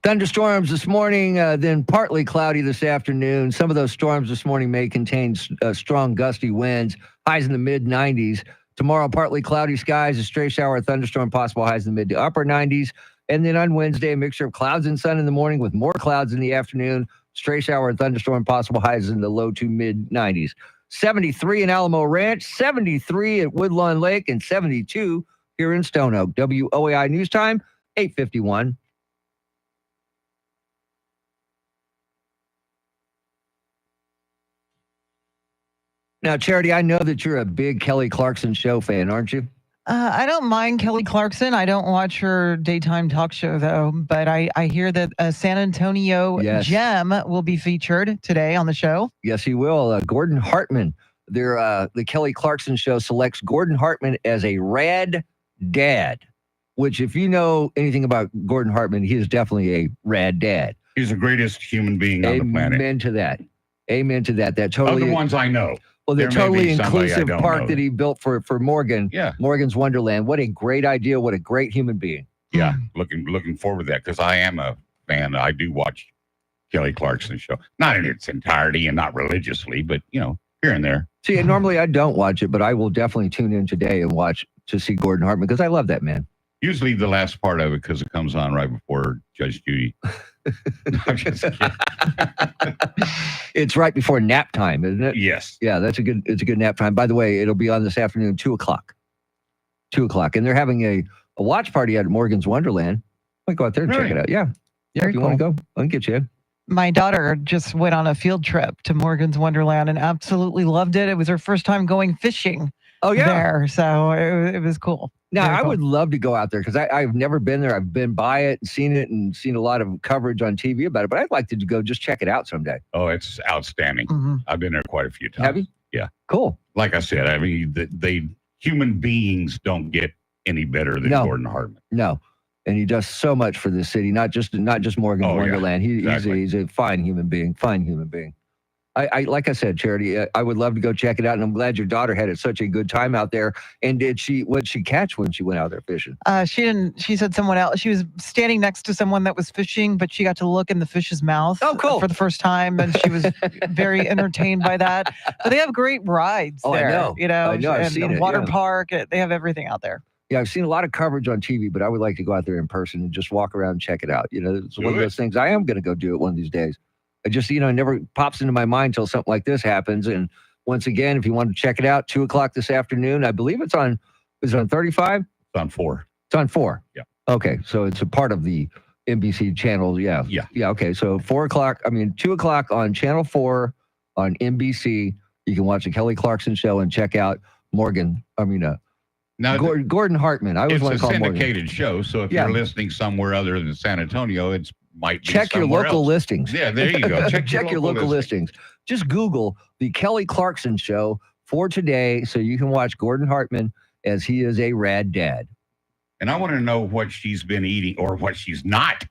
Thunderstorms this morning, then partly cloudy this afternoon. Some of those storms this morning may contain strong gusty winds, highs in the mid-90s. Tomorrow, partly cloudy skies, a stray shower or thunderstorm possible, highs in the mid to upper 90s. And then on Wednesday, a mixture of clouds and sun in the morning with more clouds in the afternoon. Stray shower and thunderstorm possible, highs in the low to mid-90s. 73 in Alamo Ranch, 73 at Woodlawn Lake, and 72 here in Stone Oak. WOAI News Time, 8:51. Now, Charity, I know that you're a big Kelly Clarkson Show fan, aren't you? I don't mind Kelly Clarkson. I don't watch her daytime talk show, though. But I hear that San Antonio Gem will be featured today on the show. Yes, he will. Gordon Hartman. The Kelly Clarkson Show selects Gordon Hartman as a rad dad, which if you know anything about Gordon Hartman, he is definitely a rad dad. He's the greatest human being on the planet. Amen to that. Amen to that. That totally. Of the ones I know. Well, the There may totally be somebody I inclusive don't park know. that he built for Morgan. Yeah. Morgan's Wonderland. What a great idea. What a great human being. Yeah, looking forward to that because I am a fan. I do watch Kelly Clarkson's show, not in its entirety and not religiously, but here and there. See, and normally I don't watch it, but I will definitely tune in today and watch to see Gordon Hartman because I love that man. Usually the last part of it because it comes on right before Judge Judy. I'm just kidding. It's right before nap time, isn't it? Yes. Yeah, it's a good nap time. By the way, it'll be on this afternoon, 2:00. 2:00. And they're having a watch party at Morgan's Wonderland. I might go out there and check it out. Yeah. Yeah, if you want to go, I can get you in. My daughter just went on a field trip to Morgan's Wonderland and absolutely loved it. It was her first time going fishing. Oh, yeah. There, so it was cool. Now, Very I cool. would love to go out there because I've never been there. I've been by it and seen a lot of coverage on TV about it, but I'd like to go just check it out someday. Oh, it's outstanding. I've been there quite a few times. Have you? Yeah. Cool. Like I said, I mean, they human beings don't get any better than No. Gordon Hartman. No. And he does so much for the city, not just Morgan's Oh, yeah. Wonderland. Exactly. He's a fine human being. I like I said, Charity, I would love to go check it out, and I'm glad your daughter had such a good time out there. And what did she catch when she went out there fishing? She didn't. She said someone else. She was standing next to someone that was fishing, but she got to look in the fish's mouth. Oh, cool. For the first time, and she was very entertained by that. But they have great rides Oh, I there. know. I know. I've and seen it, water yeah. park. They have everything out there. Yeah, I've seen a lot of coverage on TV, but I would like to go out there in person and just walk around and check it out. It's one of those things. I am going to go do it one of these days. I just, it never pops into my mind until something like this happens. And once again, if you want to check it out, 2:00 this afternoon, I believe is it on 35? It's on 4. It's on 4. Yeah. Okay. So it's a part of the NBC channel. Yeah. Yeah. Yeah. Okay. So 2:00 on channel 4 on NBC. You can watch the Kelly Clarkson Show and check out Gordon Hartman. I always It's want a to call him Morgan. syndicated show, so if Yeah. you're listening somewhere other than San Antonio, it might be Check your somewhere local else. listings. Yeah, there you go. Check your local listings. Just Google the Kelly Clarkson Show for today so you can watch Gordon Hartman as he is a rad dad. And I want to know what she's been eating or what she's not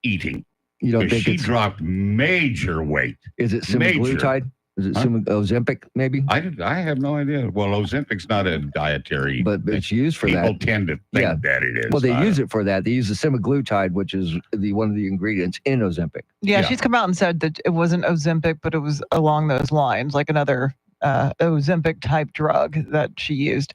eating. You don't Because think she dropped major weight. Is it Major. semaglutide? Is it Huh? Ozempic, maybe? I have no idea. Well, Ozempic's not a dietary. But it's used for People that. tend to think that it is. Well, they use it for that. They use the semaglutide, which is one of the ingredients in Ozempic. Yeah, she's come out and said that it wasn't Ozempic, but it was along those lines, like another Ozempic type drug that she used.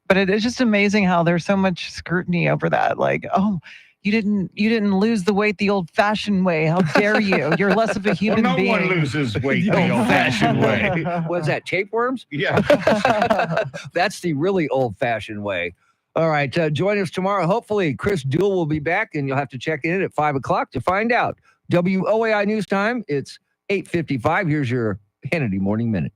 But it is just amazing how there's so much scrutiny over that. Like, oh, you didn't lose the weight the old-fashioned way. How dare you? You're less of a human no being. one loses weight the old-fashioned way. Was that tapeworms? Yeah. That's the really old-fashioned way. All right, join us tomorrow. Hopefully, Chris Duell will be back, and you'll have to check in at 5 o'clock to find out. WOAI News Time, it's 8:55. Here's your Hannity Morning Minute.